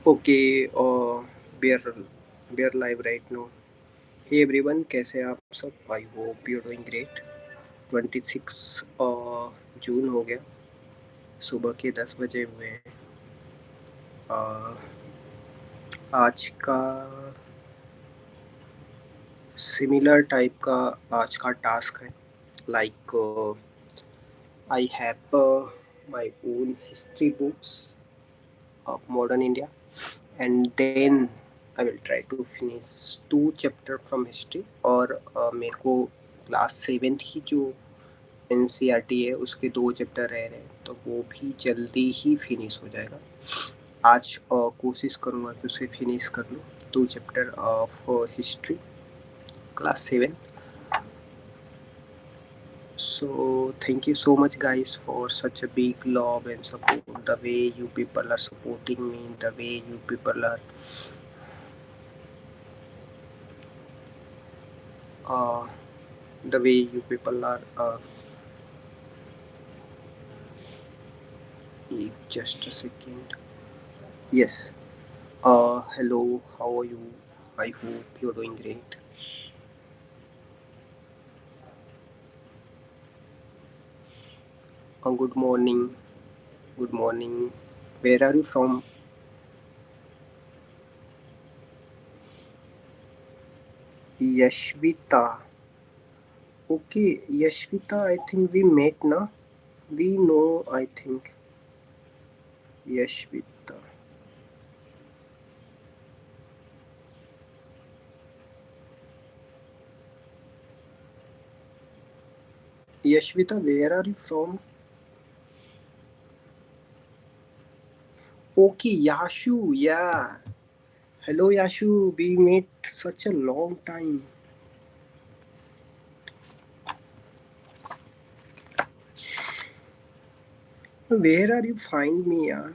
Okay, we are live right now. Hey everyone, कैसे हैं आप सब? I hope you're doing great. 26 जून हो गया, सुबह के 10 बजे हुए हैं. आज का सिमिलर टाइप का आज का टास्क है. Like I have my own history books of modern India, and then I will try to finish 2 chapter from history. और मेरे को क्लास 7th की जो NCERT है उसके 2 चैप्टर रह रहे हैं, तो वो भी जल्दी ही फिनिश हो जाएगा. आज कोशिश करूँगा कि उसे फिनिश कर लूँ. 2 chapter of history class 7. So thank you so much guys for such a big love and support. The way you people are supporting me, the way you people are the way you people are just a second. Yes. Hello, how are you? I hope you're doing great. Good morning. Good morning. Where are you from? Yashvita. Okay, Yashvita, I think we met, na? We know, I think. Yashvita. Yashvita, where are you from? Okay, Yashu, yeah. Hello, Yashu. We met such a long time. Where are you find me, yaar?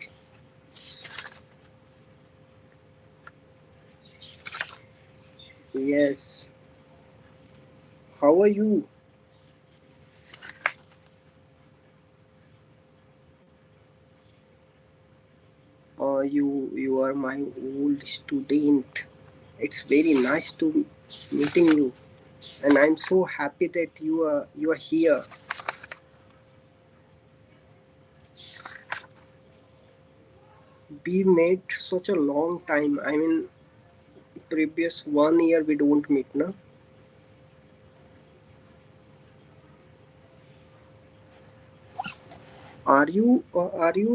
Yes. How are you? You are my old student. It's very nice to meeting you, and I'm so happy that you are here. We met such a long time. I mean, previous 1 year we don't meet, na? Are you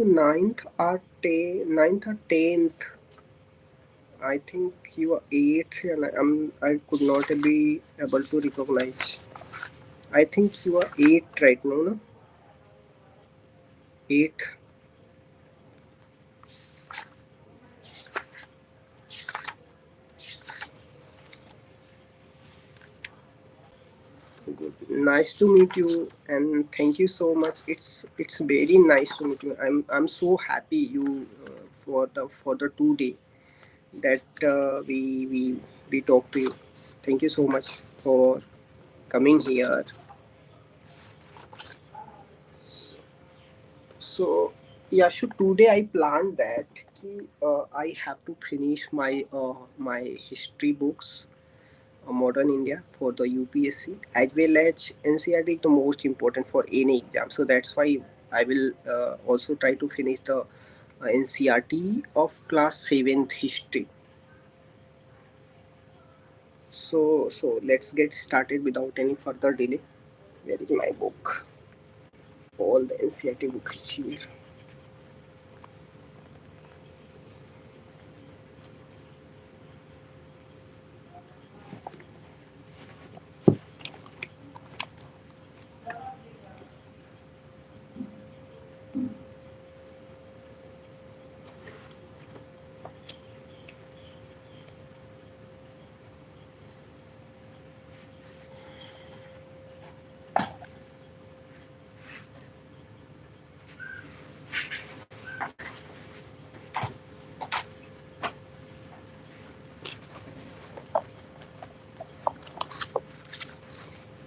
ninth or 10th? I think you are 8th, and I could not be able to recognize. I think you are 8th right now, no? 8th. Good. Nice to meet you, and thank you so much. It's very nice to meet you. I'm so happy you for the 2 day that we talk to you. Thank you so much for coming here. So yeah, so today I planned that I have to finish my history books, modern India for the UPSC, as well as NCERT is the most important for any exam. So that's why I will also try to finish the NCERT of class 7th history. So let's get started without any further delay. Where is my book? All the NCERT book is here.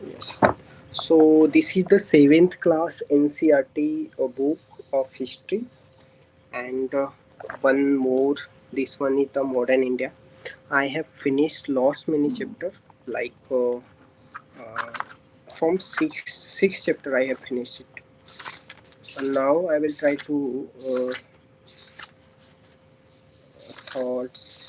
Yes. So this is the 7th class NCERT book of history, and one more This one is the modern India. I have finished lots many chapter like uh, from six chapter I have finished it. And now I will try to thoughts.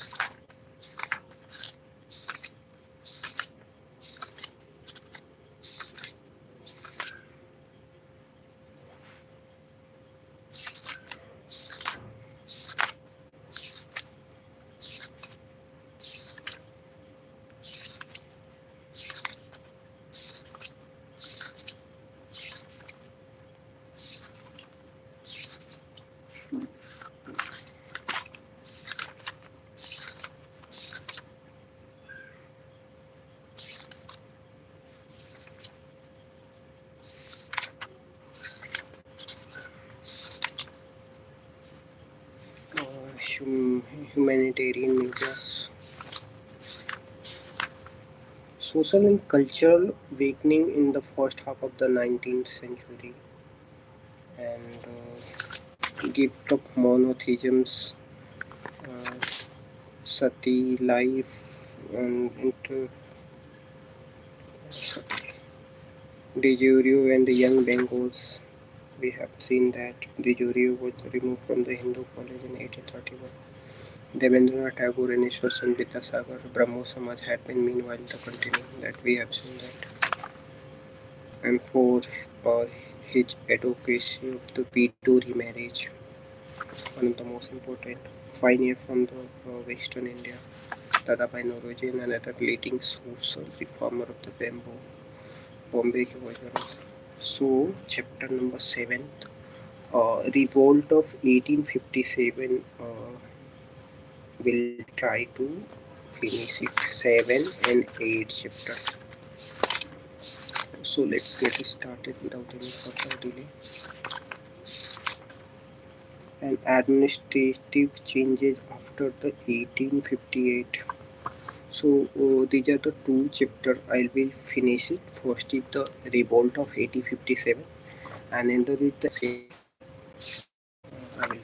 Humanitarian measures. Social and cultural awakening in the first half of the 19th century and gift of monotheisms, uh, sati life and de jure and the young Bengals. We have seen that de jure was removed from the Hindu college in 1831. Devendranath Tagore and Ishwar Chandra Vidyasagar, Brahmo Samaj had been meanwhile the continuing that we have seen that. And for uh, his advocacy of the widow remarriage, one of the most important pioneer from the Western India, Dadabhai Nauroji, and another leading social reformer of the Bombay he was around. So, chapter number 7, Revolt of 1857, will try to finish it 7 and 8 chapter. So let's get started without any further delay. And administrative changes after the 1858. So these are the two chapter I will finish it. First is the revolt of 1857 and another is the I will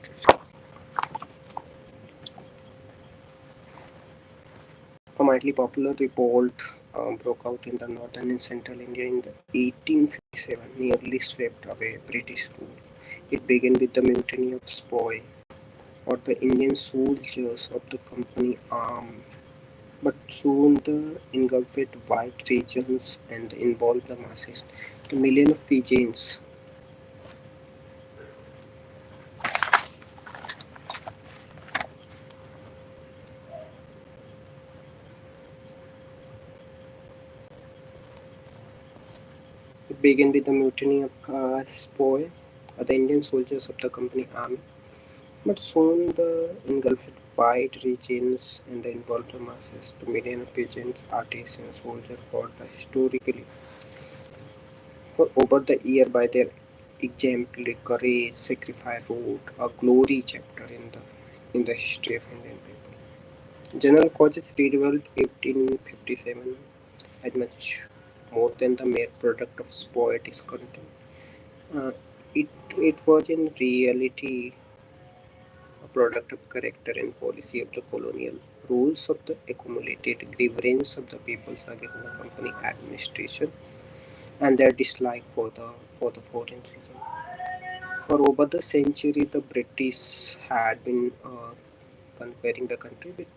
a mildly popular revolt broke out in the northern and central India in the 1857, nearly swept away British rule. It began with the mutiny of Spoy, or the Indian soldiers of the company arm, but soon the engulfed white regions and involved the masses. The million of Fijians it began with the mutiny of Spoy, or the Indian soldiers of the company army, but soon the engulfed white regions and the involved the masses. The million of Fijians, artists and soldiers fought historically for over the year by their exemplary courage, sacrifice wrote a glory chapter in the history of Indian people. General Koch's revolt 1857 as much more than the mere product of poetic content. Uh, it was in reality a product of character and policy of the colonial rules of the accumulated grievance of the peoples against the company administration and their dislike for the foreign region. For over the century, the British had been conquering the country.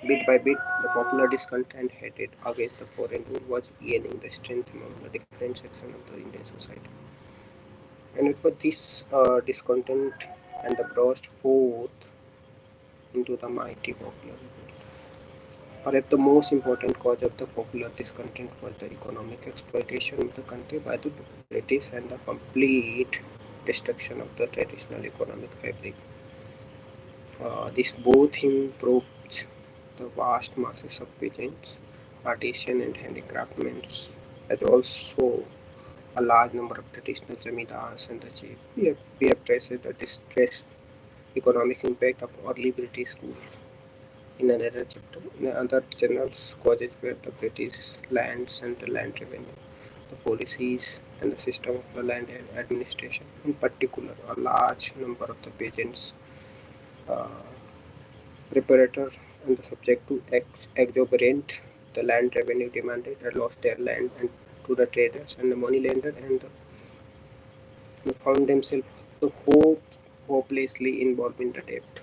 Bit by bit, the popular discontent headed against the foreign rule was gaining the strength among the different sections of the Indian society. And it was this discontent and the burst forth into the mighty popular revolt. Perhaps the most important cause of the popular discontent was the economic exploitation of the country by the British and the complete destruction of the traditional economic fabric. This both improved the vast masses of peasants, artisans, and handicraftsmen, as also a large number of traditional zamindars and the chief. We have traced the distress economic impact of early British rule. In another chapter, in other journals, causes were the British lands and the land revenue, the policies and the system of the land administration. In particular, a large number of the peasants uh, preparator and the subject to exorbitant the land revenue demanded and lost their land and to the traders and the money lender and found themselves hopelessly involved in the debt.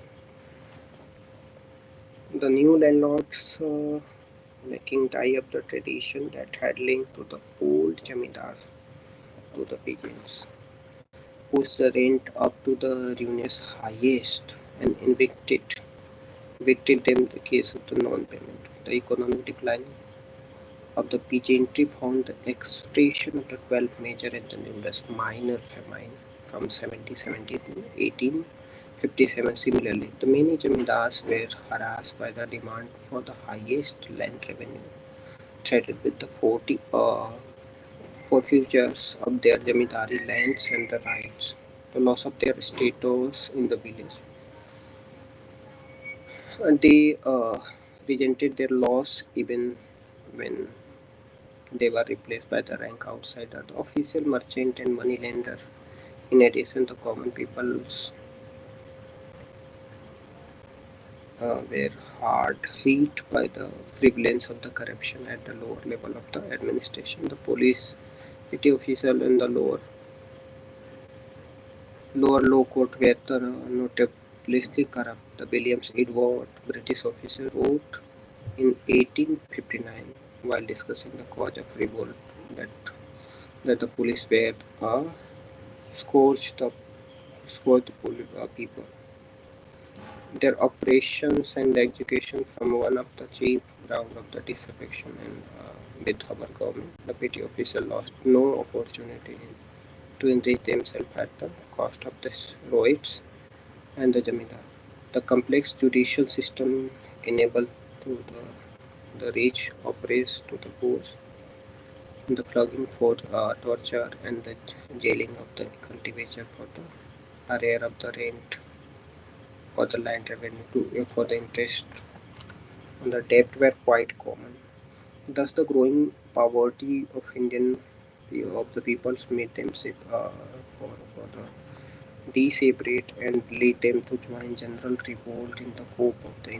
The new landlords making tie up the tradition that had linked to the old jamidar to the pigeons, pushed the rent up to the ruinous highest and evicted them in the case of the non-payment. The economic decline of the peasantry found the expression of the 12th major and the numerous minor famine from 1770 to 1857. Similarly, the many jamindars were harassed by the demand for the highest land revenue, threatened with the forfeitures of their jamindari lands and the rights, the loss of their status in the village. And they resented their loss even when they were replaced by the rank outsider, the official merchant and moneylender. In addition, the common peoples were hard hit by the prevalence of the corruption at the lower level of the administration. The police, city official, and the lower law court were the notably corrupt. The Williams Edward, British officer, wrote in 1859 while discussing the cause of revolt that the police were scourged the people. Their operations and education from one of the chief ground of the disaffection and with our government. The petty official lost no opportunity to enrich themselves at the cost of the roids and the jamidar. The complex judicial system enabled to the rich oppress to the poor, the flogging for torture and the jailing of the cultivator for the arrear of the rent for the land revenue for the interest on the debt were quite common. Thus, the growing poverty of of the peoples made them for the deseparate and lead them to join general revolt in the hope of the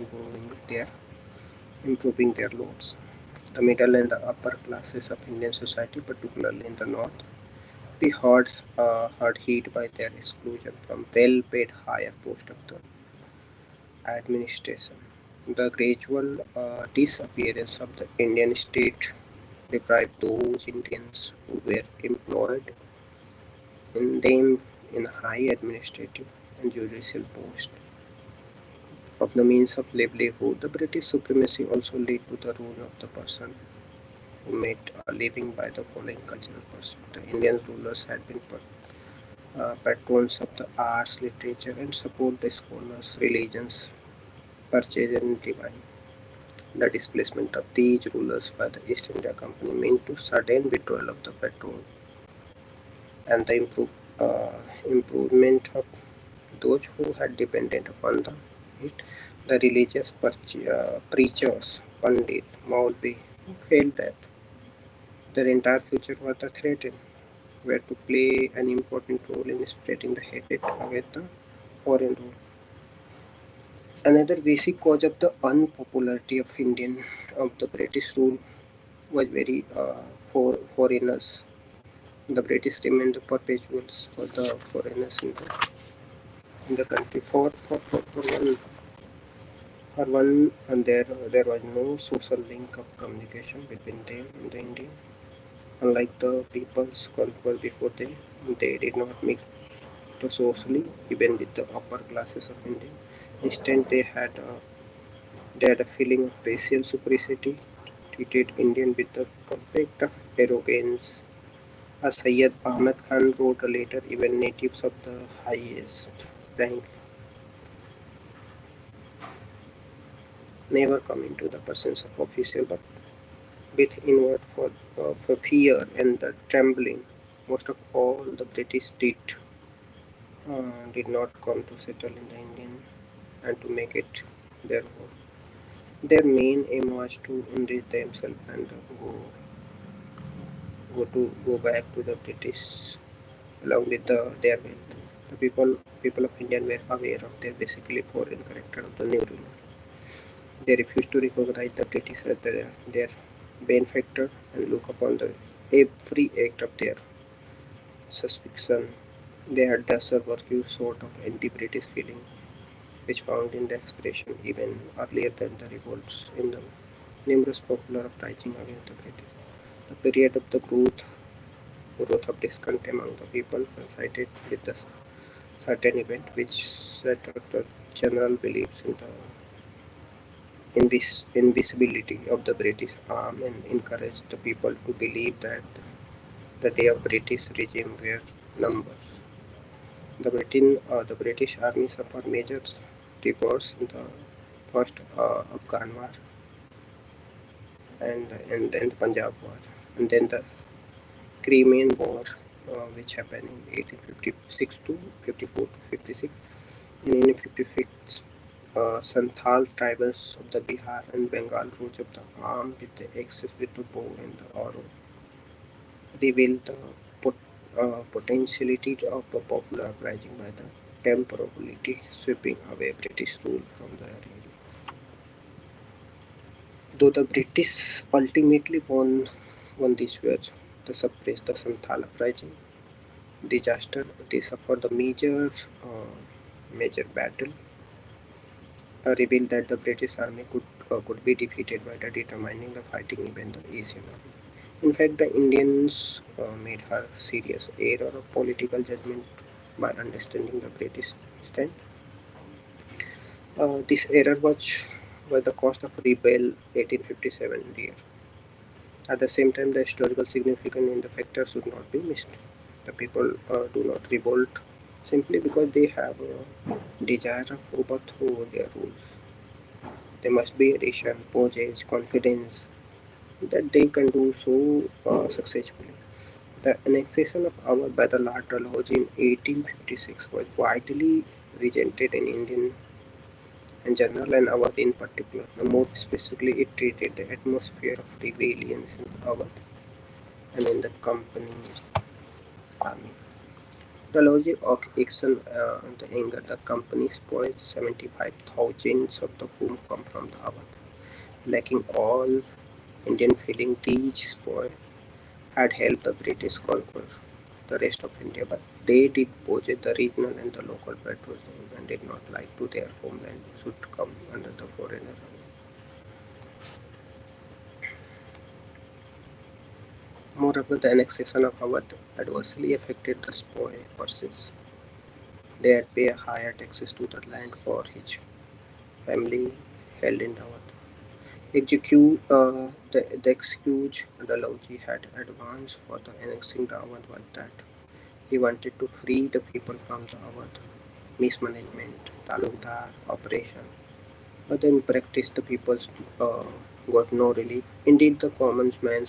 improving their loads. The middle and the upper classes of Indian society, particularly in the north, be hard hit by their exclusion from well-paid higher posts of the administration. The gradual disappearance of the Indian state deprived those Indians who were employed in them in high administrative and judicial posts of the means of livelihood. The British supremacy also led to the rule of the person who made a living by the following cultural pursuit. The Indian rulers had been patrons of the arts, literature, and support the scholars, religions, purchase and divine. The displacement of these rulers by the East India Company meant to sudden withdrawal of the patrol and the improvement of those who had depended upon it. The religious preachers, Pandit, Maulvi, who felt that their entire future was threatened, were to play an important role in spreading the hatred against the foreign rule. Another basic cause of the unpopularity of the British rule was very for foreigners. The British remained the perpetuals for the foreigners in the country. For one, and there was no social link of communication between them and the Indian. Unlike the peoples conquered before them, they did not mix socially even with the upper classes of India. Instead, they had a feeling of racial superiority, treated Indian with a conflict of arrogance. As Sayyid Ahmad Khan wrote a letter, even natives of the highest rank never come into the presence of official but bit inward for fear and the trembling. Most of all, the British did not come to settle in the Indian and to make it their home. Their main aim was to enrich themselves and go back to the British along with their wealth. The people of India were aware of their basically foreign character of the new ruler. They refused to recognize the British as their benefactor and look upon every act of their suspicion. They had thus a virtue sort of anti-British feeling, which found in the expression even earlier than the revolts in the numerous popular uprisings against the British. The period of the growth of discontent among the people coincided with the certain event which set up the general beliefs in the invisibility of the British arm and encouraged the people to believe that the day of British regime were numbers. The British Army suffered major defeats in the first Afghan War and then the Punjab War and then the Crimean War, which happened in 1856 to 54 to 56. In 1856, Santhal tribes of the Bihar and Bengal rose up the arm with the axes with the bow and the arrow, revealed the potentiality of a popular uprising by the temporarily sweeping away British rule from the area. Though the British ultimately won this war, they suppressed the Santhal uprising disaster. They suffered the major battle, revealed that the British army could be defeated by the determining the fighting even the Asian army. In fact, the Indians made her serious error of political judgment by understanding the British stand. This error was the cost of Rebel 1857 year. At the same time, the historical significance in the factor should not be missed. The people do not revolt simply because they have a desire of overthrow their rules. There must be addition, purchase, confidence that they can do so successfully. The annexation of Awadh by the Lord Dalhousie in 1856 was widely resented in Indian and general and Awadh in particular. More specifically, it treated the atmosphere of rebellion in Awadh and in the company's army. Dalhousie action the anger the company spoiled 75,000 of the whom come from the Awadh. Lacking all Indian feeling, these spoil had helped the British conquer the rest of India, but they did possess the regional and the local patriotism and did not like to their homeland should come under the foreigner. Moreover, the annexation of Awadh adversely affected the spoil purses. They had pay higher taxes to the land for his family held in Awadh. The excuse Dalhousie had advanced for the annexing the Awadh was that he wanted to free the people from the Awadh mismanagement, talukdar, operation. But in practice, the people uh, got no relief. Indeed, the common man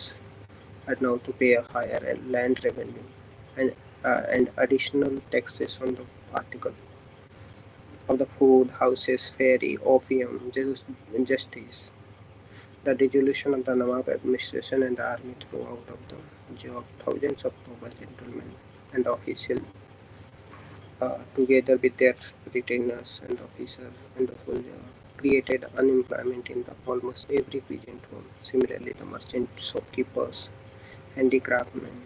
had now to pay a higher land revenue and additional taxes on the article of the food, houses, ferry, opium, justice. The dissolution of the Nawab administration and the army threw out of the job thousands of noble gentlemen and officials together with their retainers and officers and the soldiers, created unemployment in almost every peasant home. Similarly, the merchant shopkeepers, handicraftsmen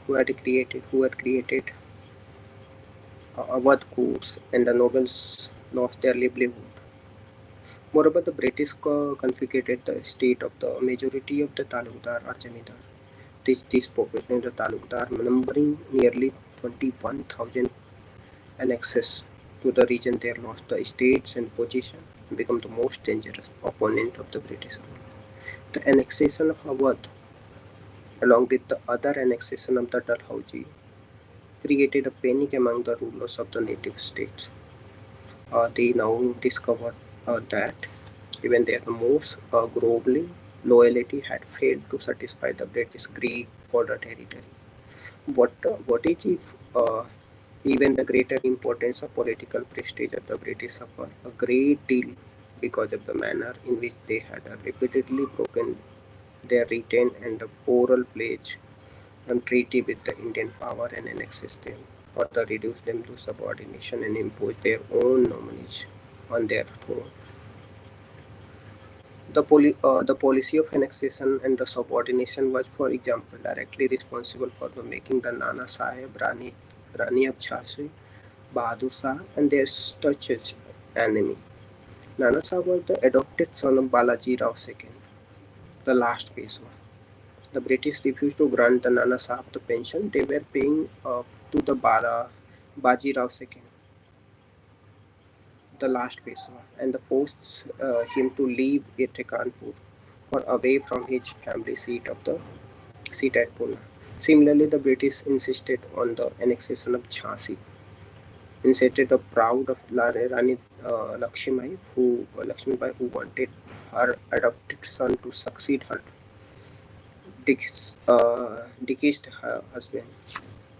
who had created Awadh courts and the nobles lost their livelihood. Moreover, the British confiscated the estate of the majority of the talukdar or jamidar. This population, the talukdar, numbering nearly 21,000 annexes to the region, they lost the estates and position and become the most dangerous opponent of the British rule. The annexation of Awadh, along with the other annexation of the Dalhousie, created a panic among the rulers of the native states. They now discovered that even their most grovelling loyalty had failed to satisfy the British greed for the territory. What is if even the greater importance of political prestige of the British suffered a great deal because of the manner in which they had repeatedly broken their written and oral pledge and treaty with the Indian power and annexed them, or to reduce them to subordination and impose their own nominees on their throne. The policy of annexation and the subordination was, for example, directly responsible for the making the Nana Sahib, Rani of Jhansi, Bahadur Shah, and their staunchest enemy. Nana Sahib was the adopted son of Balaji Rao II, the last Peshwa. The British refused to grant the Nana Sahib the pension they were paying to the Baji Rao II, the last Peshwa, and forced him to leave Kanpur or away from his family seat at Pune. Similarly, the British insisted on the annexation of Jhansi, instead of proud of Rani Lakshmibai, who wanted her adopted son to succeed her deceased husband.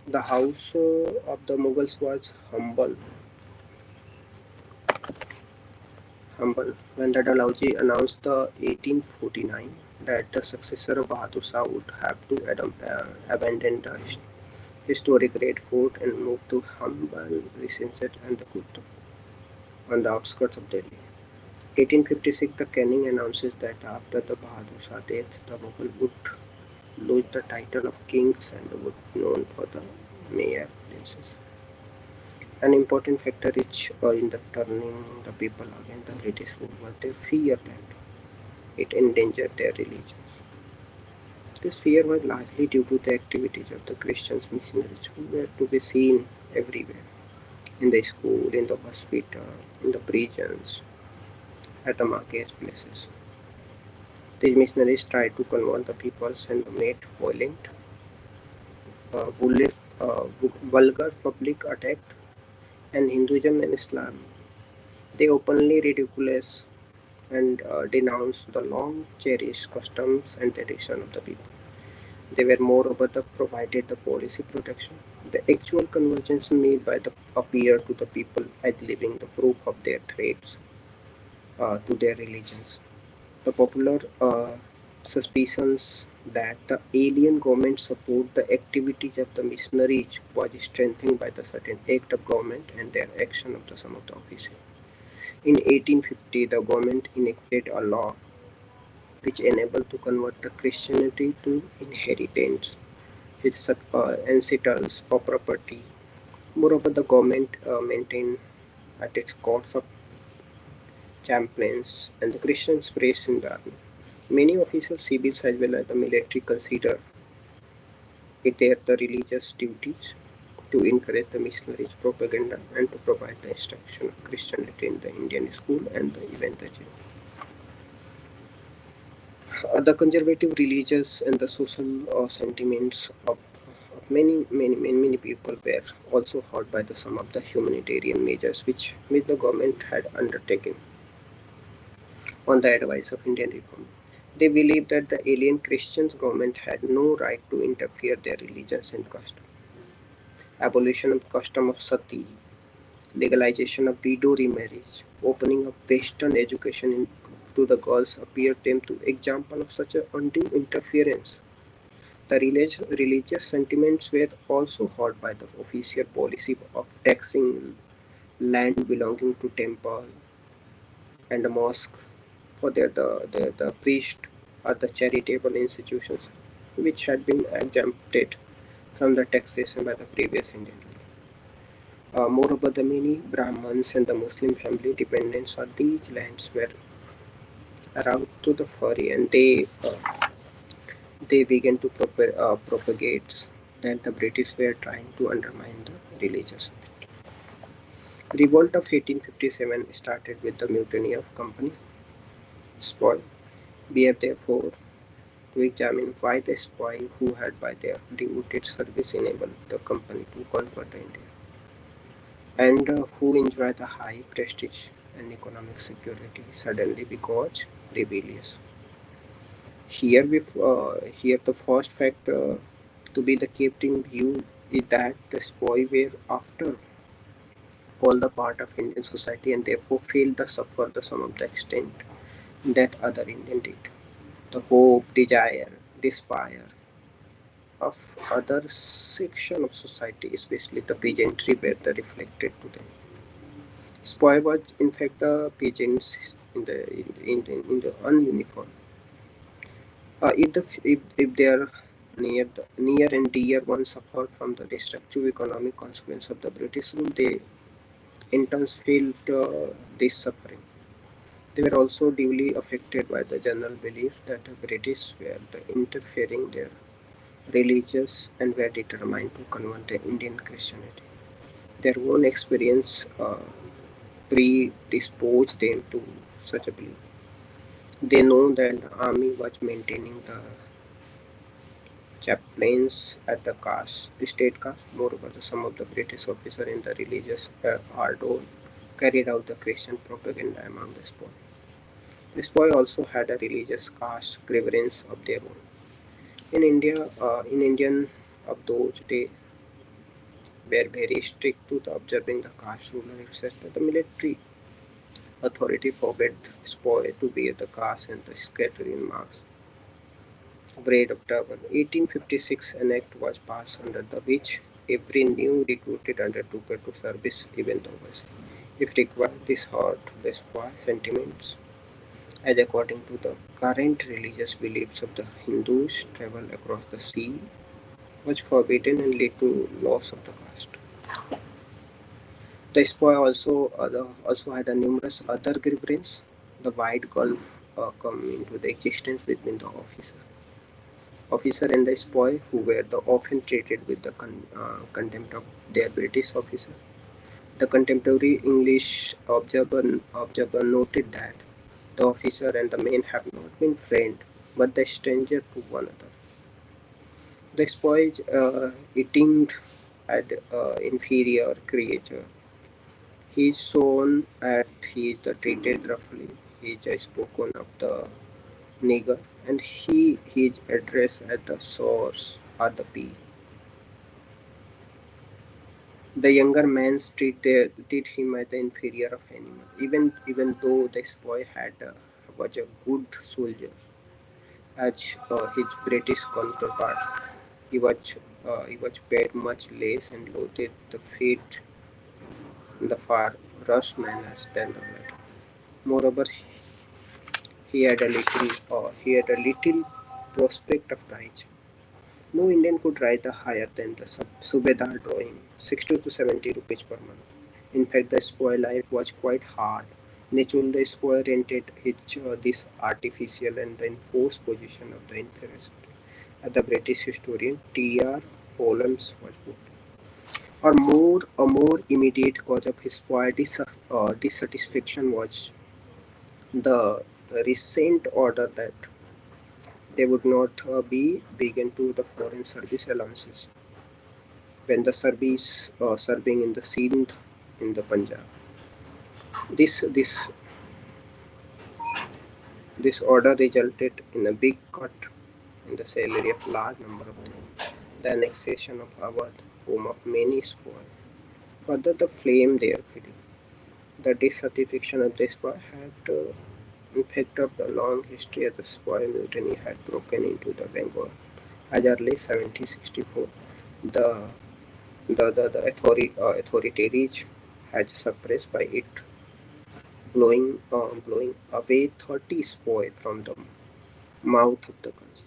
The house of the Mughals was humble when the Dalhousie announced the 1849 that the successor of Bahadur Shah would have to abandon the historic Red Fort and move to humble residence and the Kutub on the outskirts of Delhi. 1856, the Canning announces that after the Bahadur Shah death, the Mughal would lose the title of kings and would be known for the mere princes. An important factor in the turning the people against the British rule was their fear that it endangered their religion. This fear was largely due to the activities of the Christian missionaries who were to be seen everywhere, in the school, in the hospital, in the prisons, at the marketplaces. These missionaries tried to convert the peoples and made violent, vulgar public attack on Hinduism and Islam. They openly ridiculed and denounced the long cherished customs and tradition of the people. They were moreover provided the policy protection. The actual conversions made by the appear to the people as living the proof of their threats to their religions. The popular suspicions that the alien government support the activities of the missionaries was strengthened by the certain act of government and their action of some of the officers. In 1850, the government enacted a law which enabled to convert the Christianity to inheritance, its ancestors or property. Moreover, the government maintained at its courts of chaplains and the Christians praised in the army. Many officials, civils as well as the military consider it their the religious duties to encourage the missionaries' propaganda and to provide the instruction of Christianity in the Indian school and even the jail. The conservative religious and the social sentiments of many people were also hurt by some of the humanitarian measures which the government had undertaken on the advice of Indian reform. They believed that the alien Christian government had no right to interfere their religions and custom. Abolition of custom of sati, legalization of widow remarriage, opening of Western education to the girls appeared them to example of such a undue interference. The religious sentiments were also hurt by the official policy of taxing land belonging to temple and a mosque for the priest or the charitable institutions which had been exempted from the taxation by the previous Indian rule. Moreover, the many Brahmins and the Muslim family dependents on these lands were aroused to the fury and they began to propagate that the British were trying to undermine the religious. Revolt of 1857 started with the mutiny of Company Spoil. We have therefore to examine why the spy who had by their devoted service enabled the company to conquer the India and who enjoy the high prestige and economic security suddenly because rebellious. Here the first fact to be the kept in view is that the spy were after all the part of Indian society and therefore failed to suffer the some of the extent that other Indian did. The hope, desire, despair of other section of society, especially the peasantry, were the reflected to them. Spoil was in fact the pigeons in the ununiform. If their near and dear ones suffered from the destructive economic consequence of the British rule, they in turn felt this suffering. They were also deeply affected by the general belief that the British were interfering their religious and were determined to convert the Indian Christianity. Their own experience predisposed them to such a belief. They know that the army was maintaining the chaplains at the state caste. Moreover, some of the British officers in the religious order carried out the Christian propaganda among the spoil. The spoil also had a religious caste grievance of their own. In Indian of those days were very strict to the observing the caste ruler, etc. The military authority forbade spoil to wear the caste and the scattering marks. Grade of turban. 1856 an act was passed under the which every new recruited undertook to service even the overseas. If required, this hurt the spoil sentiments, as according to the current religious beliefs of the Hindus, travel across the sea was forbidden and led to loss of the caste. The spoil also had a numerous other grievances. The wide gulf come into the existence between the officer and the spoil, who were often treated with the contempt of their British officer. The contemporary English observer noted that the officer and the men have not been friends, but the stranger to one another. The spoil eating at inferior creature. He is shown at he is treated roughly. He is spoken of the nigger, and he is addressed as the source or the pea. The younger man treated him as the inferior of animal, even though the boy was a good soldier, as his British counterpart. He was paid much less and loathed the fate in the far worse manners than the latter. Moreover, he had a little prospect of rise. No Indian could rise higher than the Subedar drawing, 60 to 70 rupees per month. In fact, the spoil life was quite hard. Naturally, the spoil rented this artificial and the enforced position of the inferiority. The British historian T.R. Holmes was put. A more immediate cause of his spoil dissatisfaction was the recent order that they would not be begun to the foreign service allowances when the service serving in the Sindh in the Punjab. This this this order resulted in a big cut in the salary of large number of them, the annexation of Awadh, home of many spoil. Further, the flame there feeding. The dissatisfaction of the spoil had in fact of the long history of the spoil mutiny had broken into the Bengal as early 1764. The authorities had suppressed by it, blowing away 30 spoil from the mouth of the guns.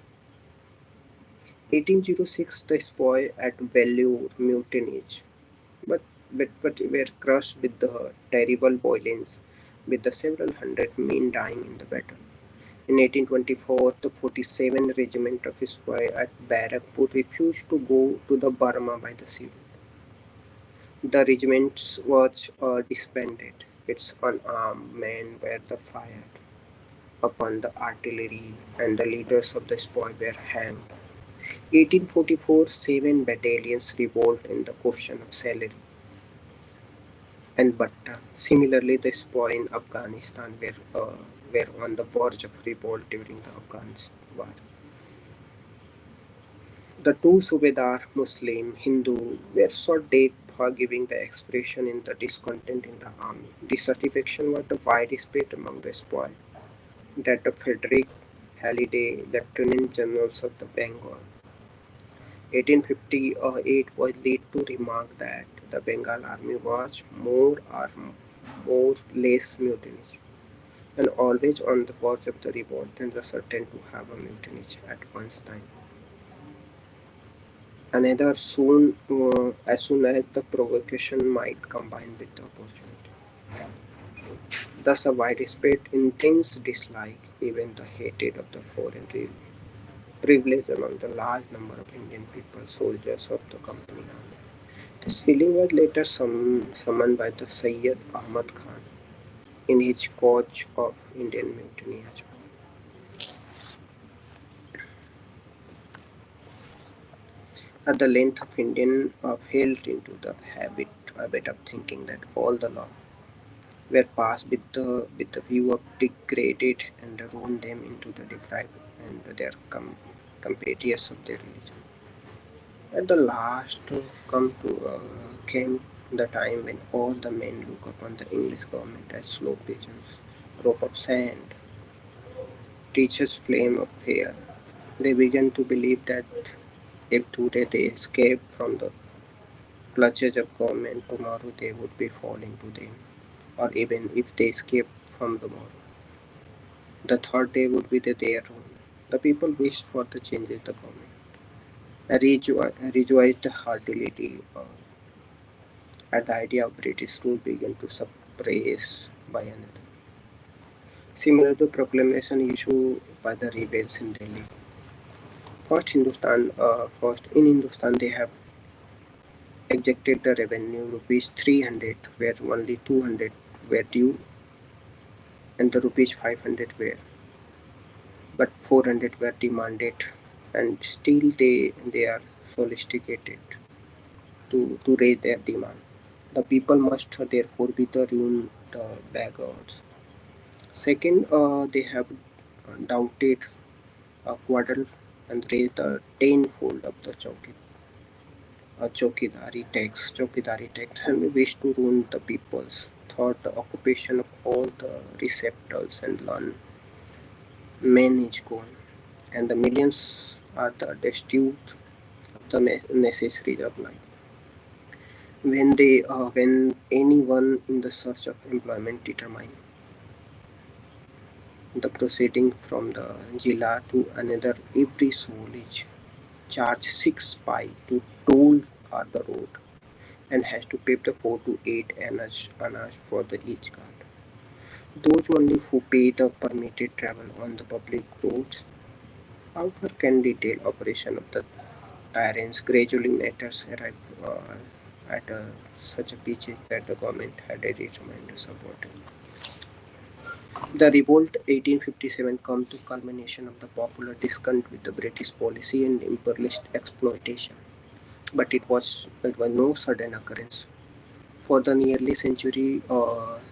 1806, the spoil at Vellore mutinied, but were crushed with the terrible violence, with the several hundred men dying in the battle. In 1824, the 47th Regiment of Spoil at Barakpur refused to go to the Burma by the sea. The regiment was disbanded. Its unarmed men were fired upon the artillery, and the leaders of the spoil were hanged. 1844, 7 battalions revolted in the question of salary and Batta. Similarly, the spoil in Afghanistan were on the verge of revolt during the Afghan war. The two Subedar, Muslim, Hindu, were shot dead for giving the expression in the discontent in the army. Dissatisfaction was the widespread among the spoil that the Frederick Halliday, Lieutenant Generals of the Bengal, 1858 was led to remark that the Bengal army was more or less mutinies, and always on the verge of the revolt and the certain to have a mutiny at once time. Another as soon as the provocation might combine with the opportunity. Thus, a widespread, intense dislike, even the hatred of the foreign privilege among the large number of Indian people, soldiers of the company army. This feeling was later summoned by the Sayyid Ahmad Khan in his coach of Indian mutiny as well. At the length of Indian fell into the habit of thinking that all the law were passed with the view of degraded and ruin them into the deprived and their compatriots of their religion. At the last came the time when all the men look upon the English government as slow pigeons, rope of sand, teachers flame of fear. They began to believe that if today they escape from the clutches of government, tomorrow they would be falling to them, or even if they escape from tomorrow, the third day would be their own. The people wished for the change in the government. Rejoiced heartily at the idea of British rule began to suppress by another. Similar to proclamation issued by the rebels in Delhi. First in Hindustan they have exacted the revenue rupees 300 where only 200 were due and the rupees 500 were but 400 were demanded and still they are solicited to raise their demand. The people must therefore be the ruined beggars. Second, they have doubted a quarrel and raised a tenfold of the chokidari tax, and we wish to ruin the peoples. Third, the occupation of all the receptacles and land men is gone, and the millions are the destitute of the necessaries of life. When anyone in the search of employment determine the proceeding from the Jila to another, every soul is charged 6 pi to toll the road and has to pay the 4 to 8 annas for the each cart. Those only who pay the permitted travel on the public roads. However, can detailed operation of the tyrants gradually matters arrive at such a pitch that the government had a determined to support it. The revolt 1857 come to culmination of the popular discontent with the British policy and imperialist exploitation. But it was no sudden occurrence. For the nearly century,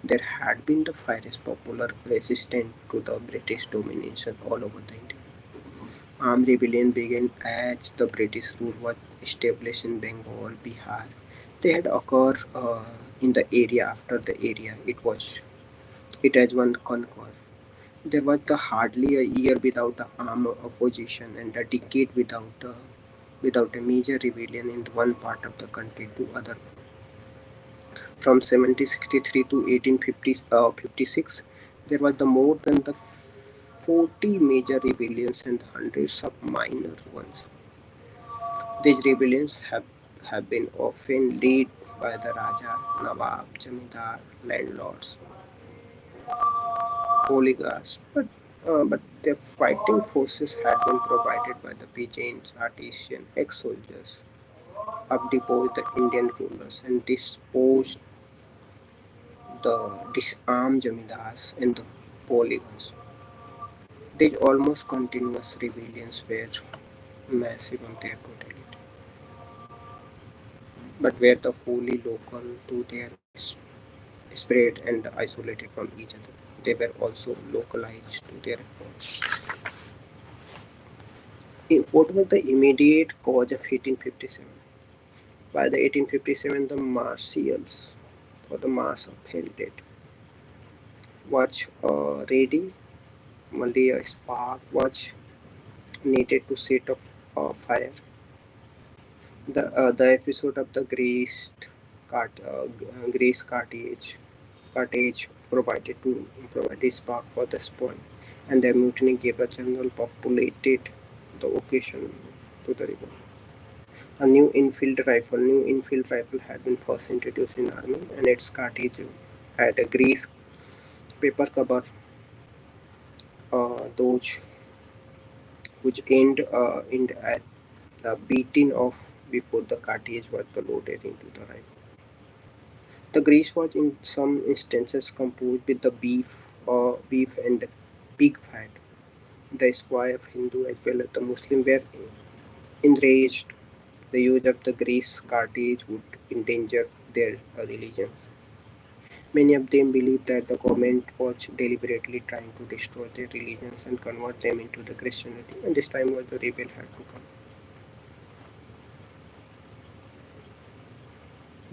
there had been the fierce popular resistance to the British domination all over the India. Armed rebellion began as the British rule was established in Bengal, Bihar. They had occurred in the area after the area it has one conquer. There was hardly a year without the armed opposition and a decade without a major rebellion in one part of the country to other. From 1763 to 1856, there was more than the 40 major rebellions and hundreds of minor ones. These rebellions have been often led by the Raja, Nawab, Jamindar, landlords, oligarchs, but their fighting forces had been provided by the peasants, artisans, ex-soldiers, updeposed the Indian rulers, and disarmed jamindars and the polygons. These almost continuous rebellions were massive on their brutality, but were the wholly local to their spread and isolated from each other. They were also localized to their efforts. What was the immediate cause of 1857? By the 1857, the martials for the mass of heritage was ready. Only a spark was needed to set off a fire. The episode of the Greece Carthage cartage provided spark for the spoil, and the mutiny gave a general populated the occasion to the revolt. A new infield rifle had been first introduced in army, and its cartridge had a grease paper cover, those which end at the beating off before the cartridge was loaded into the rifle. The grease was in some instances composed with the beef and pig fat. The squire of Hindu as well as the Muslim were enraged. The use of the grease cartridge would endanger their religion. Many of them believed that the government was deliberately trying to destroy their religions and convert them into the Christianity, and this time was the rebel had to come.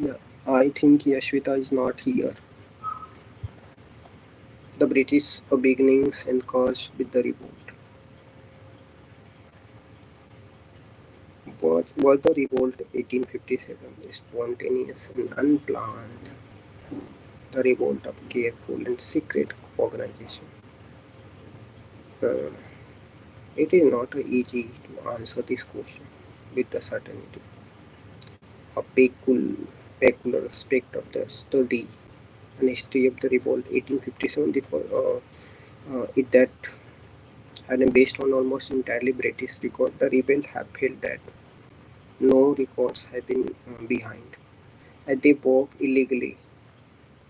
Yeah, I think Yashvita is not here. The British beginnings and caused with the revolt. Was the revolt 1857 spontaneous and unplanned? The revolt of careful and secret organization. Uh, it is not easy to answer this question with the certainty. A peculiar aspect of the study and history of the revolt 1857 it that had been based on almost entirely British record. The rebels have felt that no records have been behind, and they work illegally,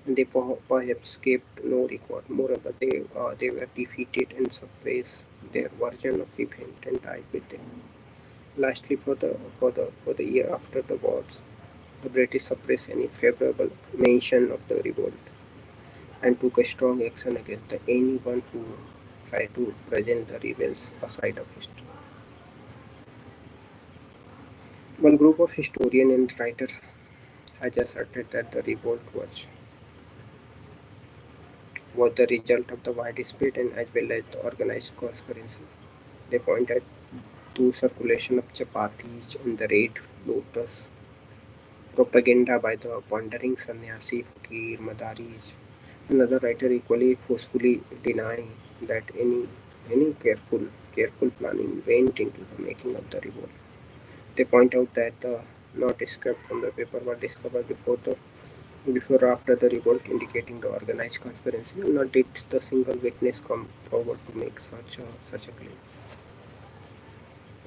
and they perhaps kept no record. Moreover, they were defeated and suppressed their version of event and died with them. Lastly, for the year after the wars, the British suppressed any favorable mention of the revolt and took a strong action against anyone who tried to present the rebels a side of history. One group of historians and writers has asserted that the revolt was the result of the widespread and as well as the organized conspiracy. They pointed to circulation of chapatis and the red lotus, propaganda by the wandering sannyasi fakir madaris. Another writer equally forcefully denying that any careful planning went into the making of the revolt. They point out that the not escaped from the paper were discovered before or after the revolt, indicating the organized conspiracy. Nor did the single witness come forward to make such a claim.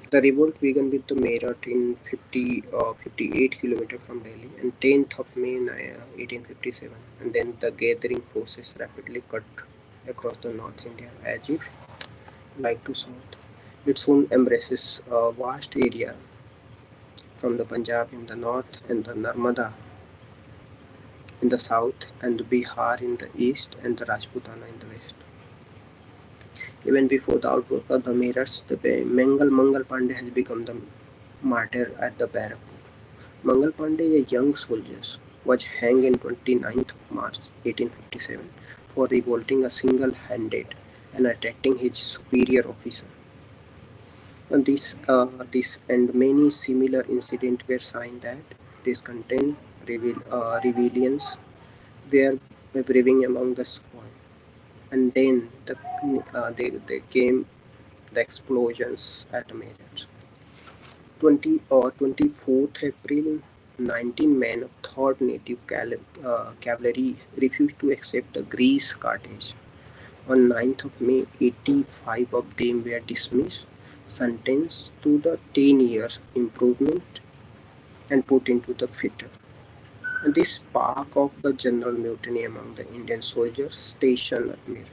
The revolt began with the Meerut in 58 km from Delhi and 10th of May 1857, and then the gathering forces rapidly cut across the North India as if like to south. It soon embraces a vast area from the Punjab in the north and the Narmada in the south and Bihar in the east and the Rajputana in the west. Even before the outbreak of the Meerut, the Mangal Pandey has become the martyr at the barrack. Mangal Pandey, a young soldier, was hanged on 29th of March 1857 for revolting a single-handed and attacking his superior officer. And this and many similar incidents were signs that discontent rebellions were brewing among the squad. And then they came the explosions at Meerut. 24th April, 19 men of 3rd Native Cavalry refused to accept the grease cartage. On 9th of May, 85 of them were dismissed, sentenced to the 10 years imprisonment, and put into the theatre. And this spark of the general mutiny among the Indian soldiers stationed at Meerut.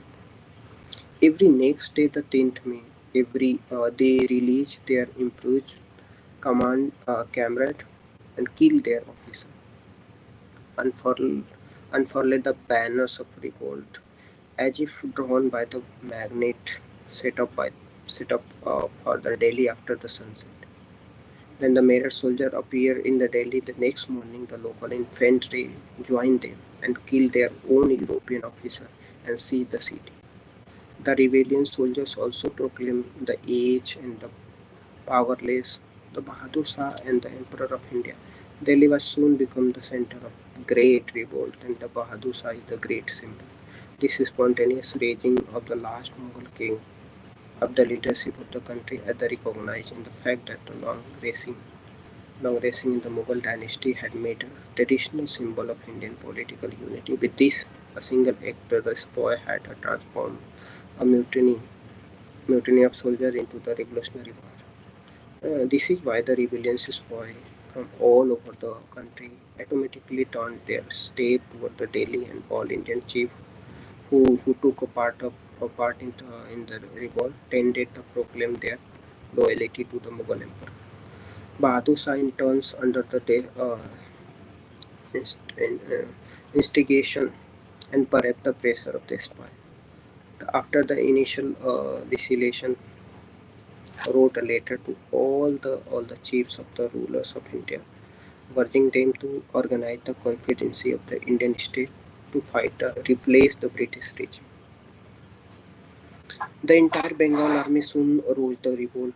Every next day, the 10th May, they released their imprisoned comrade and killed their officer, unfurled, unfurled the banners of revolt, as if drawn by the magnet set up for Delhi after the sunset. When the Meerut soldier appeared in the Delhi the next morning, the local infantry joined them and killed their own European officer and seized the city. The rebellion soldiers also proclaimed the aged and the powerless, the Bahadur Shah and the Emperor of India. Delhi was soon become the center of great revolt, and the Bahadur Shah is the great symbol. This spontaneous raging of the last Mughal king of the leadership of the country as the recognizing the fact that the long racing in the Mughal dynasty had made a traditional symbol of Indian political unity. With this, a single act of the spoil had transformed a mutiny of soldiers into the revolutionary war. This is why the rebellion spoil from all over the country automatically turned their step toward the Delhi, and all Indian chief who took a part in the revolt tended to proclaim their loyalty to the Mughal emperor. Bahadur Shah in turns under the inst- in, uh, instigation and perhaps the pressure of the spy. After the initial declaration, wrote a letter to all the chiefs of the rulers of India, urging them to organize the confederacy of the Indian state to fight replace the British regime. The entire Bengal army soon rose the revolt,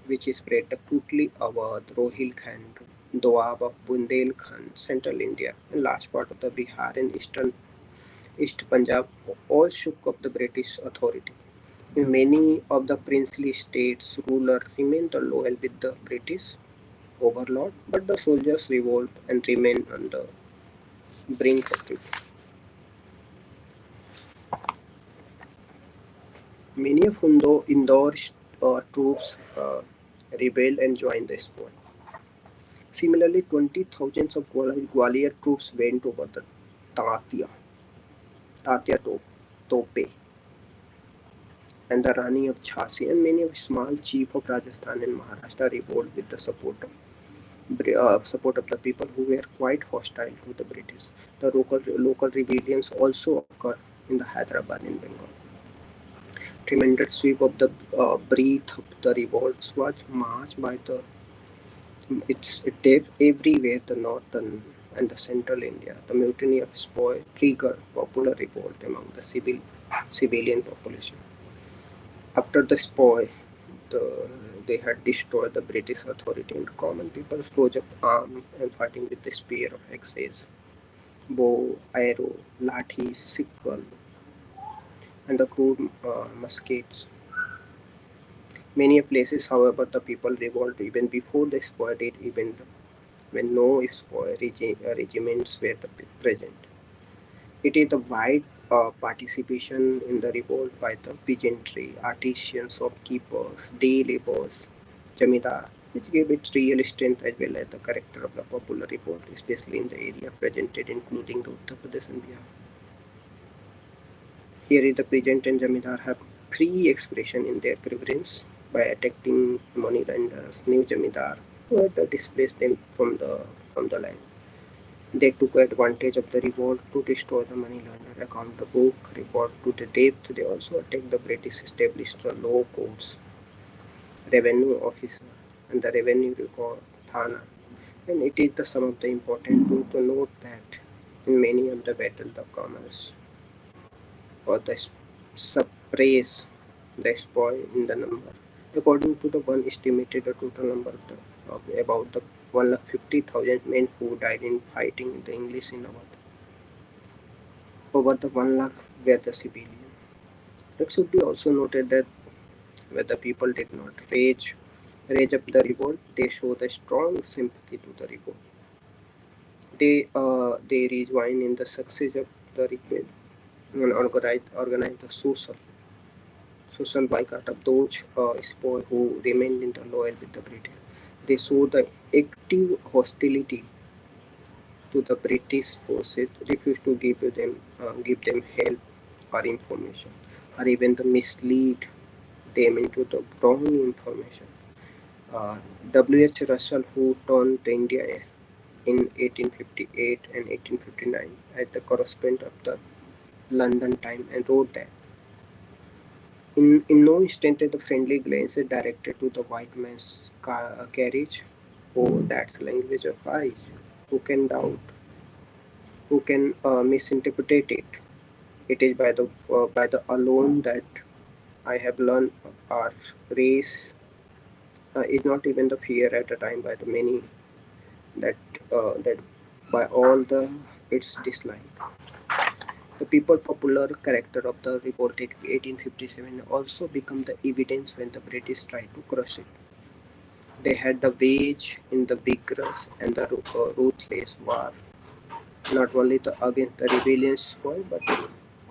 which spread quickly over Rohilkhand, Doab of Bundelkhand, central India, and large part of the Bihar and East Punjab, all shook up the British authority. In many of the princely states, rulers remained loyal with the British overlord, but the soldiers revolt and remained on the brink of it. Many of Indore's troops rebelled and joined the spoil. Similarly, 20,000 of Gwalior troops went over the Tatia, Tatia Tope, and the Rani of Jhansi, and many of small chief of Rajasthan and Maharashtra revolted with the support of the people who were quite hostile to the British. The local rebellions also occurred in the Hyderabad in Bengal. Tremendous sweep of the breath of the revolts was marched by the it did everywhere the northern and the central India. The mutiny of Spoy triggered popular revolt among the civilian population. After the Spoy, the, they had destroyed the British authority, and common people rose up armed and fighting with the spear of axes, bow, arrow, lathi, sickle, and the crude muskets. Many places, however, the people revolted even before the Spoy did, even when no regiments were present. It is the wide participation in the revolt by the peasantry, artisans, shopkeepers, day laborers, jamidar, which gave it real strength as well as the character of the popular revolt, especially in the area presented, including the Uttar Pradesh and Bihar. Here, the peasant and jamidar have free expression in their preference by attacking moneylenders, new jamidar, who had displaced them from the land. They took advantage of the revolt to destroy the money launderer account, the book, record to the depth. They also attacked the British established the law courts, revenue officer, and the revenue record Thana. And it is the some of the important to note that in many of the battles, the commerce or the suppress the spoil in the number. According to the one estimated the total number of about the 150,000 men who died in fighting the English in Awadh. Over the 1 lakh were the civilian. It should be also noted that where the people did not rage up the revolt, they showed a strong sympathy to the revolt. They rejoined in the success of the revolt and organized the social boycott of those spoil who remained in the loyal with the British. They showed the active hostility to the British forces, refused to give them help or information, or even to mislead them into the wrong information. Uh, W. H. Russell, who turned to India in 1858 and 1859 as the correspondent of the London Times, and wrote that in no instant the friendly glance directed to the white man's carriage. Oh, that's language of eyes. Who can doubt? Who can misinterpret it? It is by the alone that I have learned our race is not even the fear at a time by the many that that by all the its dislike. The people popular character of the revolt in 1857 also became the evidence when the British tried to crush it. They had the wage in the vigorous and the ruthless war, not only against the rebellious squad, but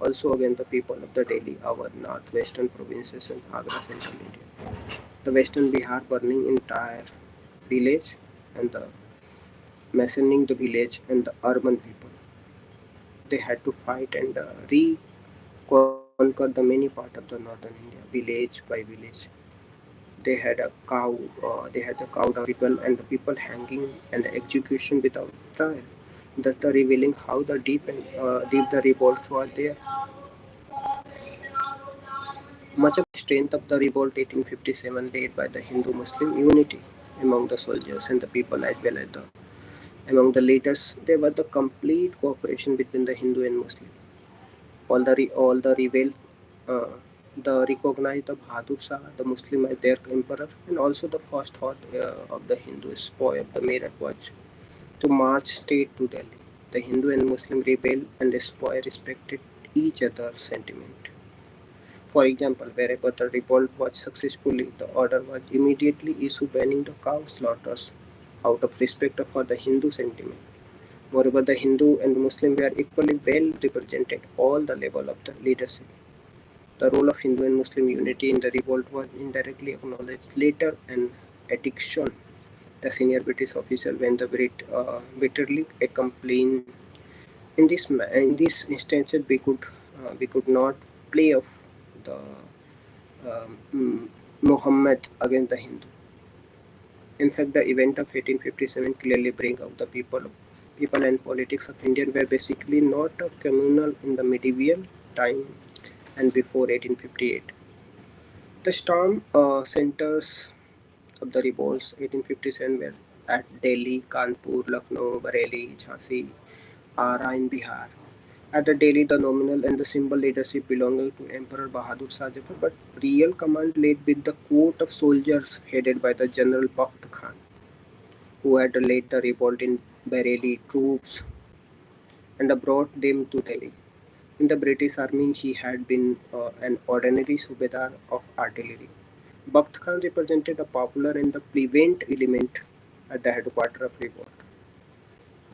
also against the people of the Delhi, our northwestern provinces and Agra, central India. The western Bihar burning entire village and the massacring the village and the urban people. They had to fight and reconquer the many part of the northern India, village by village. They had a cow down people and the people hanging and the execution without trial. Thus, the revealing how the deep the revolt was there. Much of the strength of the revolt 1857 led by the Hindu-Muslim unity among the soldiers and the people as well as among the leaders. There was the complete cooperation between the Hindu and Muslim. All the rebel, uh, the recognized the Bahadur Shah, the Muslim as their emperor, and also the first thought of the Hindu spoy of the Meerut was to march straight to Delhi. The Hindu and Muslim rebel and the spoy respected each other's sentiment. For example, wherever the revolt was successfully, the order was immediately issued banning the cow slaughters out of respect for the Hindu sentiment. Moreover, the Hindu and Muslim were equally well represented all the level of the leadership. The role of Hindu and Muslim unity in the revolt was indirectly acknowledged later and Atkinson, the senior British official, when the bitterly complained. In this instances, we could not play off the Muhammad against the Hindu. In fact, the event of 1857 clearly bring out the people and politics of India were basically not a communal in the medieval time and before 1858. The storm centers of the revolts 1857 were at Delhi, Kanpur, Lucknow, Bareilly, Jhansi, Ara in Bihar. At the Delhi, the nominal and the symbol leadership belonging to Emperor Bahadur Shah Zafar, but real command led with the court of soldiers headed by the General Bakht Khan, who had led the revolt in Bareilly troops and brought them to Delhi. In the British army, he had been an ordinary subedar of artillery. Bakht Khan represented a popular and the plebeian element at the headquarters of revolt.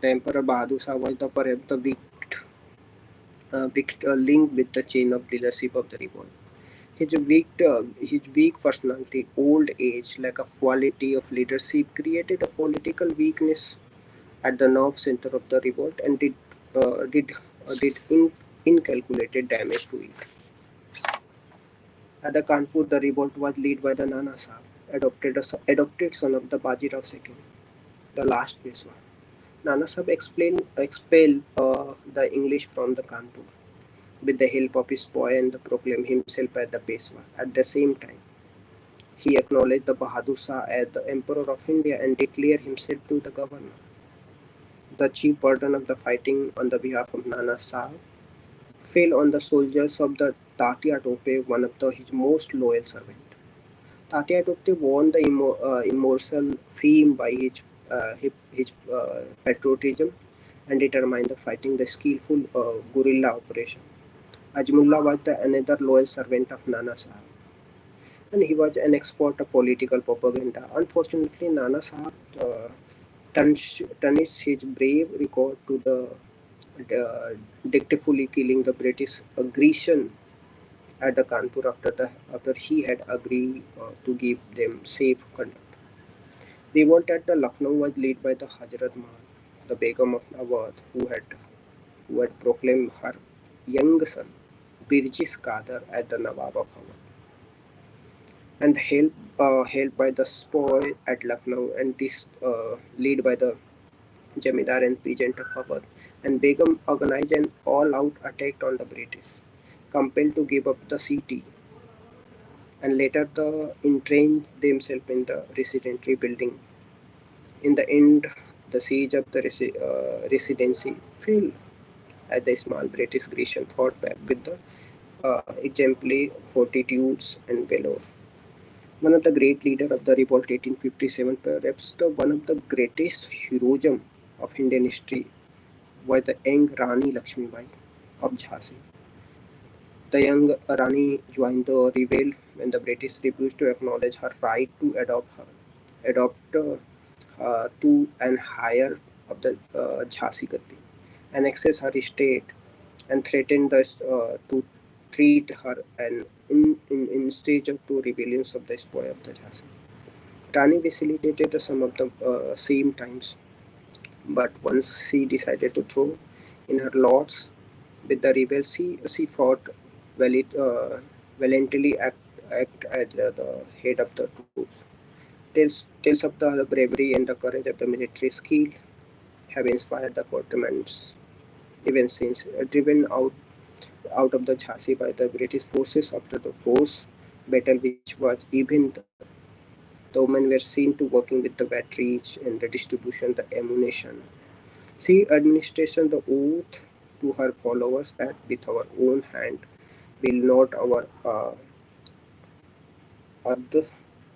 The Emperor Bahadur Shah was perhaps the weak link with the chain of leadership of the revolt. His weak personality, old age, lack of quality of leadership created a political weakness at the nerve center of the revolt and did incalculated damage to it. At the Kanpur, the revolt was led by the Nana Sahib, adopted son of the Bajirao II, the last Peshwa. Nana Sahib expelled the English from the Kanpur with the help of his boy and proclaimed himself as the Peshwa. At the same time, he acknowledged the Bahadur Shah as the Emperor of India and declared himself to the governor. The chief burden of the fighting on the behalf of Nana Sahib fell on the soldiers of the Tatia Tope, one of his most loyal servants. Tatia Tope won the immortal fame by his patriotism and determined the fighting the skillful guerrilla operation. Ajmullah was the another loyal servant of Nana Sahib, and he was an expert of political propaganda. Unfortunately, Nana Sahib tarnished his brave record to the dictatorfully killing the British aggression at the Kanpur after he had agreed to give them safe conduct. Revolt at the Lucknow was led by the Hazrat Mahal, the Begum of Awadh, who had proclaimed her young son Birjis Qadar as the Nawab of Awadh, and helped by the spoy at Lucknow, and this led by the Jamidar and peasant of Awadh, and Begum organized an all-out attack on the British, compelled to give up the city, and later the entrenched themselves in the residency building. In the end, the siege of the residency fell as the small British garrison fought back with the exemplary fortitudes and valor. One of the great leaders of the revolt 1857, perhaps one of the greatest heroism of Indian history, was the young Rani Lakshmibai of Jhansi. The young Rani joined the rebel when the British refused to acknowledge her right to adopt to and higher of the Jhansi Gatti, and access her estate, and threatened to treat her and in stage of two rebellions of the spoil of the Jhansi. Rani facilitated some of the same times, but once she decided to throw in her lots with the rebels, she fought valiantly act as the head of the troops. Tales of the bravery and the courage of the military skill have inspired the courtiers even since. Driven out of the Jhansi by the British forces after the force battle, which was even the women were seen to working with the batteries and the distribution the ammunition. She administered the oath to her followers that with our own hand will not our Ad,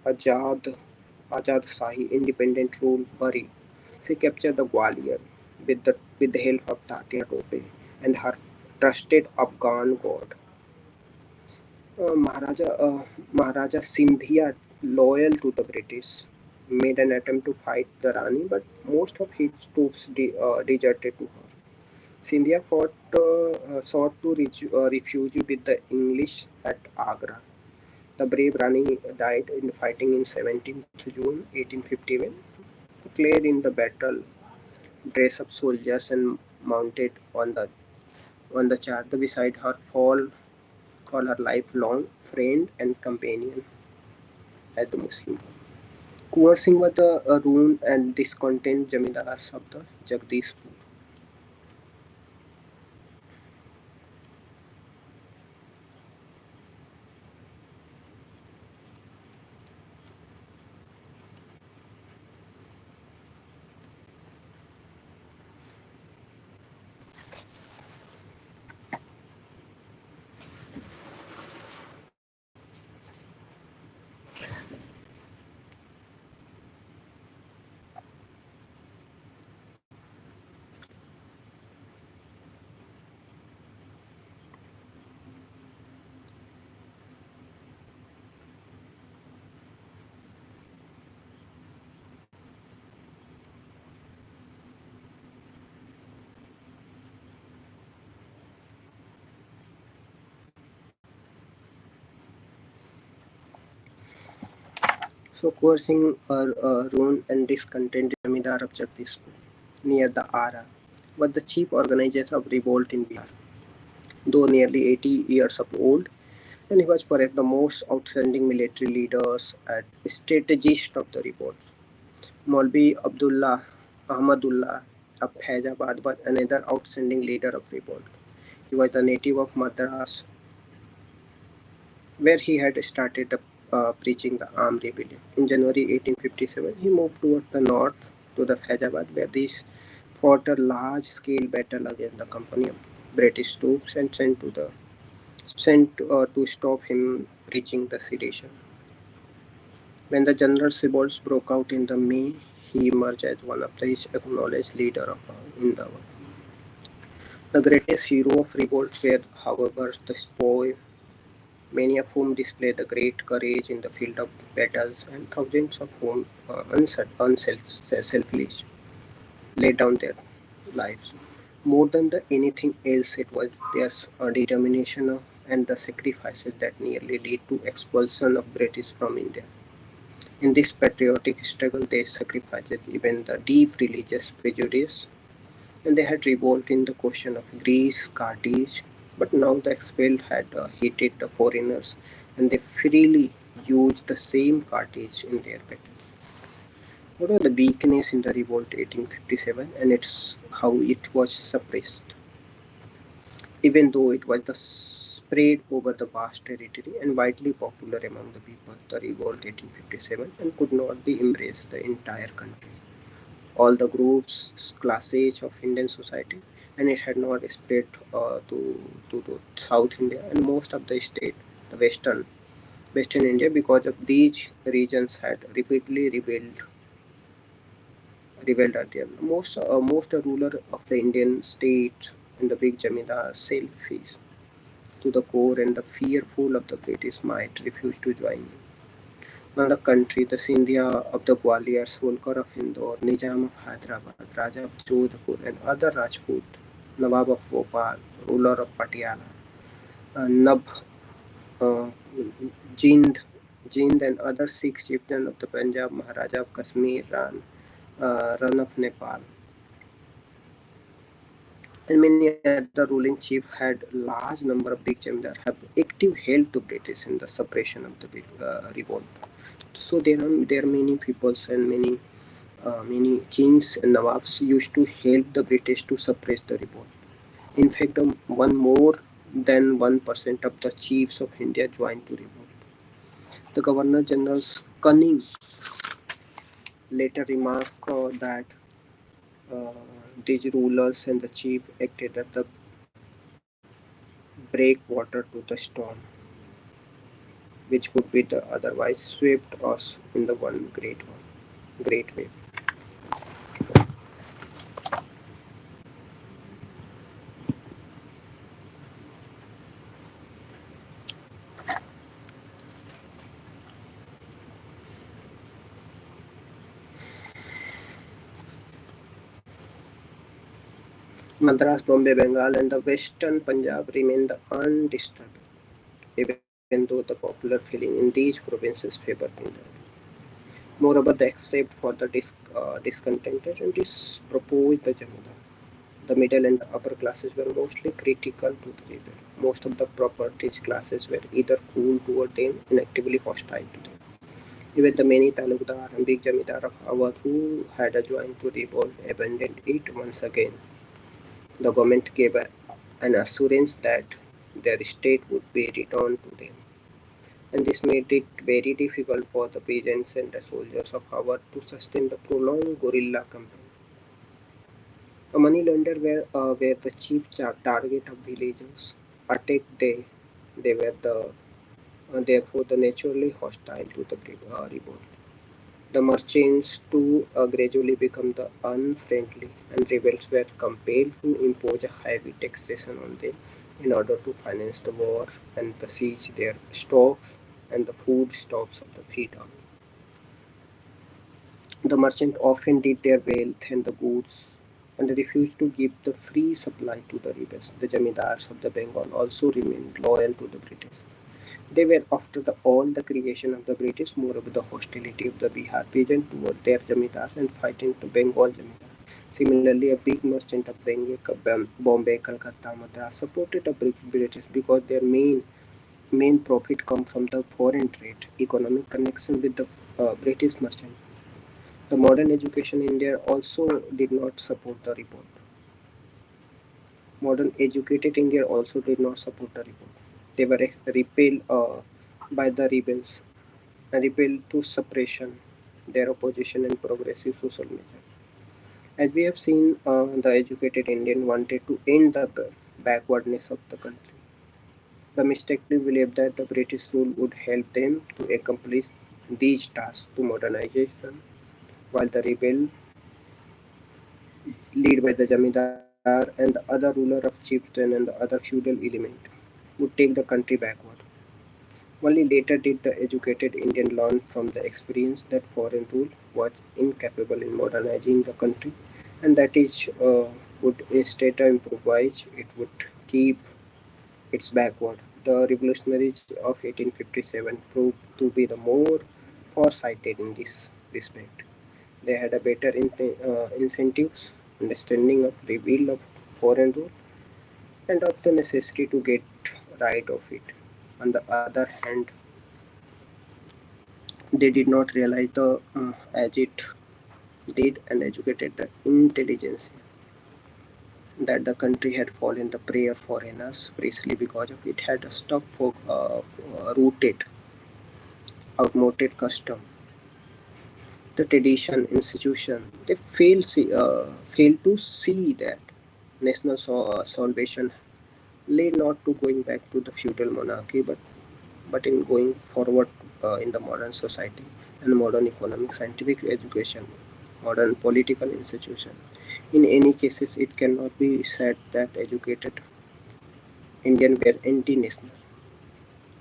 Ajad, Ajad Shahi independent rule bury. She captured the Gwalior with the help of Tatia Tope and her trusted Afghan god. Maharaja Sindhia, loyal to the British, made an attempt to fight the Rani, but most of his troops deserted to her. Sindhia sought to refuge with the English at Agra. The brave Rani died in fighting in 17th June 1851, clad in the battle dress of soldiers and mounted on the chart beside her fall her lifelong friend and companion as the Muslim. Kuwar Singh was the ruined and discontent Jamidars of the Jagdishpur. So Kuwar Singh ruined and discontent Jamidar of Jagdishpur near the Ara was the chief organizer of revolt in Bihar. Though nearly 80 years of old, and he was perhaps the most outstanding military leaders and strategist of the revolt. Maulvi Abdullah Ahmadullah of Faizabad was another outstanding leader of revolt. He was a native of Madras, where he had started preaching the armed rebellion. In January 1857, he moved towards the north to the Faizabad, where he fought a large-scale battle against the company of British troops and sent to stop him preaching the sedition. When the general revolts broke out in the May, he emerged as one of the acknowledged leaders in the world. The greatest hero of revolt were, however, the spoil, many of whom displayed the great courage in the field of battles, and thousands of whom unselfishly laid down their lives. More than anything else, it was their determination and the sacrifices that nearly led to expulsion of British from India. In this patriotic struggle, they sacrificed even the deep religious prejudice, and they had revolted in the question of Greece, Carthage, but now the expelled had hated the foreigners, and they freely used the same Carthage in their battle. What was the weakness in the revolt 1857, and it's how it was suppressed, even though it was the spread over the vast territory and widely popular among the people. The revolt 1857 and could not be embraced the entire country, all the groups, classes of Indian society, and it had not spread to South India and most of the state, the Western India, because of these regions had repeatedly rebelled rebelled earlier. Most ruler of the Indian state and the big Jamidar selfish to the core and the fearful of the British might refuse to join in. On the country, the Sindhya of the Gwalior, Holkar of Indore, Nizam of Hyderabad, Raja of Jodhpur, and other Rajput, Nawab of Bhopal, ruler of Patiala, Nab, uh, Jind, Jind, and other Sikh chieftains of the Punjab, Maharaja of Kashmir, Ran of Nepal, and many other ruling chiefs had large number of big jamidar have active help to British in the suppression of the revolt. So there are many peoples and many kings and nawabs used to help the British to suppress the revolt. In fact, one more than 1% of the chiefs of India joined to revolt. The Governor General's cunning later remarked that uh, these rulers and the chief acted as the breakwater to the storm, which would be the otherwise swept us in the one great wave. Madras, Bombay, Bengal, and the western Punjab remained undisturbed, even though the popular feeling in these provinces favored Punjab. Moreover, the except for the discontented and disproposed the Jamudar. The middle and upper classes were mostly critical to the rebel. Most of the propertied classes were either cool toward them and actively hostile to them. Even the many talukdar and big jamidar of Awadh who had joined to revolt abandoned it once again. The government gave an assurance that their estate would be returned to them, and this made it very difficult for the peasants and the soldiers of Awadh to sustain the prolonged guerrilla campaign. A moneylender were the chief target of villagers. Attacked they were therefore the naturally hostile to the revolt. The merchants too gradually became the unfriendly, and rebels were compelled to impose a heavy taxation on them in order to finance the war and the siege their stocks and the food stocks of the freedom. The merchants often did their wealth and the goods and refused to give the free supply to the rebels. The jamidars of the Bengal also remained loyal to the British. They were after all the creation of the British, moreover the hostility of the Bihar peasant toward their jamidars and fighting the Bengal jamidar. Similarly, a big merchant of Bombay, Calcutta, Madras supported the British because their main profit come from the foreign trade, economic connection with the British merchant. The modern education in India also did not support the report. Modern educated India also did not support the report. They were repelled by the rebels and repelled to suppression, their opposition and progressive social measures. As we have seen, the educated Indian wanted to end the backwardness of the country. They mistakenly believed that the British rule would help them to accomplish these tasks to modernization, while the rebel, led by the Jamidar and the other ruler of chieftain and the other feudal element, would take the country backward. Only later did the educated Indian learn from the experience that foreign rule was incapable in modernizing the country, and that it would instead improvise, it would keep its backward. The revolutionaries of 1857 proved to be the more foresighted in this respect. They had a better incentives, understanding of reveal of foreign rule, and of the necessity to get rid of it. On the other hand, they did not realize the as it did and educated the intelligence that the country had fallen the prey of foreigners precisely because of it had a stuck for rooted, outmoded custom, the tradition, institution. They fail to see that national salvation lay not to going back to the feudal monarchy, but in going forward in the modern society and modern economic scientific education. modern political institution. In any cases, it cannot be said that educated Indians were anti-national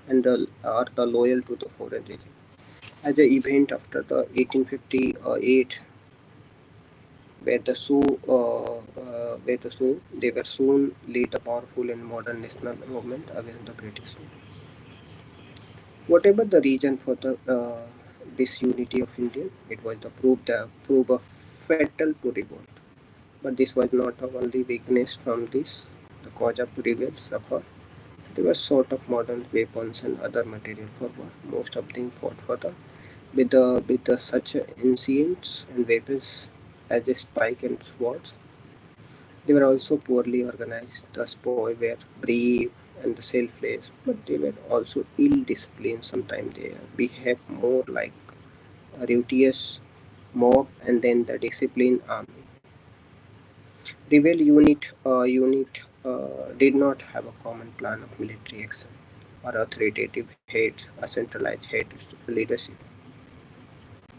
and are the loyal to the foreign regime. As an event after the 1858, where the Sioux, they were soon lead a powerful and modern national movement against the British. Whatever the reason for the disunity of India, it was the proof of fatal to revolt. But this was not the only weakness from this. The cause of rebels suffer. They were sort of modern weapons and other material for war. Most of them fought for the with such ancients and weapons as a spike and swords. They were also poorly organized. The spoil were brave and selfless, but they were also ill-disciplined. Sometimes they behave more like a ruthless mob and then the disciplined army. Rebel unit did not have a common plan of military action or authoritative heads or centralized head leadership.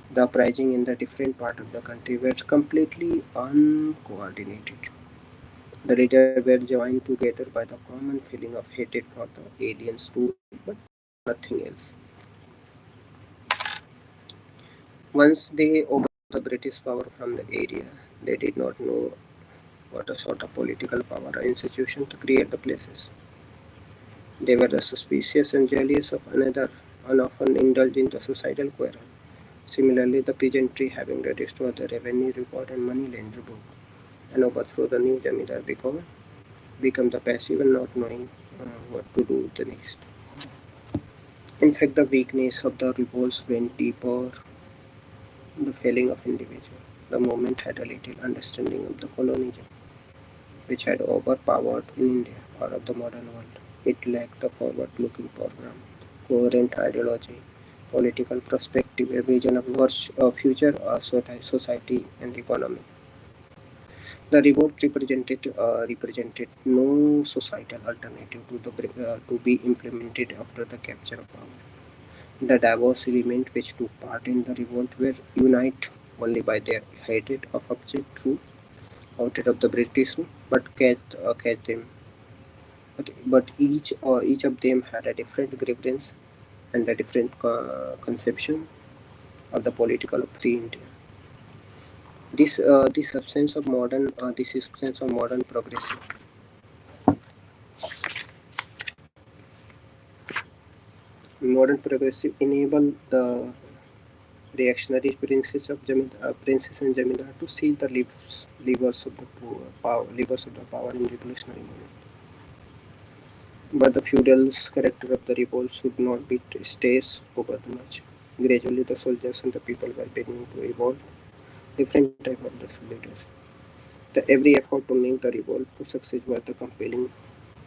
The uprising in the different part of the country were completely uncoordinated. The leaders were joined together by the common feeling of hatred for the aliens rule, but nothing else. Once they overthrew the British power from the area, they did not know what a sort of political power or institution to create the places. They were suspicious and jealous of another and often indulged in the suicidal quarrel. Similarly, the peasantry having destroyed the revenue record and money lender book and overthrow the new Jamidar become the passive and not knowing what to do the next. In fact, the weakness of the revolts went deeper the failing of individual. The movement had a little understanding of the colonialism, which had overpowered in India or of the modern world. It lacked a forward-looking program, coherent ideology, political perspective, a vision of future society and economy. The revolt represented no societal alternative to be implemented after the capture of power. The diverse elements which took part in the revolt were united only by their hatred of object rule, hatred of the British rule, but catch them. Okay, but each of them had a different grievance and a different conception of the political of free India. This absence of modern progressive enable the reactionary princes and Jamidar to see the levers of the power in revolutionary movement. But the feudal character of the revolt should not be stressed over too much. Gradually, the soldiers and the people were beginning to evolve different type of the leaders. The every effort to make the revolt to succeed was the compelling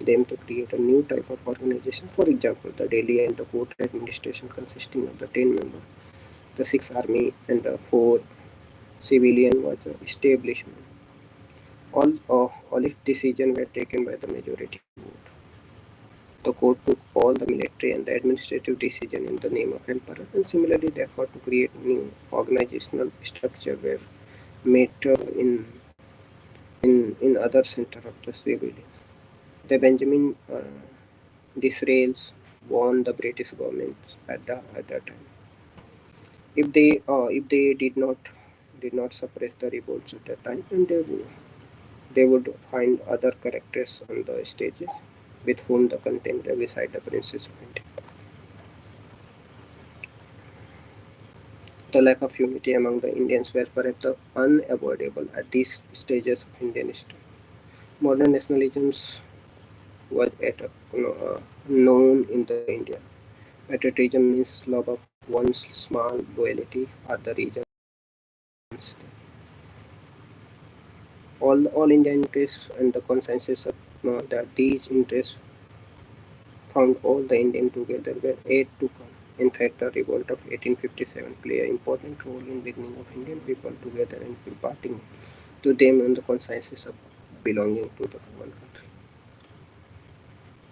them to create a new type of organization. For example, the Delhi and the court administration consisting of the 10 members, the 6 army and the 4 civilian was the establishment. All if decisions were taken by the majority vote. The court took all the military and the administrative decision in the name of emperor, and similarly the effort to create new organizational structure were made in other center of the civilians. The Benjamin Disraels warned the British government at that time. If they did not suppress the revolts at that time, and they would find other characters on the stages with whom the contender beside the princess of India. The lack of unity among the Indians were perhaps unavoidable at these stages of Indian history. Modern nationalisms was known in the India. Patriotism means love of one's small loyalty are the reasons. All Indian interests and the consensus of that these interests found all the Indians together were yet to come. In fact, the revolt of 1857 played an important role in bringing of Indian people together and imparting to them and the consensus of belonging to the common country.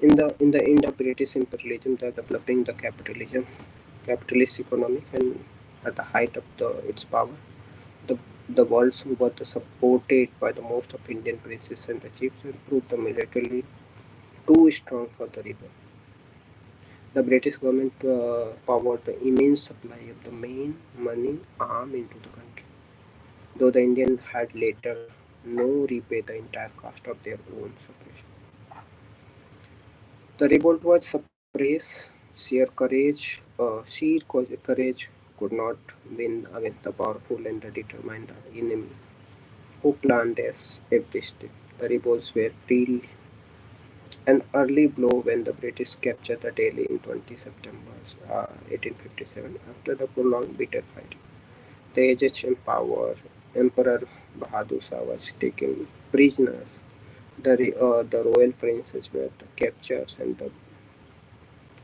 In the end of British imperialism, the developing the capitalist economic and at the height of its power, the The walls were supported by the most of Indian princes and the chiefs and proved the militarily too strong for the rebel. The British government powered the immense supply of the main money arm into the country, though the Indians had later no repay the entire cost of their own suppression. The revolt was suppressed. Sheer courage could not win against the powerful and the determined enemy who planned their every. The rebels were dealt an early blow when the British captured the Delhi in 20 September 1857 after the prolonged bitter fighting. The aged Emperor Bahadur Shah was taken prisoner. The royal princes were captured and the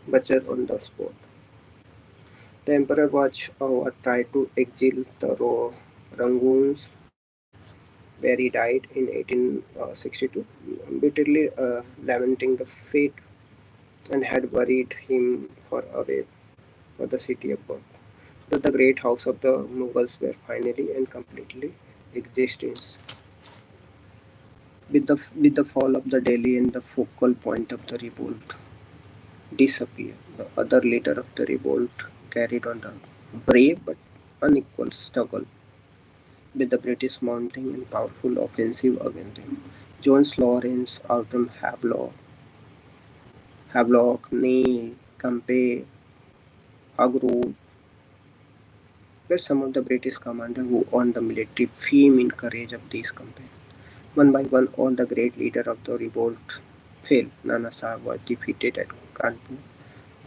butchered on the spot. The emperor was tried to exile the Rangoons, where he died in 1862, bitterly lamenting the fate and had buried him far away for the city of birth. The great house of the Mughals were finally and completely existence. With the fall of the Delhi and the focal point of the revolt disappeared, the other leader of the revolt carried on a brave but unequal struggle with the British mounting a powerful offensive against them. John Lawrence, Autumn Havelock, Neil, Campe, Agrove were some of the British commanders who earned the military fame in courage of these campaigns. One by one, all the great leaders of the revolt fell. Nana Sahib was defeated at Kanpur,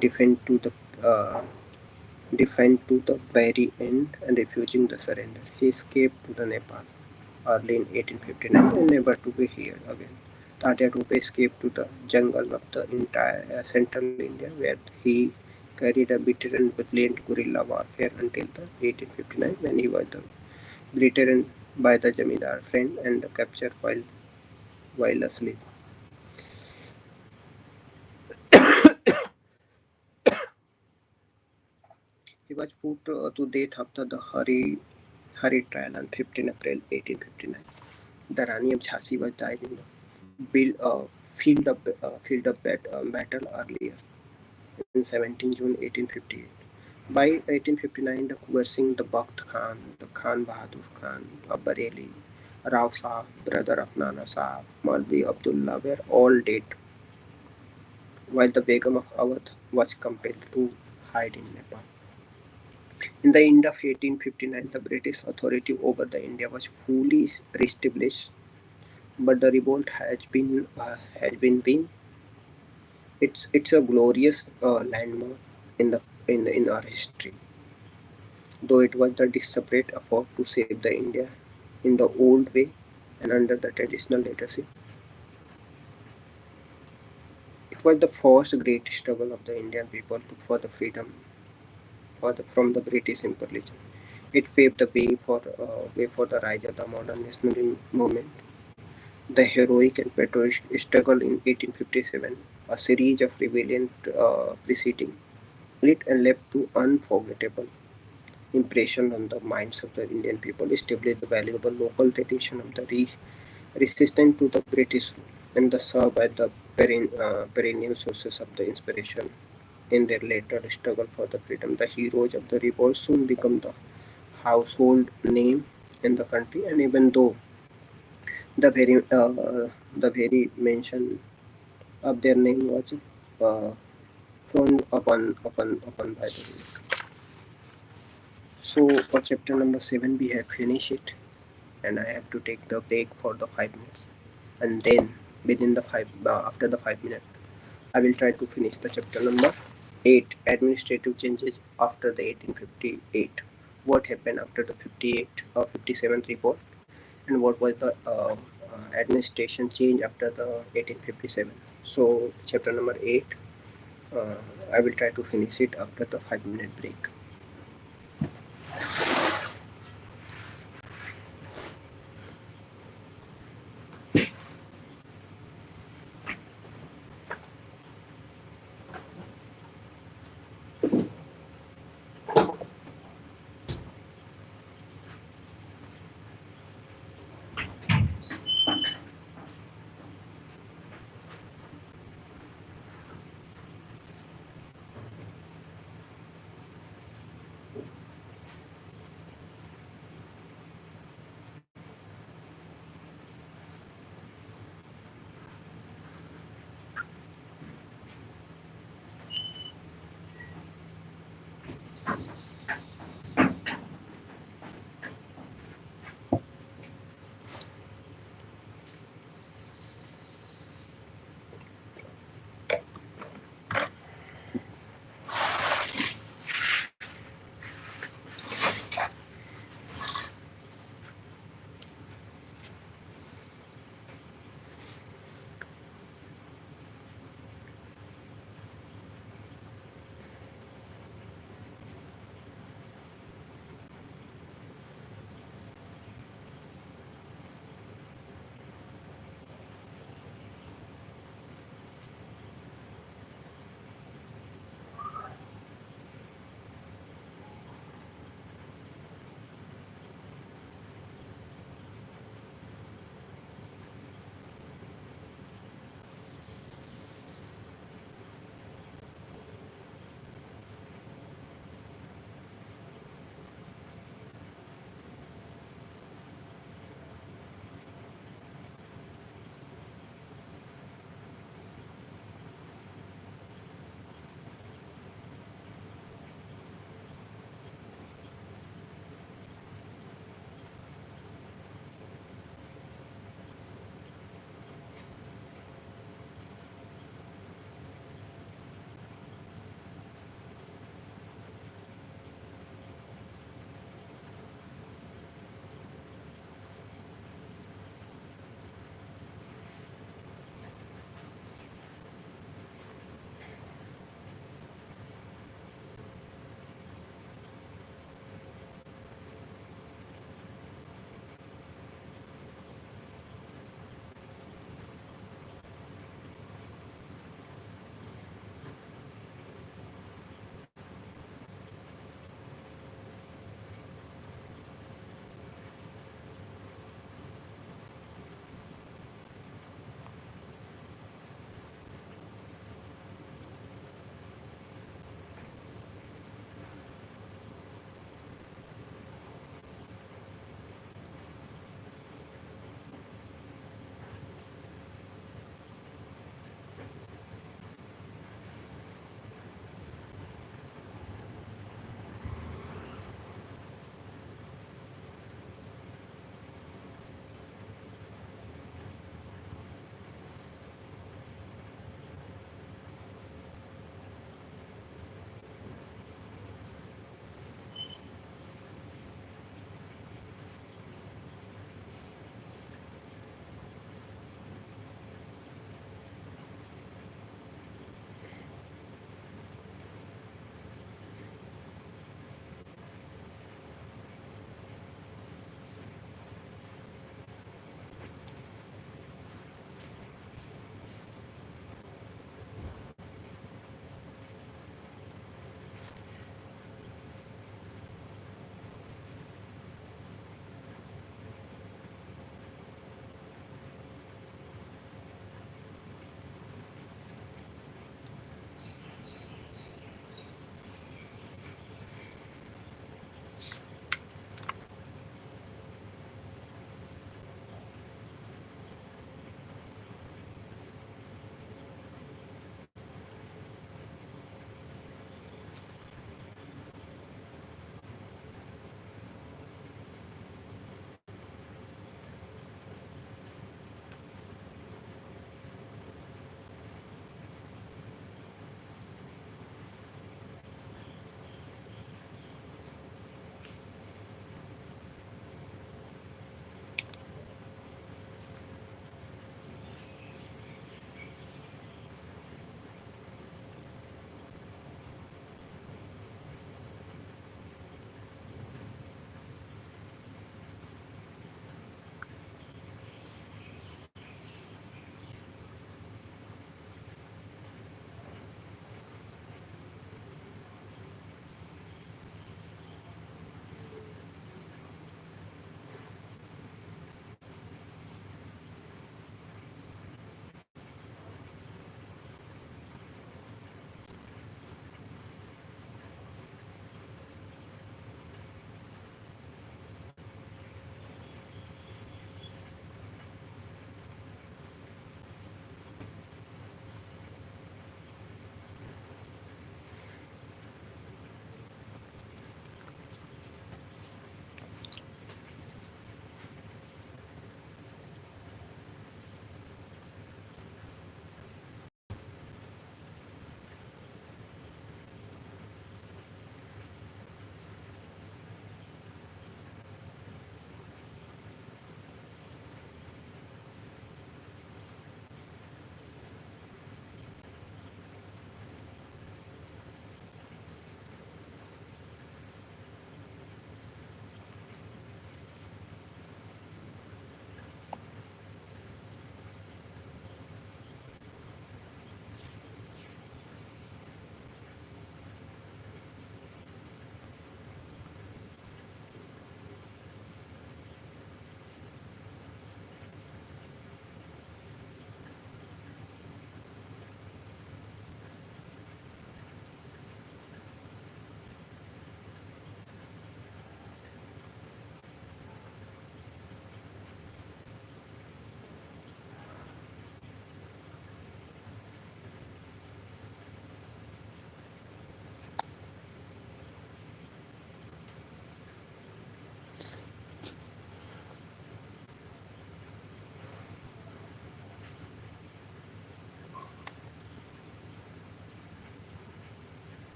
defend to the uh, defend to the very end, and refusing the surrender. He escaped to the Nepal early in 1859 and never to be heard again. Tatya Tope escaped to the jungle of the entire central India, where he carried a bitter and brilliant guerrilla warfare until the 1859 when he was beaten by the Jamidar friend and captured while asleep. He was put to death after the hurried trial on 15 April 1859. The Rani of Jhansi was died in the battle earlier in 17 June 1858. By 1859, the Kuwar Singh, the Bakht Khan, the Khan Bahadur Khan of Bareilly, Rao Sahib, brother of Nana Sahib, Malvi Abdullah were all dead, while the Begum of Awadh was compelled to hide in Nepal. In the end of 1859, the British authority over the India was fully reestablished, but the revolt has been win. It's a glorious landmark in our history, though it was the desperate effort to save the India in the old way and under the traditional leadership. It was the first great struggle of the Indian people for the freedom from the British imperialism. It paved the way for the rise of the modern national movement. The heroic and patriotic struggle in 1857, a series of rebellion preceding it, and left to unforgettable impression on the minds of the Indian people, established the valuable local tradition of the resistance to the British rule, and the serve as the perennial sources of the inspiration in their later struggle for the freedom. The heroes of the revolt soon become the household name in the country, and even though the very mention of their name was uh, frowned upon by the. So for chapter number 7 we have finished it, and I have to take the break for the 5 minutes, and then within the five after the 5 minutes I will try to finish the chapter number 8, administrative changes after the 1858. What happened after the 58 or 57th report, and what was the administration change after the 1857. So chapter number 8, uh, I will try to finish it after the 5 minute break.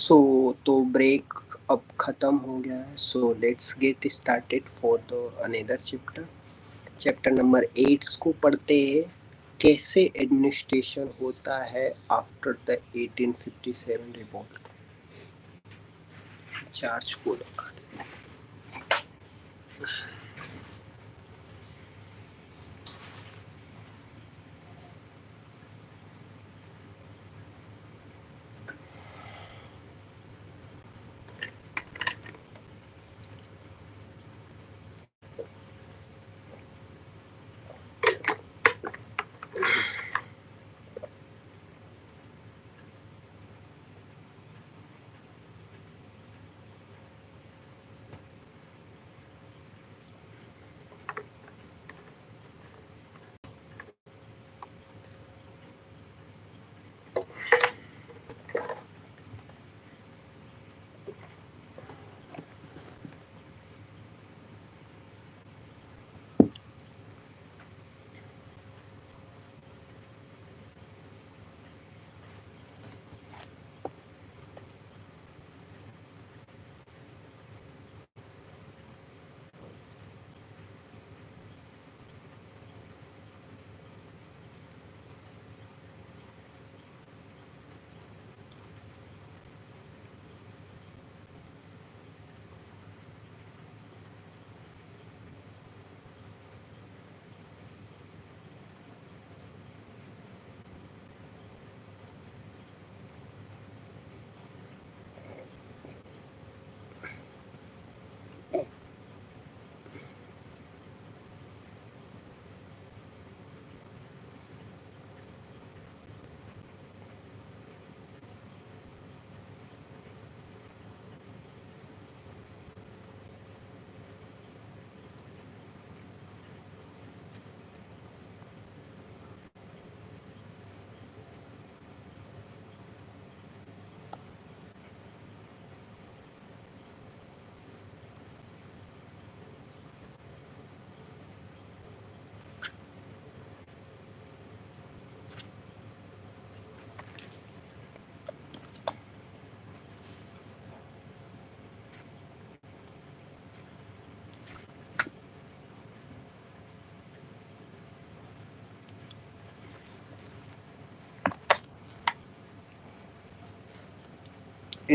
सो तो break अब ख़त्म हो गया है, so let's get started for the another chapter. Chapter number 8 को पढ़ते हैं, कैसे एडमिनिस्ट्रेशन होता है आफ्टर द 1857 रिवॉल्ट। चार्ज को लगा दें।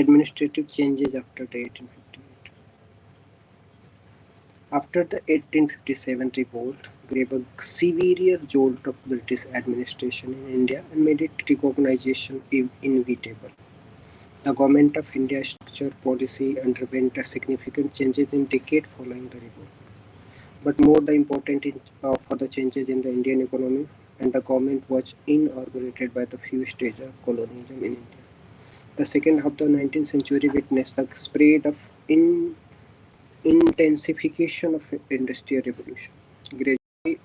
Administrative changes after the 1858. After the 1857 revolt gave a severe jolt of British administration in India and made its recognition inevitable. The Government of India's structure policy underwent a significant changes in decade following the revolt. But more the important for the changes in the Indian economy, and the government was inaugurated by the few stages of colonialism in India. The second half of the 19th century witnessed the spread of intensification of industrial revolution. Gradually,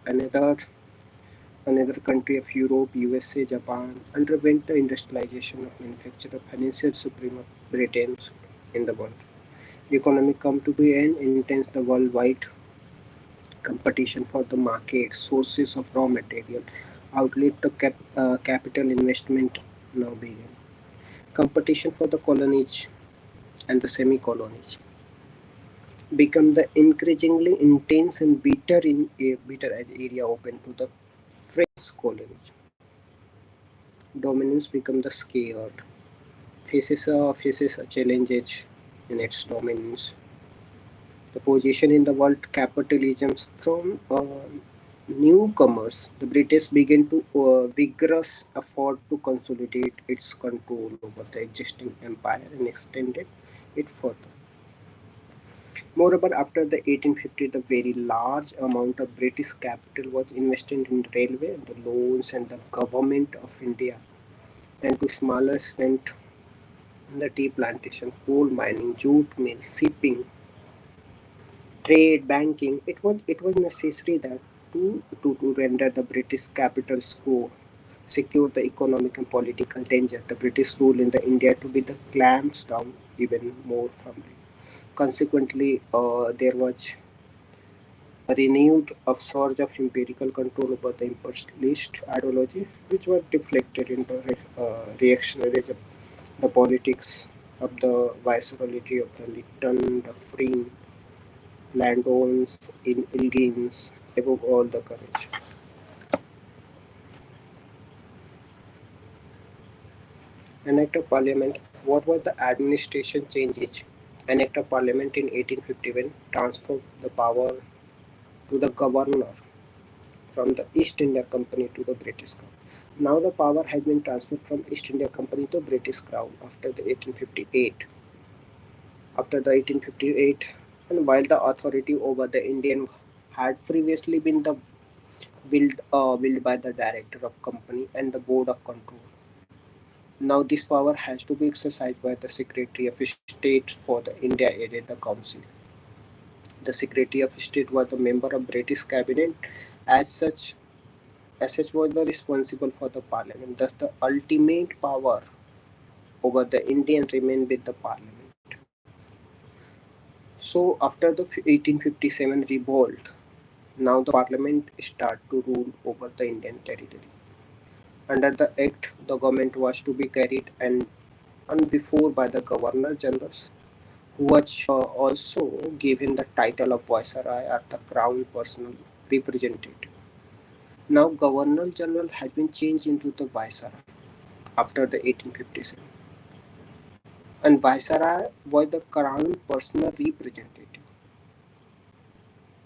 another country of Europe, USA, Japan underwent the industrialization of manufacture of financial supreme of Britain in the world. The economy come to be an intense the worldwide competition for the market, sources of raw material, outlet to capital investment now began. Competition for the colonies and the semi-colonies become the increasingly intense and bitter as area open to the French colonies. Dominance become the scared. Faces a challenges in its dominance. The position in the world capitalism from newcomers, the British began to vigorous effort to consolidate its control over the existing empire and extended it further. Moreover, after the 1850, the very large amount of British capital was invested in railway, the loans, and the government of India, and to smaller extent the tea plantation, coal mining, jute mill, shipping, trade, banking. It was necessary that to render the British capital score, secure the economic and political danger, the British rule in the India to be the clamps down even more firmly. Consequently, there was a renewed upsurge of empirical control over the imperialist ideology, which was reflected in the reactionaries of the politics of the viceroyalty of the Lytton, the Freen, landowners in Ilgins, above all the courage. An Act of Parliament. What was the administration changes? An Act of Parliament in 1851 transferred the power to the governor from the East India Company to the British Crown. Now the power has been transferred from East India Company to British Crown after the 1858. After the 1858, and while the authority over the Indian had previously been the willed by the director of company and the board of control. Now this power has to be exercised by the Secretary of State for the India aided the council. The Secretary of State was the member of British cabinet. As such, as such was the responsible for the parliament. Thus, the ultimate power over the Indian remained with the parliament. So, after the 1857 revolt, now the parliament started to rule over the Indian territory. Under the act, the government was to be carried and before by the governor general, who was also given the title of viceroy or the crown personal representative. Now, governor general has been changed into the viceroy after the 1857, and viceroy was the crown personal representative.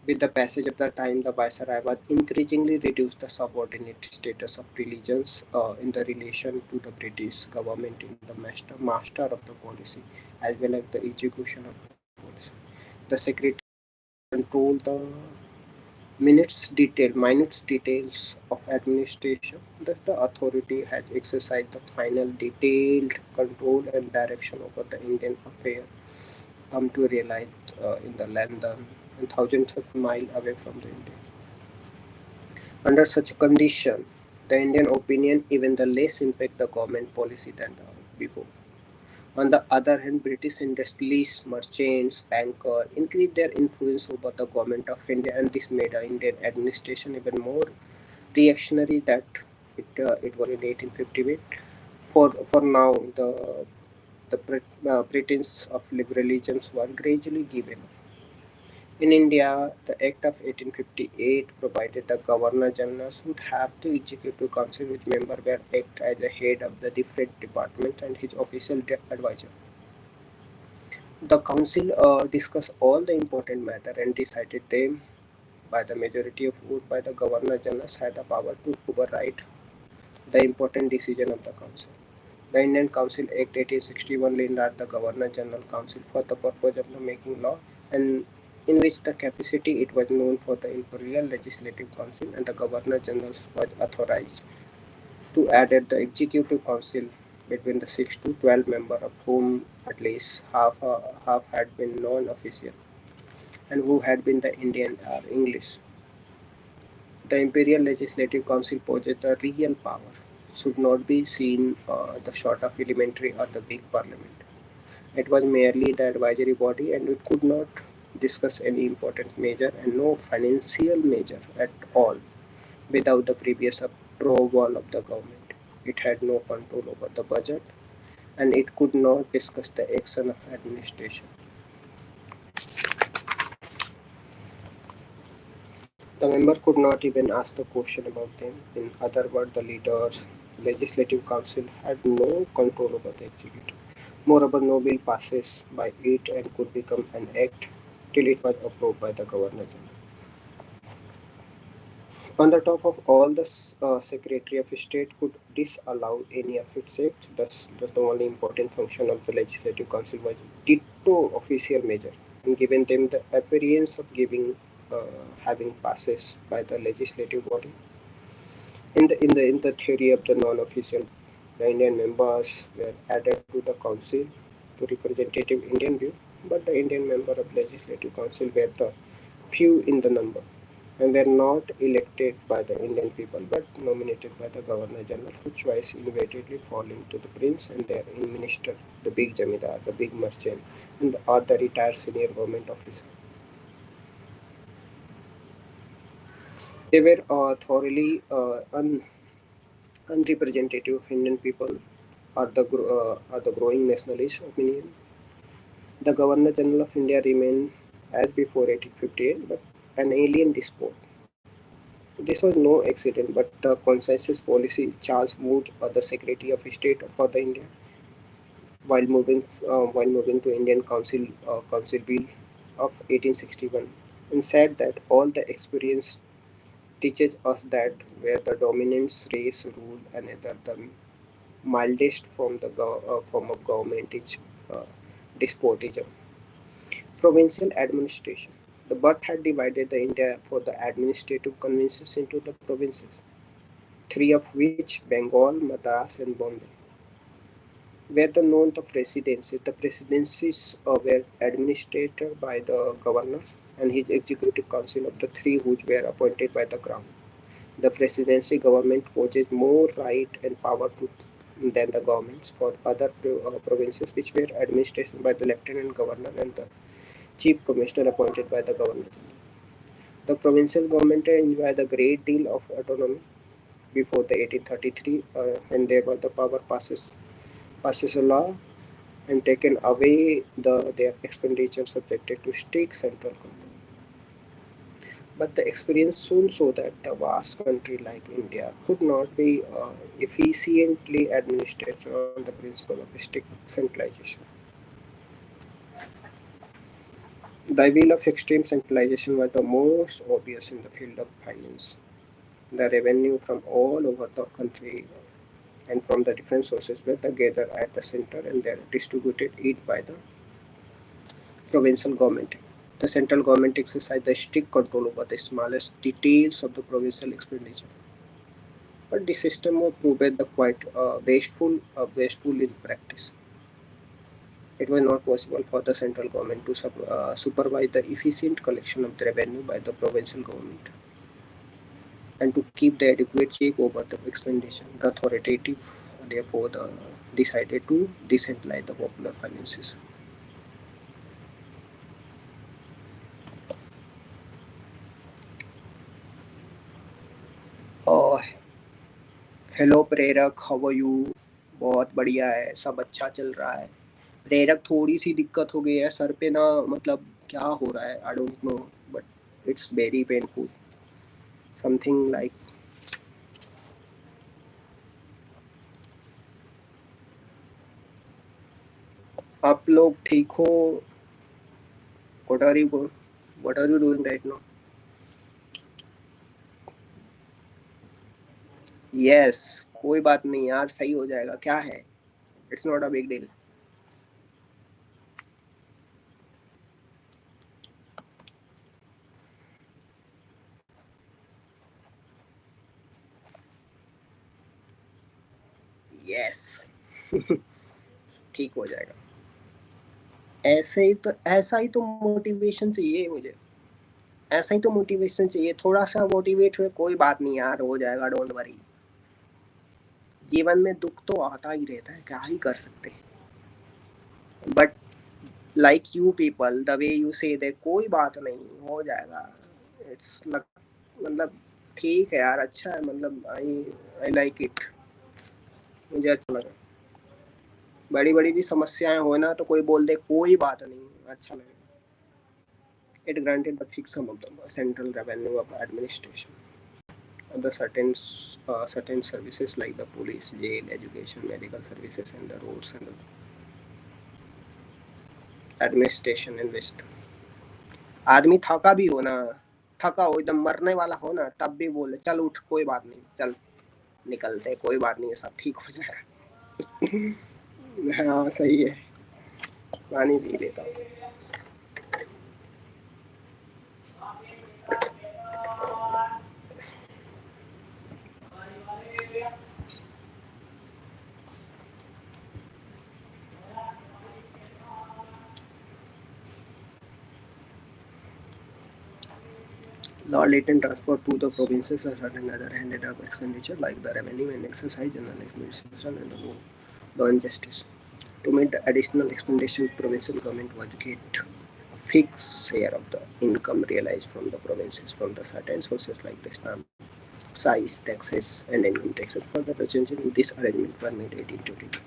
With the passage of the time, the viceroy was increasingly reduced the subordinate status of religions in the relation to the British government in the master of the policy as well as the execution of the policy. The secretary controlled the minute details of administration. Thus, the authority has exercised the final detailed control and direction over the Indian affair come to realize in the London and thousands of miles away from the India. Under such a condition, the Indian opinion even the less impact the government policy than the before. On the other hand, British industrialists, merchants, bankers increased their influence over the government of India, and this made the Indian administration even more reactionary that it was in 1858. For now, the pretense of liberalism was gradually given. In India, the Act of 1858 provided the Governor General would have the Executive Council, which member were act as the head of the different departments and his official advisor. The council discussed all the important matter and decided them by the majority of vote by the Governor General had the power to override the important decision of the council. The Indian Council Act 1861 enlarged the Governor General Council for the purpose of the making law, and in which the capacity it was known for the Imperial Legislative Council, and the Governor General was authorized to add at the Executive Council between the 6 to 12 members, of whom at least half had been non-official and who had been the Indian or English. The Imperial Legislative Council possessed the real power, should not be seen the short of elementary or the big parliament. It was merely the advisory body and it could not discuss any important measure and no financial measure at all without the previous approval of the government. It had no control over the budget and it could not discuss the action of administration. The member could not even ask a question about them. In other words, the leaders, legislative council had no control over the executive. Moreover, no bill passes by it and could become an act till it was approved by the Governor General. On the top of all, the Secretary of State could disallow any of its acts. Thus, the only important function of the Legislative Council was ditto official measure, and given them the appearance of having passes by the legislative body. In the theory of the non-official, the Indian members were added to the council to representative Indian view, but the Indian member of legislative council were the few in the number and were not elected by the Indian people but nominated by the Governor General, whose choice inevitably falling to the prince and their minister, the big jamidar, the big merchant, and or the retired senior government officer. They were thoroughly unrepresentative of Indian people are the growing nationalist opinion. The Governor General of India remained as before 1858, but an alien despot. This was no accident, but the consensus policy Charles Wood, the Secretary of State for the India, while moving to Indian Council Bill of 1861, and said that all the experience teaches us that where the dominant race rule another, the mildest form of government is uh, despotism. Provincial administration. The birth had divided the India for the administrative conventions into the provinces, three of which, Bengal, Madras, and Bombay, were the known the presidencies. The presidencies were administered by the governors and his executive council of the three which were appointed by the crown. The presidency government possessed more right and power than the governments for other provinces which were administered by the lieutenant governor and the chief commissioner appointed by the governor. The provincial government enjoyed a great deal of autonomy before the 1833 when there was the power passes a law and taken away their expenditure subjected to strict central control. But the experience soon showed that the vast country like India could not be efficiently administered on the principle of strict centralization. The evil of extreme centralization was the most obvious in the field of finance. The revenue from all over the country and from the different sources were gathered at the center and they distributed it by the provincial government. The central government exercised the strict control over the smallest details of the provincial expenditure. But the system was proved quite wasteful in practice. It was not possible for the central government to supervise the efficient collection of the revenue by the provincial government and to keep the adequate check over the expenditure. The authoritative, therefore, decided to decentralize the popular finances. Oh, hello प्रेरक, how are you? बहुत बढ़िया है, सब अच्छा चल रहा है। प्रेरक थोड़ी सी दिक्कत हो गई है सर पे ना, मतलब क्या हो रहा है I don't know, but it's very painful, something like. आप लोग ठीक हो? What are you doing right now? Yes, कोई बात नहीं यार, सही हो जाएगा, क्या है, it's not a big deal. Yes, ठीक हो जाएगा। ऐसा ही तो मोटिवेशन चाहिए मुझे, ऐसा ही तो मोटिवेशन चाहिए, थोड़ा सा मोटिवेट हुए, कोई बात नहीं यार, हो जाएगा, डोंट वरी। जीवन में दुख तो आता ही रहता है, क्या ही कर सकते हैं, but like you people the way you say that कोई बात नहीं, हो जाएगा, इट्स मतलब ठीक है यार, अच्छा है, मतलब आई लाइक इट, मुझे अच्छा लगा। बड़ी बड़ी भी समस्याएं हो ना तो कोई बोल दे कोई बात नहीं, अच्छा लगे। It granted the fixed sum of the central revenue of administration. The certain services like the police, jail, education, medical services, and the roads and the administration invest. आदमी थका भी हो ना, थका हो एकदम मरने वाला हो ना, तब भी बोले चल उठ, कोई बात नहीं, चल निकलते, कोई बात नहीं, सब ठीक हो जाएगा। हाँ सही है, पानी पी लेता हूँ। Law latent transfer to the provinces are certain other handed up expenditure like the revenue and exercise, general administration, and the law and justice. To meet the additional expenditure, provincial government was get a fixed share of the income realized from the provinces from the certain sources like the stamp, size, taxes, and income taxes. Further, the changes in this arrangement were made 1822.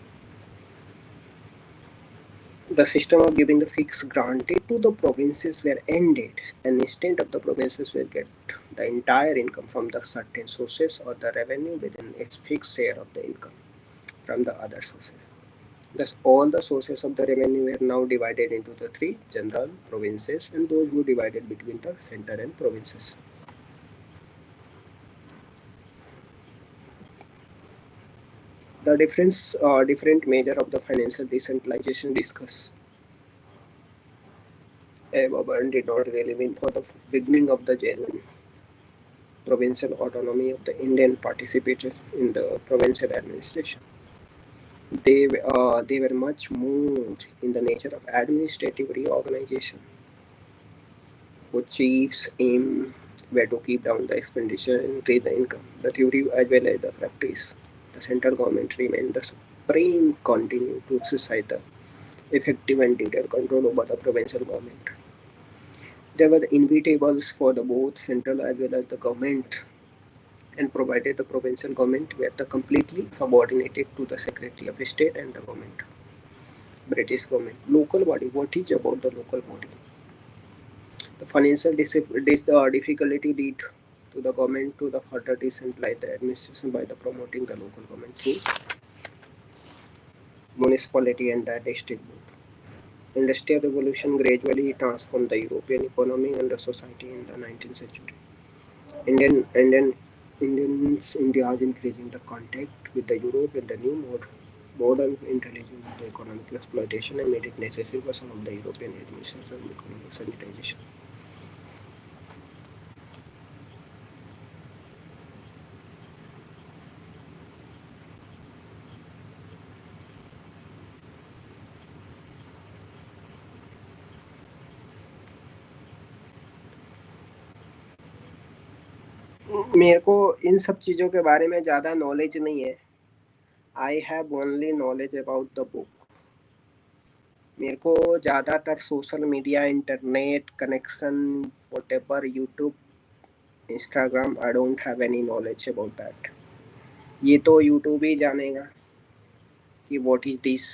The system of giving the fixed granted to the provinces were ended, and instead of the provinces will get the entire income from the certain sources or the revenue within its fixed share of the income from the other sources. Thus, all the sources of the revenue were now divided into the three general provinces, and those were divided between the center and provinces. The different measure of the financial decentralization discussed above and did not really mean for the beginning of the genuine provincial autonomy of the Indian participators in the provincial administration. They were much more in the nature of administrative reorganization, whose chiefs aim were to keep down the expenditure and increase the income. The theory as well as the practice. The central government remained the supreme continue to exercise the effective and detailed control over the provincial government. There were the inevitables for the both central as well as the government, and provided the provincial government were the completely subordinated to the Secretary of State and the government. British government. Local body. What is about the local body? The financial difficulty lead to the government to the further decentralize the administration by the promoting the local government through municipality and the district board. Industrial revolution gradually transformed the European economy and the society in the 19th century. Indians India is increasing the contact with the Europe and the new modern intelligence of the economic exploitation and made it necessary for some of the European administration and economic sanitization. मेरे को इन सब चीज़ों के बारे में ज़्यादा knowledge नहीं है. I have only knowledge about the book. मेरे को ज़्यादातर social media, internet connection, whatever, YouTube, Instagram, I don't have any knowledge about that. ये तो यूट्यूब ही जानेगा कि what is this.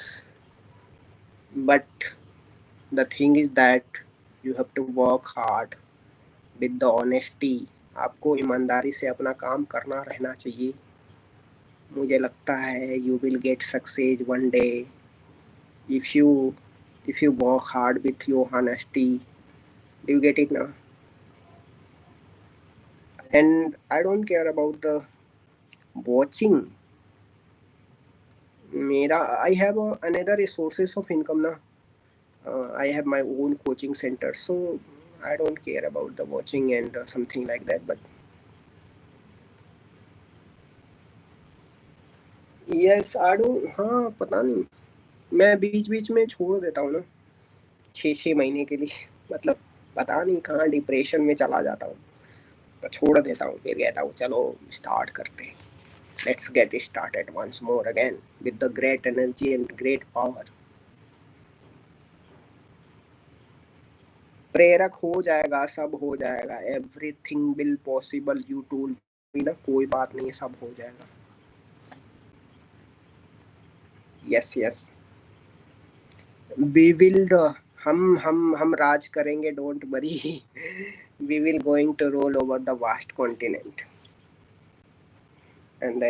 But the thing is that you have to work hard with the honesty. आपको ईमानदारी से अपना काम करना रहना चाहिए. मुझे लगता है you will get success one day if you work hard with your honesty. Do you get it now? And I don't care about the watching. मेरा I have another sources of income now. I have my own coaching center, so I don't care about the watching and something like that. But yes, I do. हाँ, पता नहीं, मैं बीच बीच में छोड़ देता हूँ ना, 6 महीने के लिए. मतलब पता नहीं कहाँ डिप्रेशन में चला जाता हूँ, तो छोड़ देता हूँ. फिर कहता हूँ चलो स्टार्ट करते हैं. Let's get started once more again with the great energy and great power. प्रेरक हो जाएगा, सब हो जाएगा. Everything will possible. You told me ना, कोई बात नहीं, सब हो जाएगा. Yes, yes. We will. हम राज करेंगे. Don't worry. We will going to roll over the vast continent. And the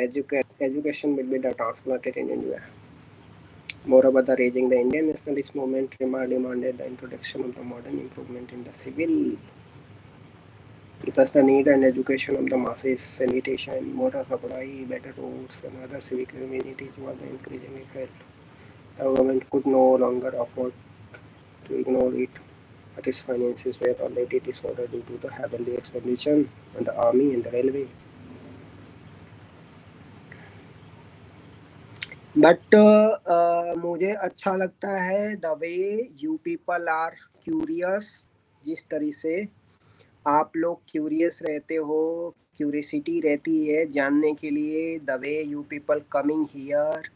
education will be the transplanted in India. Moreover, the raising the Indian nationalist movement demanded the introduction of the modern improvement in the civil. Thus, the need and education of the masses, sanitation, water supply, better roads, and other civic amenities was increasingly felt. The government could no longer afford to ignore it, but its finances were already disordered due to the heavy expenditure on the army and the railway. But मुझे अच्छा लगता है the way you people are curious. जिस तरह से आप लोग curious रहते हो, क्यूरियसिटी रहती है जानने के लिए, the way you people coming here,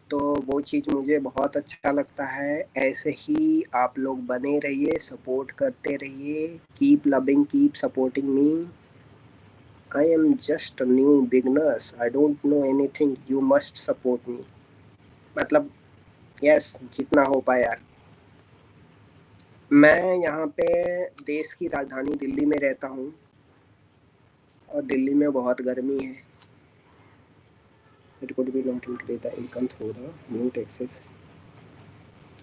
तो वो चीज़ मुझे बहुत अच्छा लगता है. ऐसे ही आप लोग बने रहिए, सपोर्ट करते रहिए. Keep loving, keep supporting me. I am just new beginners. I don't know anything. You must support me. मतलब यस, जितना हो पाए यार। मैं यहाँ पे देश की राजधानी दिल्ली में रहता हूँ और दिल्ली में बहुत गर्मी है। It could be not increase the income through the new taxes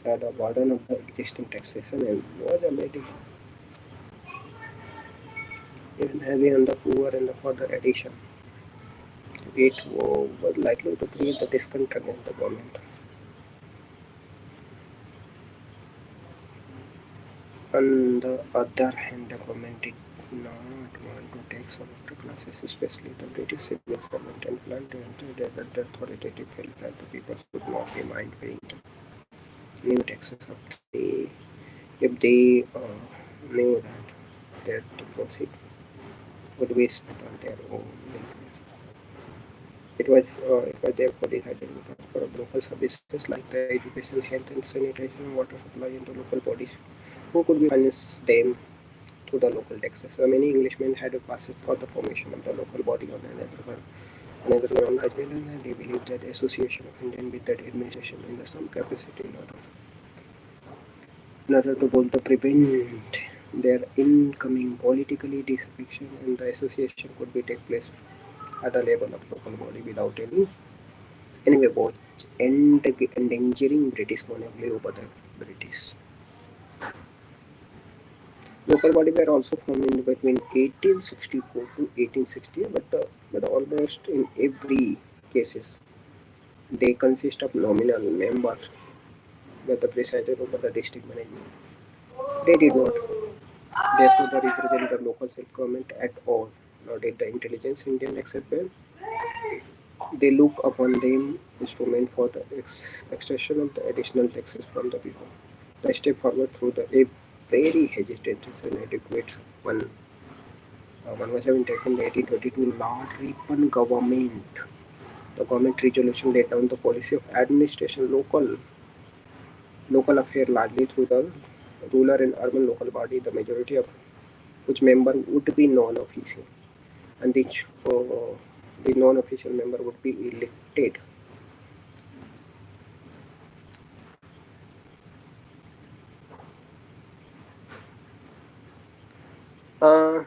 at the burden of the existing taxation and was already even heavy on the poor and the further addition. It was likely to create the discontent against the government. On the other hand, the government did not want to tax on the classes, especially the British civil servant, and planned to ensure that the authoritative felt that the people should not be mind paying the new taxes if they knew that the proceed would be spent on their own welfare. It was therefore decided to transfer of local services like the education, health and sanitation, water supply into local bodies who could be finance them to the local taxes. So many Englishmen had passed for the formation of the local body on another ground as well, and they believed that the Association of Indian with that administration in some capacity in order to both prevent their incoming politically disaffection, and the association could be take place at the level of local body without any watch and endangering British monopoly over the British. Local body were also formed in between 1864 to 1860, but almost in every cases they consist of nominal members that the presided over the district management. They did not therefore the represent the local self-government at all, nor did the intelligence Indian accept them. They look upon them instrument for the extraction of the additional taxes from the people. The step forward through a very hesitant and inadequate one was having taken the 1822 Lord Ripon government. The government resolution laid down the policy of administration local affair largely through the rural and urban local body, the majority of which member would be non-official, and the non-official member would be elected. अ,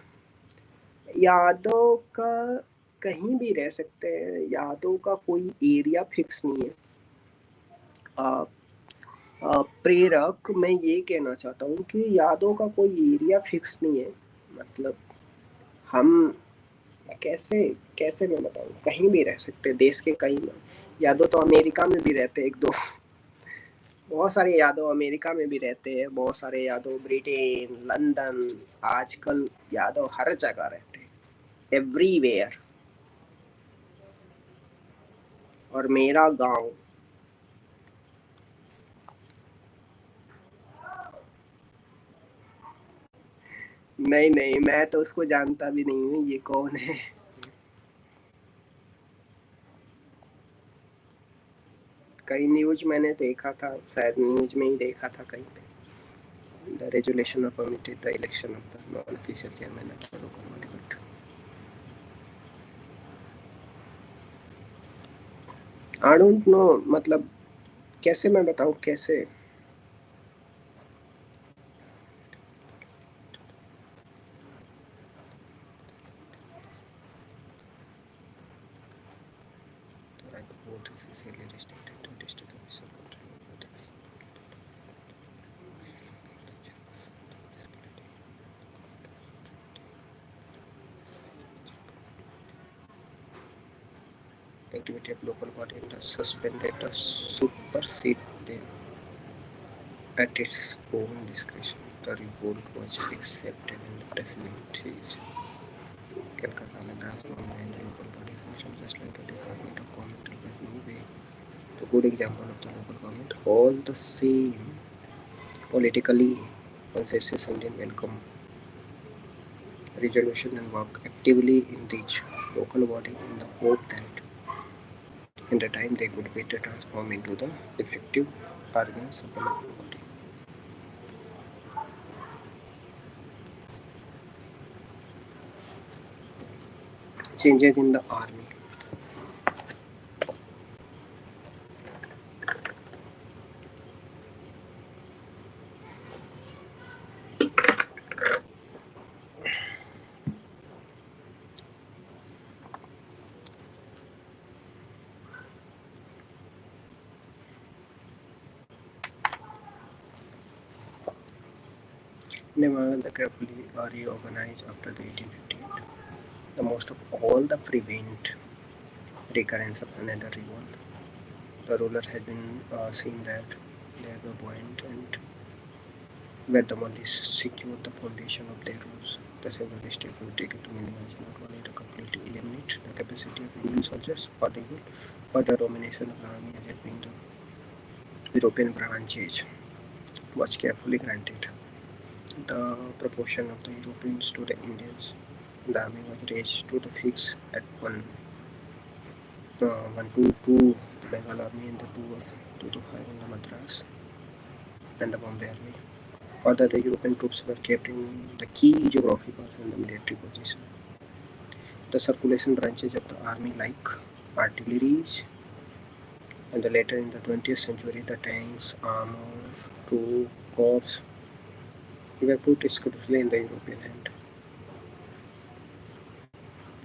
यादव का कहीं भी रह सकते हैं, यादव का कोई area fix नहीं है। अ, प्रेरक मैं ये कहना चाहता हूँ कि यादव का कोई एरिया फिक्स नहीं है। मतलब हम कैसे कैसे मैं बताऊँ, कहीं भी रह सकते हैं, देश के कहीं में। यादव तो अमेरिका में भी रहते हैं एक दो, बहुत सारे यादव अमेरिका में भी रहते हैं, बहुत सारे यादव ब्रिटेन, लंदन, आजकल यादव हर जगह रहते हैं, एवरीवेयर। और मेरा गांव नहीं नहीं, मैं तो उसको जानता भी नहीं हूँ, ये कौन है। कई न्यूज मैंने देखा था, शायद न्यूज में ही देखा था कहीं पे। The resolution permitted the election of the non-official chairman of the local body. I don't know, मतलब कैसे मैं बताऊँ कैसे। Activity of local body and suspended the supersede them at its own discretion. The revolt was accepted and the president is Calcutta, Madras, Bombay and local body function just like the Department of Government but no way. The good example of the local government. All the same, politically conscious Indian welcome resolution and work actively in each local body in the hope that in the time they could better transform into the effective organs of the local body. Changes in the army. They were carefully reorganized after the 1858. The most of all the prevent recurrence of another revolt. The ruler has been seen that they are the point and where the Maldives secured the foundation of their rules. The several steps were taken to minimize not only to completely eliminate the capacity of Indian soldiers for the evil, but the domination of the army as it being the European branches was carefully granted. The proportion of the Europeans to the Indians in the army was raised to the fix at 1 to 2 the Bengal army and the 2 to 5 in the Madras and the Bombay army. Further, the European troops were kept in the key geographical and the military position. The circulation branches of the army like artillery and the later in the 20th century the tanks, armor, troop, corps were put exclusively in the European hand.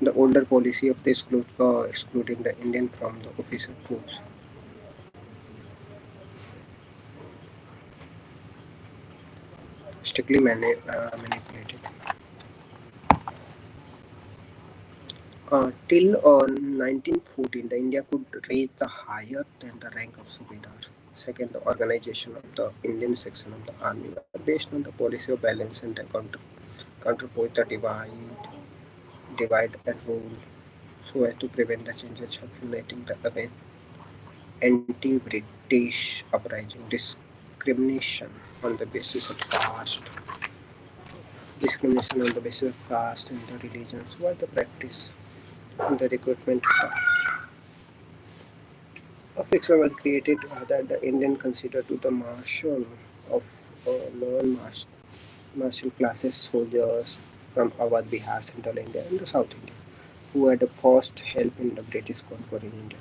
The older policy of the excluding the Indian from the officer troops strictly manipulated. Till 1914, the India could raise the higher than the rank of Subedar. Second, the organization of the Indian section of the army were based on the policy of balance and the counterpoint the divide and rule, so as to prevent the changes of uniting the against anti-British uprising, discrimination on the basis of caste and the religions were the practice in the recruitment of Fiction was created that the Indian considered to the martial of non-martial classes soldiers from Awadh, Bihar, Central India and the South India, who had first helped in the British conquering India,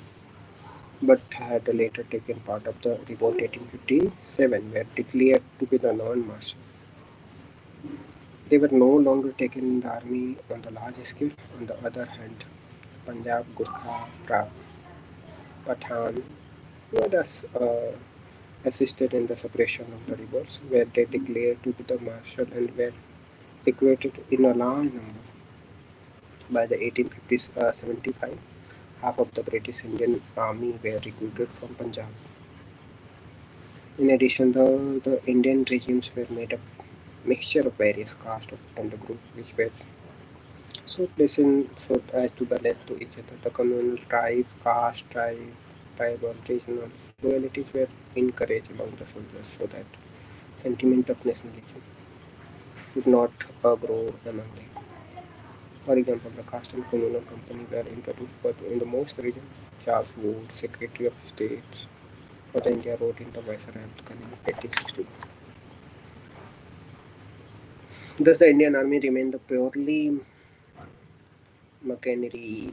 but had later taken part of the revolt 1857, were declared to be the non-martial. They were no longer taken in the army on the large scale. On the other hand, Punjab, Gurkha, Pathan were thus assisted in the suppression of the rebels, where they declared to be the martial and were recruited in a large number. By the 1875, half of the British Indian Army were recruited from Punjab. In addition, the Indian regimes were made up mixture of various castes and the groups which were so placed in so as to balance to each other. The communal tribal, regional loyalties were encouraged among the soldiers so that sentiment of nationalism would not grow among them. For example, the caste and communal company were introduced, but in the most regions, Charles Wood, Secretary of State for the India, wrote in the Viceroy of the Colony in 1861. Thus, the Indian Army remained the purely mercenary,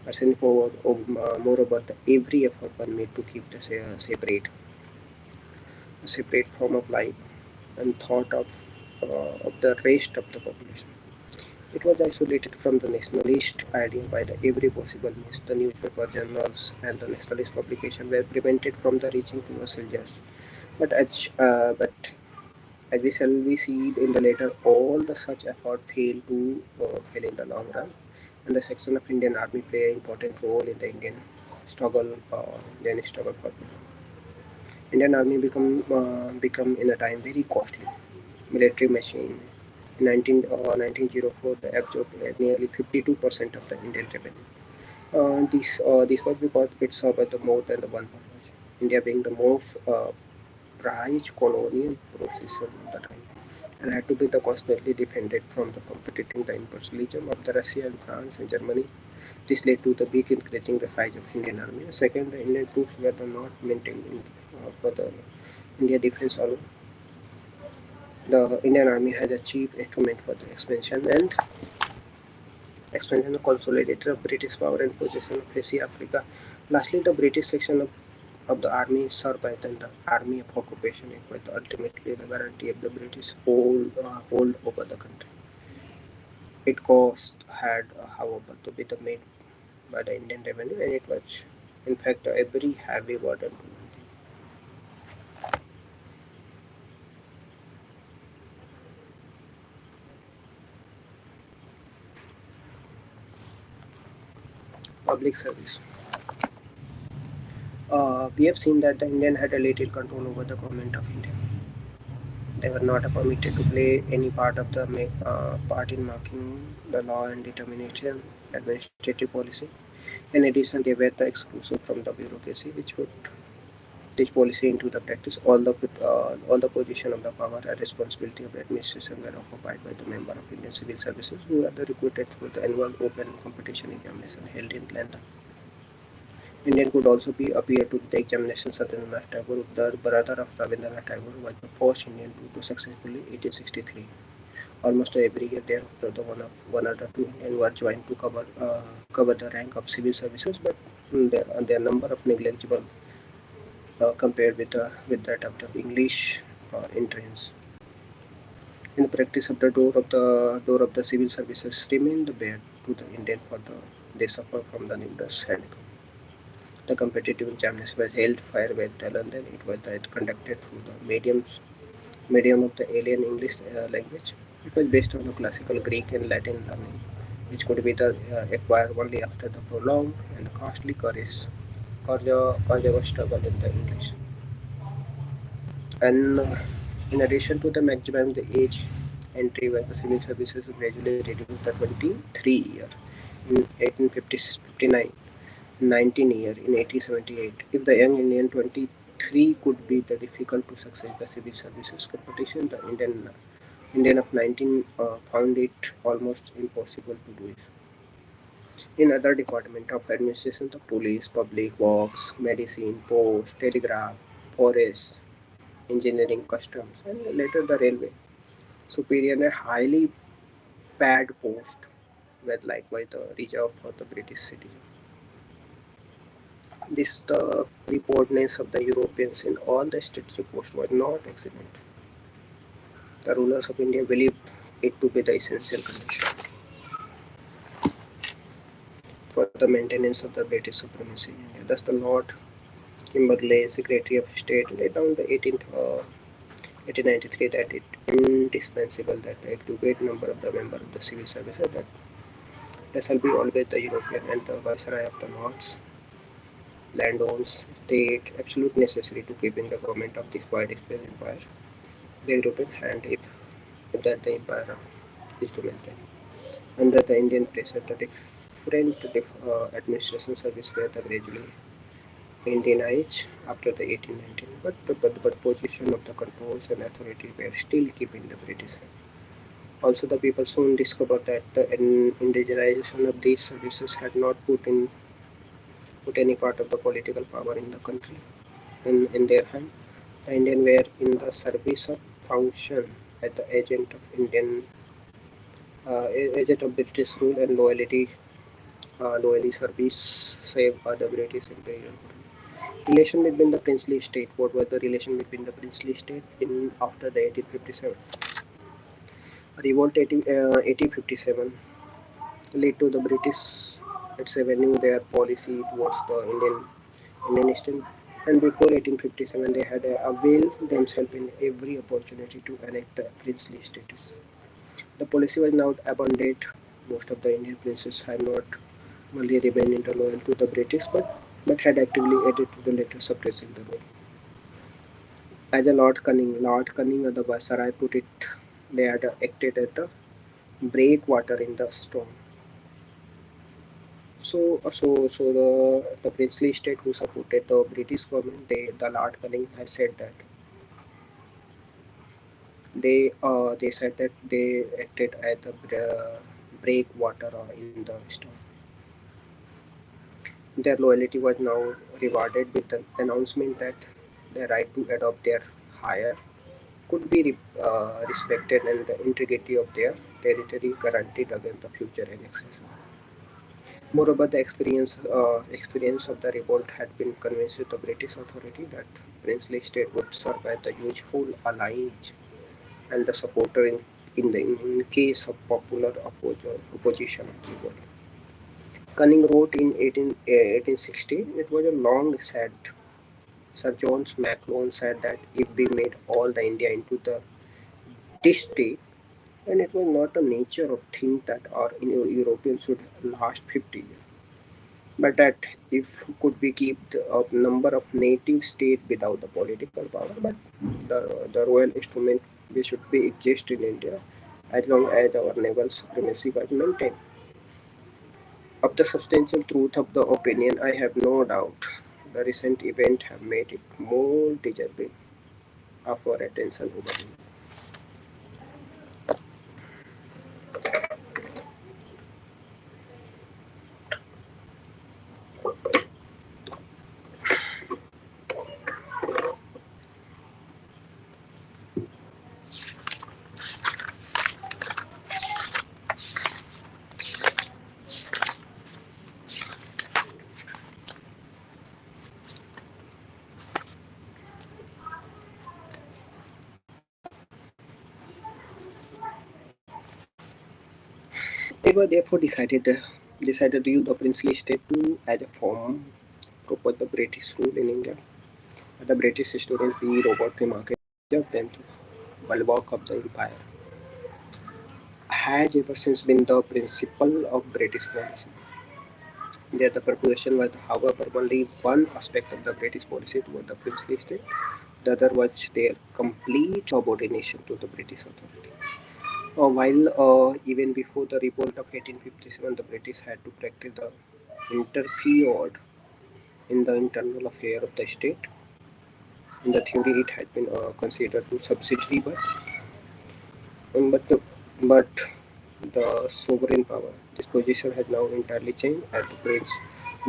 mercenary forward. Moreover, every effort was made to keep the separate form of life and thought of the rest of the population. It was isolated from the nationalist idea by the every possible means. The newspaper, journals, and the nationalist publication were prevented from the reaching to the soldiers. But as we shall we see in the later, all the such effort fail in the long run, and the section of Indian Army play an important role in the Indian struggle for freedom. Indian Army become in a time very costly military machine. In 1904, they absorbed nearly 52% of the Indian revenue. This was because it served the more than the one purpose. India being the most prized colonial possession of the time, and had to be the constantly defended from the competing the imperialism of the Russia and France and Germany. This led to the big increasing the size of Indian army. Second, the Indian troops were not maintained for the India defense alone. The Indian Army has achieved instrument for the expansion and consolidated of British power and possession of Asia, Africa. Lastly, the British section of the army served as the army of occupation. It was ultimately the guarantee of the British hold over the country. It cost had, however, to be the made by the Indian revenue, and it was, in fact, a very heavy burden to maintain. Public service. We have seen that the Indian had a little control over the government of India. They were not permitted to play any part in marking the law and determination administrative policy. In addition, they were the exclusive from the bureaucracy, which would teach policy into the practice. All the position of the power and responsibility of administration were occupied by the member of Indian civil services, who are the recruited through the annual open competition examination held in London. Indian could also be appear to the examination. Satyendra Tagore, the brother of Rabindranath Tagore, was the first Indian to successfully 1863. Almost every year thereafter, one or the two Indians were joined to cover the rank of civil services, but their number of negligible compared with that of the English entrants. In practice, of the door of the civil services remained bare to the Indian for they suffer from the numerous handicap. The competitive examination was held fire with London. It was conducted through the medium of the alien English language. It was based on the classical Greek and Latin learning, which could be acquired only after the prolonged and costly career struggle in the English. And in addition to the maximum the age entry where the civil services gradually reduced to 23 year in 1859, 19 year in 1878. If the young Indian 23 could be the difficult to succeed the civil services competition, the Indian of 19 found it almost impossible to do it. In other departments of administration, the police, public works, medicine, post, telegraph, forest, engineering, customs, and later the railway. Superior and highly paid post were likewise reserved for the British citizens. This the preparedness of the Europeans in all the states posts was not excellent. The rulers of India believed it to be the essential condition for the maintenance of the British supremacy in India. Thus, the Lord Kimberley, Secretary of State, laid down the 1893 that it indispensable that the aggregate number of the members of the civil service that there shall be always the European and the Viceroy of the Norths landowners state absolute necessary to keep in the government of this widespread empire. The European hand if that the empire is to maintain. Under the Indian pressure, the different administration service were gradually Indianized after the 1819, but position of the controls and authority were still keeping the British hand. Also, the people soon discovered that the indigenization of these services had not put any part of the political power in the country in their hand. The Indian were in the service of function as the agent of British rule and loyally service save the British Imperial. Relation between the princely state. What was the relation between the princely state in after the 1857? Revolt 1857 led to the British advancing their policy towards the Indian Eastern. And before 1857, they had availed themselves in every opportunity to annex the princely status. The policy was now abandoned. Most of the Indian princes had not only remained loyal to the British, but had actively aided to the later suppressing the rule. As a Lord Cunning of the Viceroy put it, they had acted as the breakwater in the storm. So the princely state who supported the British government, the Lord Cunning had said that they said that they acted as the breakwater in the storm. Their loyalty was now rewarded with the announcement that their right to adopt their hire could be respected and the integrity of their territory guaranteed against the future annexation. Moreover, the experience of the revolt had been convinced the British authority that princely state would serve as the useful ally and the supporter in case of popular opposition of the revolt. Cunning wrote in 1860, it was a long sad. Sir John Macklone said that if we made all the India into the district, and it was not a nature of thing that our Europeans should last 50 years. but that if could be keep the number of native state without the political power, but the royal instrument we should be exist in India as long as our naval supremacy was maintained. Of the substantial truth of the opinion, I have no doubt. The recent event have made it more deserving of our attention over here. They were therefore decided to use the princely state to as a form propose the British rule in India. The British historian P. Robert remarked of them to bulwark of the empire has ever since been the principle of British policy. There the proposition was, however, only one aspect of the British policy toward the princely state. The other was their complete subordination to the British authority. While even before the revolt of 1857, the British had to practice the interfered in the internal affair of the state. In the theory, it had been considered to subsidiary, but the sovereign power. This position has now entirely changed. At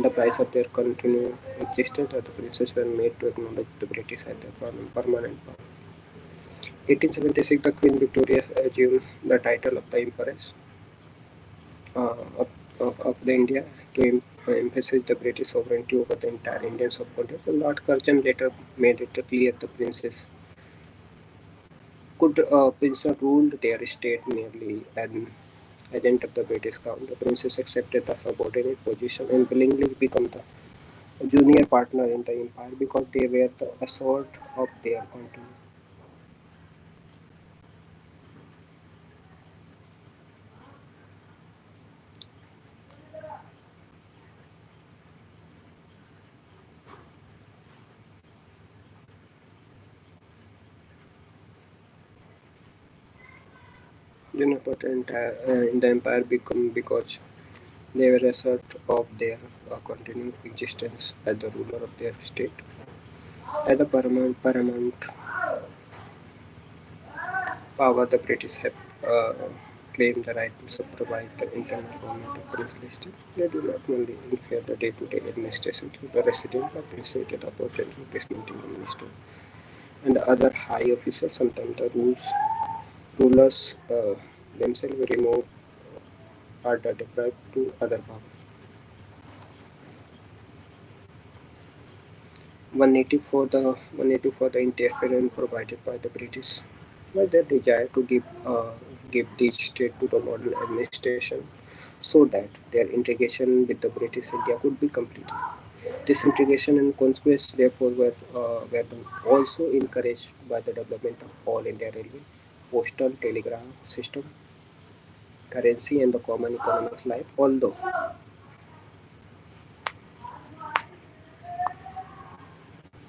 the price of their continued existence, the princes were made to acknowledge the British as their permanent power. 1876, the Queen Victoria assumed the title of the Empress of the India to emphasize the British sovereignty over the entire Indian subcontinent. Lord Curzon later made it clear the princess could Princeton ruled their state merely an agent of the British crown. The princess accepted the subordinate position and willingly became the junior partner in the empire because they were the assured of their continuity. But in the empire become because they were assured of their continued existence as the ruler of their state. As the paramount power, the British have uh, claimed the right to supervise the internal government of princely state. They do not only interfere the day-to-day administration through the resident, but facilitate opportunity replacement in the minister and the other high officials. Sometimes the rulers themselves remove or are deprived to other powers. One native for the interference provided by the British was their desire to give these states to the modern administration so that their integration with the British India could be completed. This integration and conquest therefore were also encouraged by the development of all India Railway, postal telegraph system, currency and the common economic life, although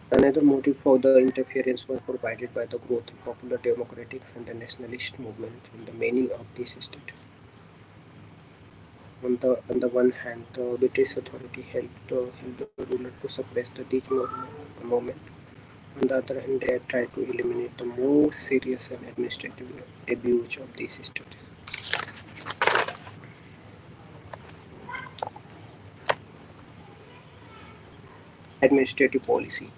another motive for the interference was provided by the growth of popular democratic and the nationalist movement in the many of these states. On the one hand, the British authority helped the ruler to suppress these movement. On the other hand, they tried to eliminate the most serious and administrative abuse of these states. Administrative policy.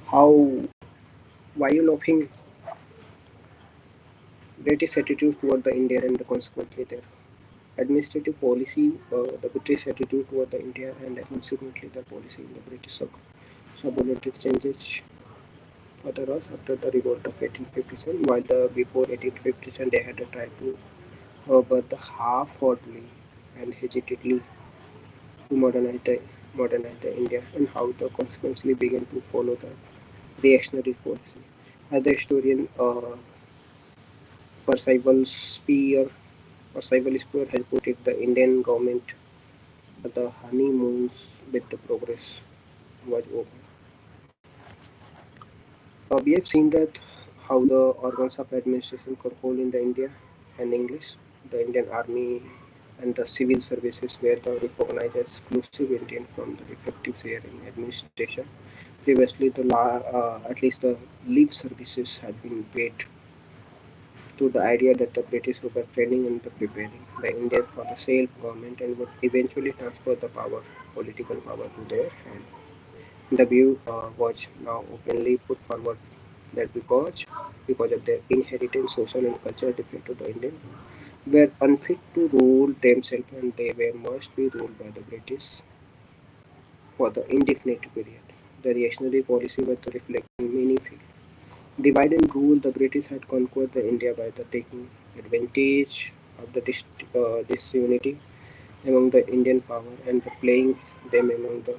How? Why you laughing? British attitude toward the India and consequently their administrative policy, the British attitude toward the India and consequently the policy in the British subordinate changes further us after the revolt of 1857. While the before 1857 they had tried to but the half-heartedly and hesitantly to modernize the India and how the consequently began to follow the reactionary policy. As the historian Percival Spear A civil square has put it the Indian government the honeymoons with the progress was over. We have seen that how the organs of administration control in the India and English, the Indian Army and the civil services were the recognized as exclusive Indian from the effective share in administration. Previously, at least the leave services had been paid to the idea that the British were training and preparing the Indians for the self-government and would eventually transfer the power, political power to their hand. The view was now openly put forward that because of their inherited social and cultural defect to the Indian, were unfit to rule themselves and they were must be ruled by the British for the indefinite period. The reactionary policy was reflected in many fields. Divide and rule, the British had conquered the India by the taking advantage of the disunity among the Indian power and the playing them among the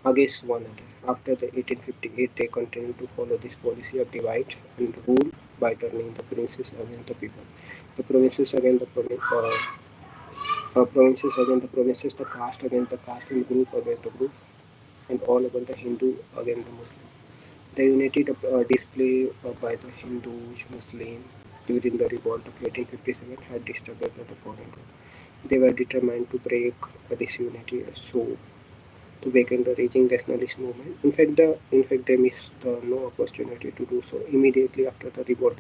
against one another. After the 1858, they continued to follow this policy of divide and rule by turning the princes against the people, the provinces against the provinces against the provinces, the caste against the caste, and group against the group, and all over the Hindu against the Muslim. The unity display by the Hindus, Muslims during the revolt of 1857 had disturbed the foreign rule. They were determined to break this unity, so to weaken the raging nationalist movement. In fact, they missed no opportunity to do so. Immediately after the revolt,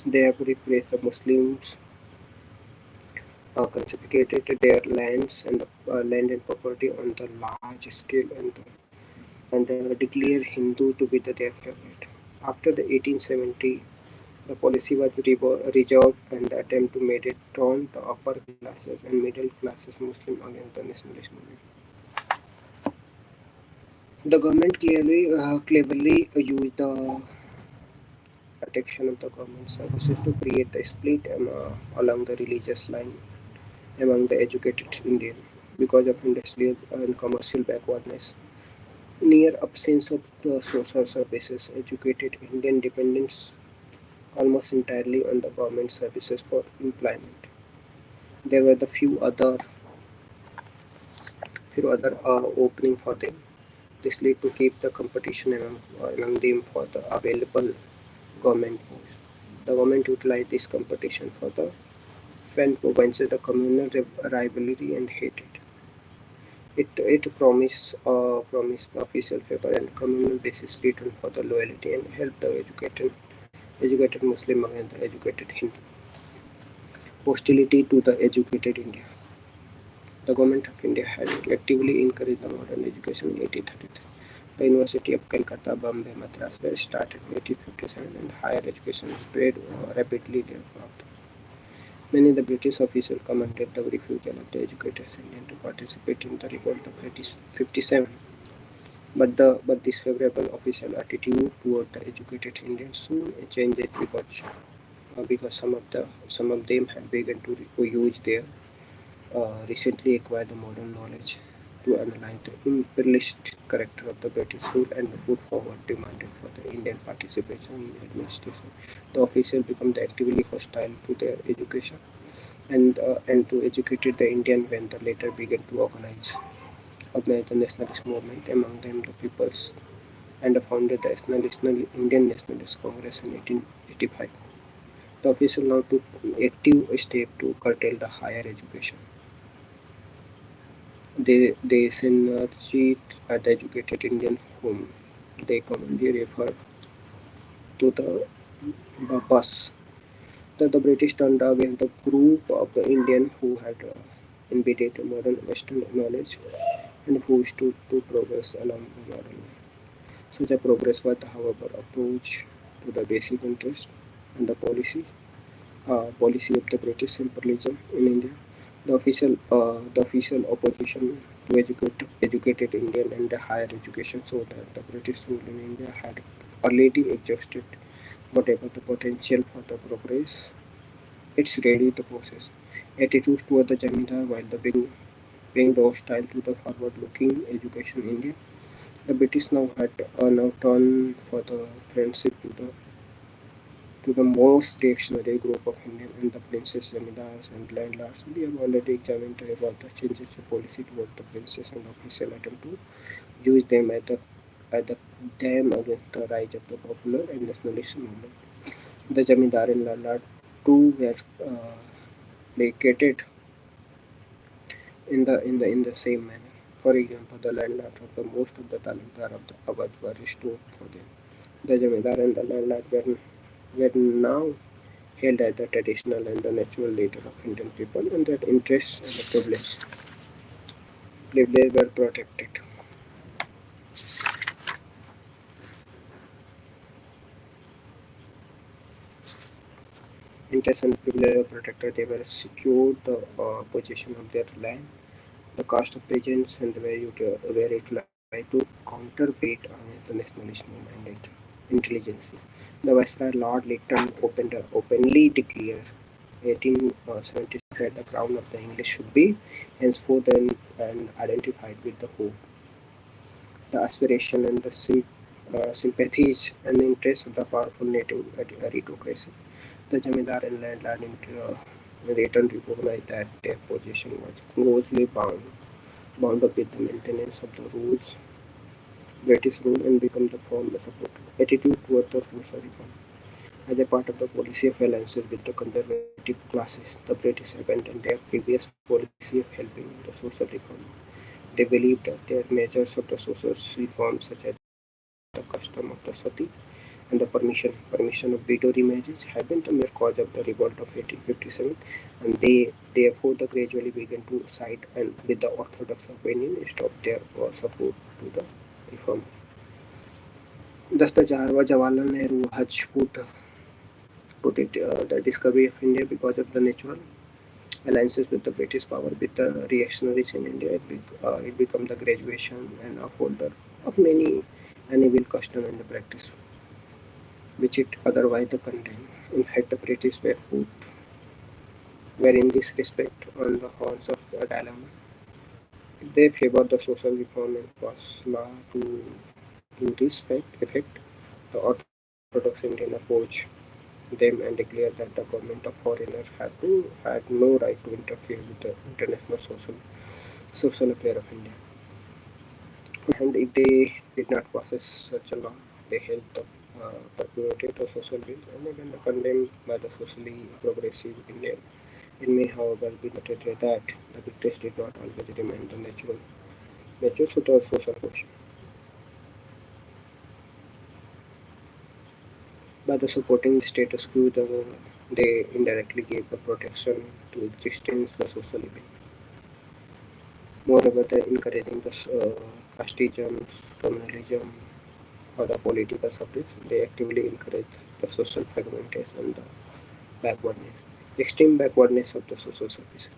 they have replaced the Muslims, confiscated their lands and land and property on the large scale, and declared Hindu to be their favorite. After the 1870, the policy was resolved and the attempt to mediate turn the upper classes and middle classes Muslim against the nationalist movement. The government cleverly used the protection of the government services to create the split along the religious line among the educated Indian because of industrial and commercial backwardness. Near absence of the social services, educated Indian dependents almost entirely on the government services for employment. There were the few other opening for them. This led to keep the competition among them for the available government posts. The government utilized this competition for the fan provinces the communal rivalry and hatred. It promised the official favor and communal basis return for the loyalty and helped the educated Muslim against the educated Hindu. Hostility to the educated India. The government of India had actively encouraged the modern education in 1833. The University of Calcutta, Bombay, Madras were started in 1857 and higher education spread rapidly thereafter. Many of the British officials commented the refusal of the educated Indians to participate in the revolt of 1857. But this favorable official attitude toward the educated Indians soon changed because some of them had begun to use their recently acquired modern knowledge to analyze the imperialist character of the British rule and put forward demanded for the Indian participation in administration. The officials became actively hostile to their education and to educate the Indian when the later began to organize the nationalist movement among them the peoples and founded the National Indian Nationalist Congress in 1885. The officials now took active step to curtail the higher education. They synergized the educated Indian whom they commonly refer to the Babas. The British turned against the group of the Indian who had embedded modern Western knowledge and who stood to progress along the modern line. Such a progress was, however, approach to the basic interest and the policy of the British imperialism in India. The official opposition to educated Indian and the higher education so that the British rule in India had already exhausted whatever the potential for the progress it's ready to process. Attitudes toward the Jamindar while the being hostile to the forward-looking education in India. The British now turned for the friendship to the to the most reactionary group of Indian and the princes, zamindars and landlords. We have already examined about the changes of policy toward the princes and official attempt to use them as the dam against the rise of the popular and nationalist movement. The zamindar and landlord too were placated in the same manner. For example, the landlords of the most of the talukdar of the Awadh were restored for them. The zamindar and the landlord were now held as the traditional and the natural leader of Indian people, and their interests and the privilege were protected. Interests and privilege were protected. They were secured the possession of their land, the cost of peasants, and where it lied to counterweight against the nationalist movement and intelligence. The Viceroy Lord Lytton openly declared 1876 that the crown of the English should be henceforth and identified with the hope, the aspiration, and the sympathies and interests of the powerful native aristocracy. The Jamidar and landlord in return recognized that their possession was closely bound up with the maintenance of the rules, British rule, and become the form of support attitude toward the rules of reform. As a part of the policy of alliances with the conservative classes, the British abandoned their previous policy of helping the social reform. They believed that their measures of the social reform, such as the custom of the sati and the permission of widow remarriages, had been the mere cause of the revolt of 1857, and they therefore gradually began to side and with the orthodox opinion and stop their support to the reform. Thus, the Jawaharlal Nehru has put it the discovery of India because of the natural alliances with the British power with the reactionaries in India. It became the graduation and upholder of many an evil custom and the practice which it otherwise condemned. In fact, the British were in this respect on the horns of the dilemma. If they favored the social reform and passed law to this effect, the Orthodox Indian approached them and declared that the government of foreigners had no right to interfere with the international social affair of India. And if they did not pass such a law, they held the perpetuated of social bills and even condemned by the socially progressive Indian. It may, however, be noted that the British did not always remain the natural social function. By the supporting status quo, they indirectly gave the protection to existence the social evil. Moreover, the encouraging the casteism, communalism, or the political subjects, they actively encourage the social fragmentation and the backwardness, extreme backwardness of the social service.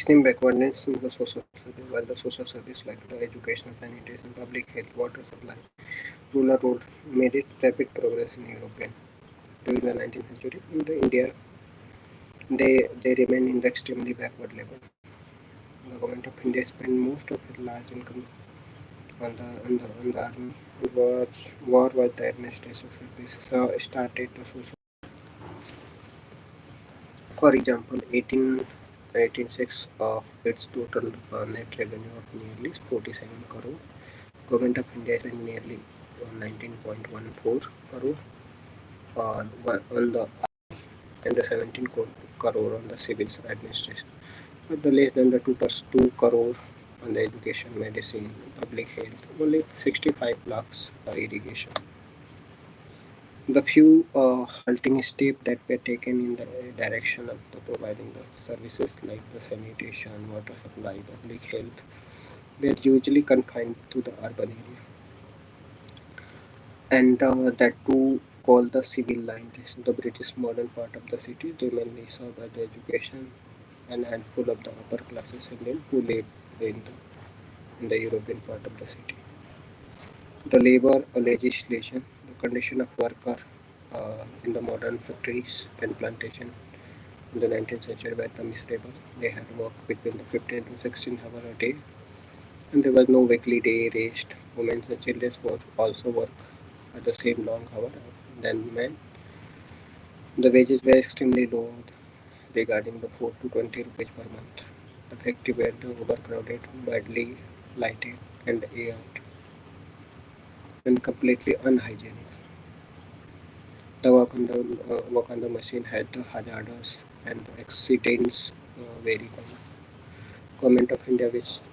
extreme backwardness in the social service, while the social service like the education, sanitation, public health, water supply, rural road made it rapid progress in Europe during the 19th century. In the India, they remain in the extremely backward level. The government of India spent most of its large income on the army. War was the administration service started to social. For example, 1886 of its total net revenue of nearly 47 crore, Government of India spent nearly 19.14 crore on the and the 17 crore on the civil administration, but the less than the 2 crore on the education, medicine, public health, only 65 lakhs for irrigation. The few halting steps that were taken in the direction of the providing the services like the sanitation, water supply, public health were usually confined to the urban area, and that too called the civil line. This is the British modern part of the city. They mainly served by the education and handful of the upper classes Indian who lived in the European part of the city. The labor legislation, the condition of worker in the modern factories and plantation in the 19th century were the miserable. They had worked between the 15 to 16 hours a day, and there was no weekly day rest. Women and children would also work at the same long hour than men. The wages were extremely low, regarding the 4 to 20 rupees per month. The factory were overcrowded, badly lighted, and aired, and completely unhygienic. The work on the machine had the hazards and the accidents very common. Government of India,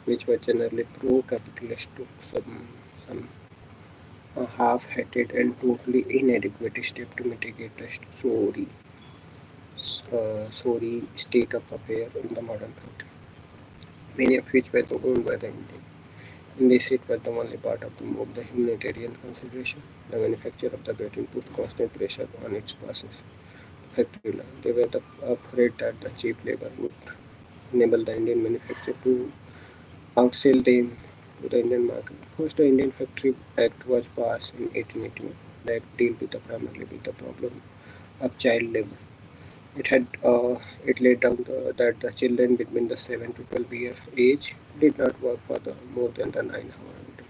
which was generally pro-capitalist, took some half-hearted and totally inadequate steps to mitigate the sorry state of affairs in the modern country, many of which were owned by the Indian. In this, it was the only part of the move the humanitarian consideration. The manufacture of the battery put constant pressure on its bosses. Factory line. They were afraid that the cheap labor would enable the Indian manufacturer to outsell them to the Indian market. First, the Indian Factory Act was passed in 1881 that dealt with primarily with the problem of child labor. It laid down that the children between the 7 to 12-year age did not work for the more than the 9 hours a day.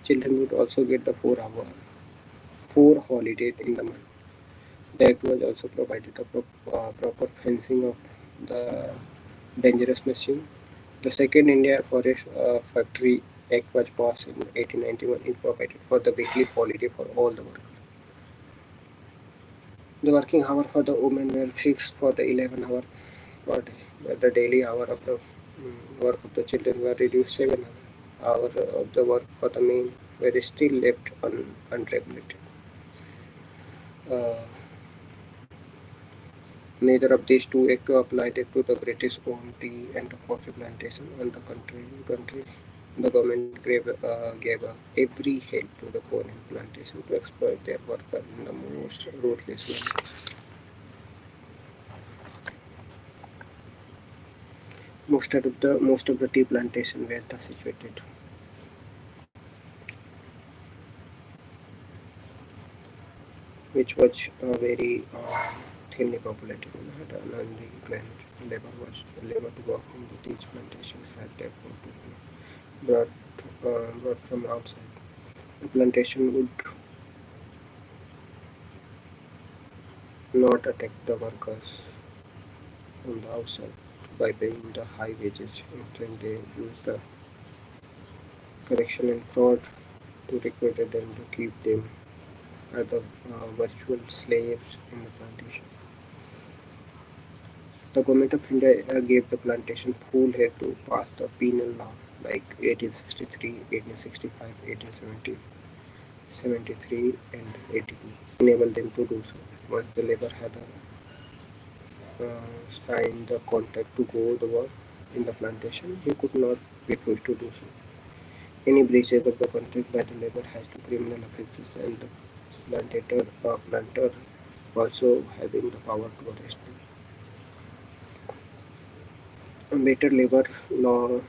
Children would also get the 4 holidays in the month. The act was also provided the proper fencing of the dangerous machine. The second India Forest Factory Act was passed in 1891. It provided for the weekly holiday for all the workers. The working hour for the women were fixed for the 11-hour per day, but the daily hour of the work of the children were reduced 7 hours. Hours of the work for the men were still left unregulated. Uh, Neither of these two acts applied to the British-owned tea and coffee plantation. On the country, the government gave every help to the foreign plantation to exploit their workers in the most ruthless manner. Most of the tea plantation were situated, which was very thinly populated and had an unemployment. Labor to work in the tea plantation had therefore to be brought from outside. The plantation would not attack the workers from the outside by paying the high wages. Instead, they used the corruption and fraud to recruit them to keep them as the virtual slaves in the plantation. The government of India gave the plantation full head to pass the penal law like 1863, 1865, 1870, 73, and 82. Enable them to do so. Once the labor had signed the contract to go the work in the plantation, he could not refuse to do so. Any breaches of the contract by the labor has to criminal offences, and the planter also having the power to arrest them. Better labor law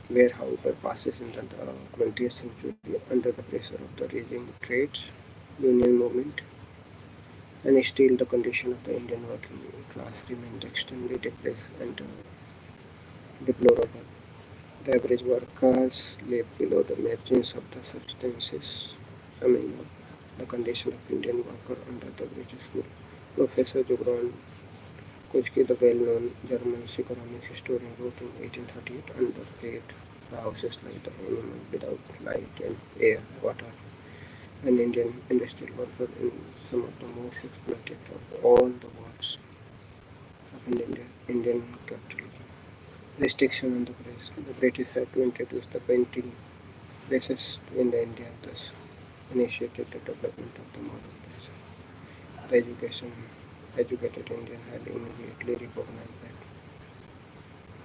were, however, passes in the 20th century under the pressure of the rising trades union movement, and still the condition of the Indian working class remained extremely depressed and deplorable. The average workers lived below the margins of the substances. I mean, the condition of Indian worker under the British rule. Professor Jogran Kochki, the well-known German economic historian, wrote in 1838, underfed the houses like the animal without light and air, water. An Indian industrial worker in some of the most exploited of all the worlds of Indian capitalism. Restriction on the press. The British had to introduce the printing presses in the India, thus initiated the development of the modern press. The educated Indian had immediately recognized that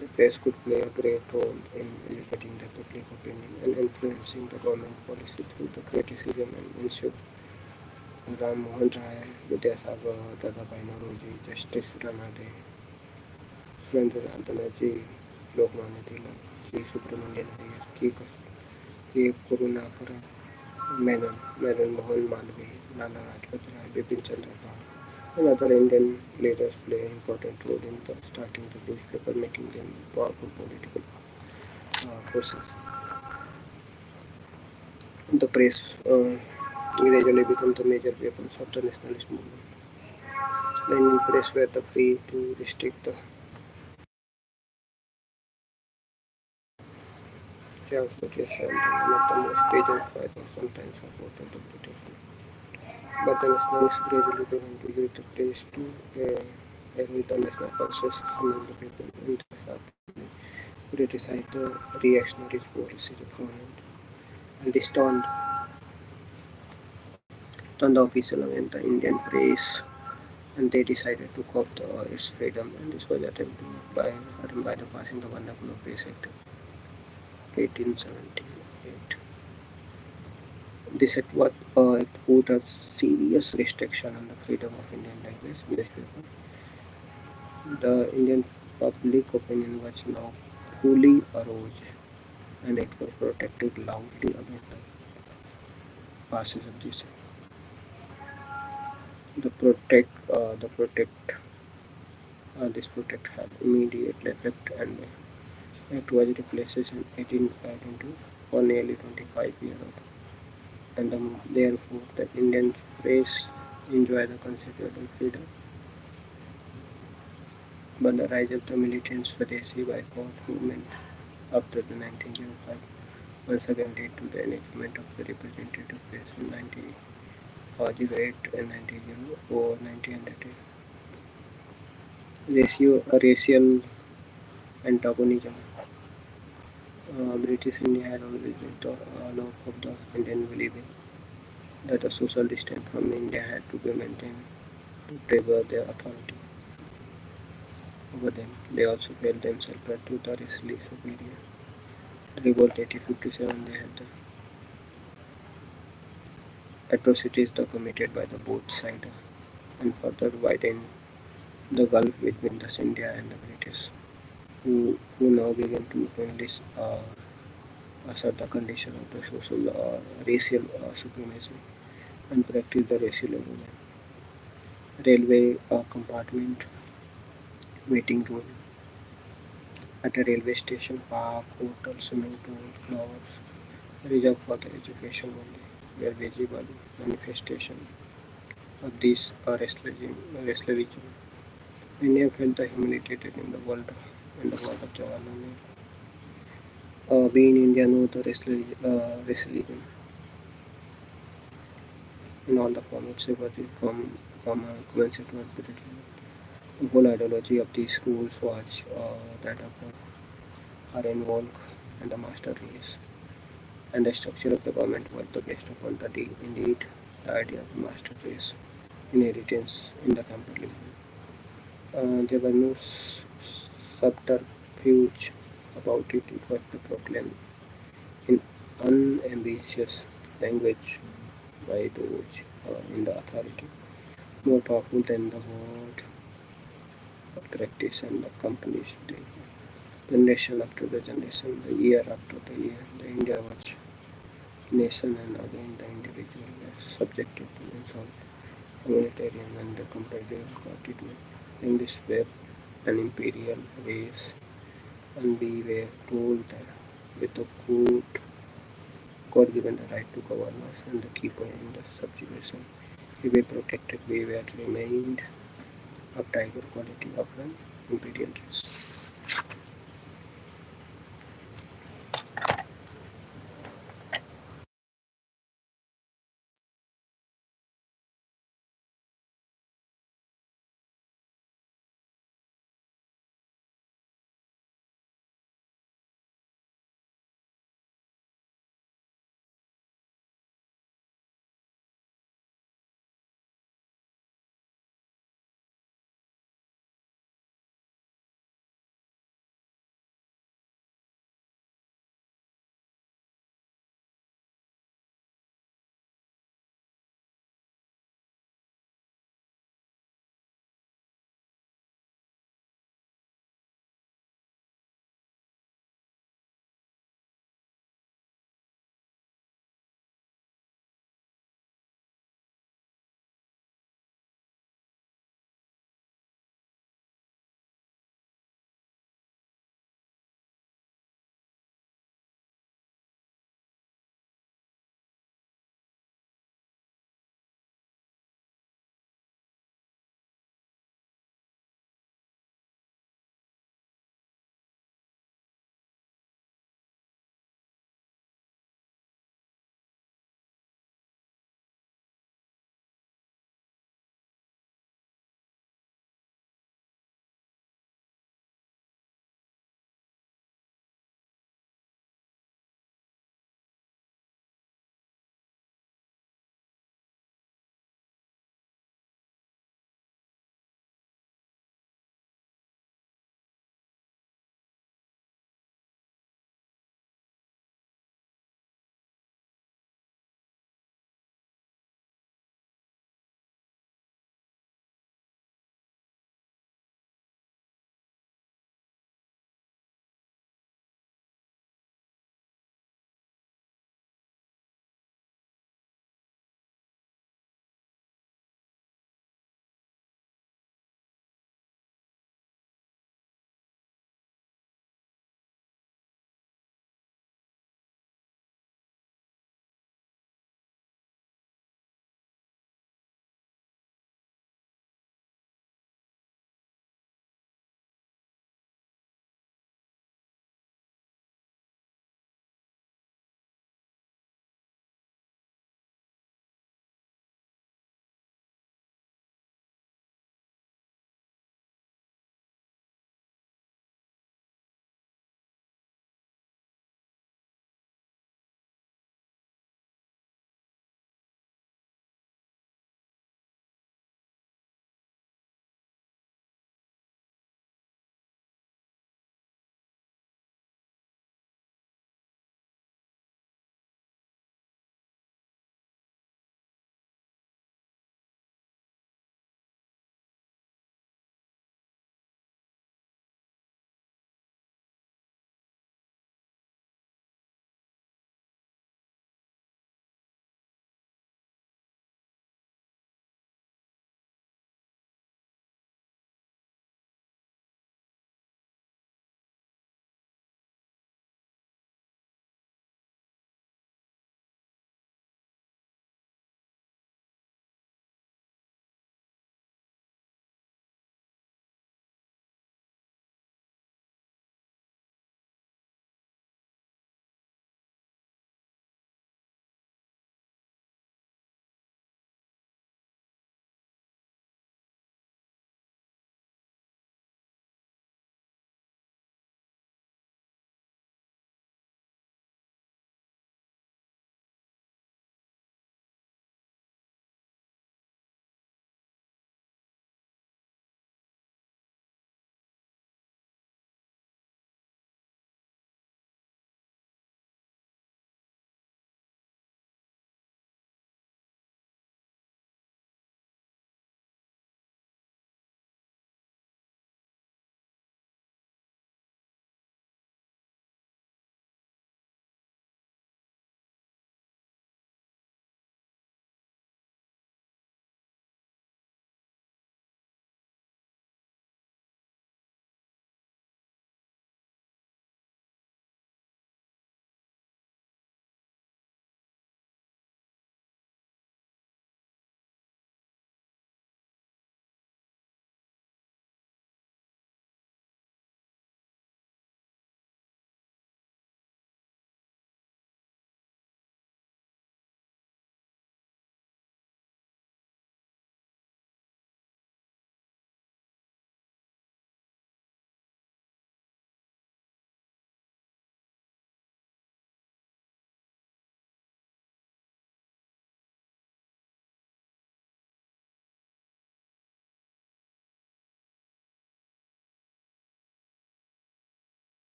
the press could play a great role in educating the public opinion and influencing the government policy through the criticism and ensure Ram Mohan Rai, Vidyasagar, Dadabhai Nauroji, Justice Ranade, Surendra Banerjee, Lokmanya Tilak, G. Subramanian Iyer, K. Karunakaran, Madan Mohan Malviya, Lala Rajpat Rai, Bipin Chandra Pal, and other Indian leaders play an important role in starting the newspaper, making them powerful political forces. The press gradually became the major weapons of the nationalist movement. The Indian press were the free to restrict the chaos British and one of the most pageant fighters sometimes supported the British. But the nationalists gradually began to use the press to with the national consciousness among the people and criticize the reactionary policies of government. And this turned the official against the Indian press, and they decided to curb its freedom. And this was attempted by the passing the Vernacular Press Act 1878. This act put a serious restriction on the freedom of Indian language newspaper. The Indian public opinion was now fully aroused, and it was protected loudly against the passage of this act. This protect had immediate effect, and it was replaced in 1892 for nearly 25 years, and therefore the Indian press enjoy the considerable freedom. But the rise of the militant Swadeshi boycott movement after the 1905 once again led to the enactment of the representative press in 1908 and 1900. Racial antagonism. British India had always been the law of the Indian believing that a social distance from India had to be maintained to preserve their authority over them. They also felt themselves to the racially superior. Revolt 1857, they had the atrocities committed by the both sides and further widened the gulf between the India and the British, who now began to openly assert the condition of the social racial supremacy and practice the racial evolution. Railway compartment waiting room at a railway station, park, hotel, swimming pool, clubs reserved for the education only, were visible manifestation of this racialism. India felt the humiliated in the world of Jawaharlal Nehru. We in India know the racialism in all the formats, but it commensurate with it. The whole ideology of these rules was that of involved and the master race, and the structure of the government was the based upon indeed the idea of master race inheritance in the capitalism. There was no subterfuge about it. It was the proclaimed in unambiguous language by those in the authority, more powerful than the word of practice and the companies today. generation after the generation, the year after the year, the India was nation and again the individual was subjected to insult, humanitarian and comparative treatment. In this web, an imperial race, and we were told that with the court, God given the right to govern us and the key point in the subjugation. We were protected, we were remained of tiger quality of an imperial race.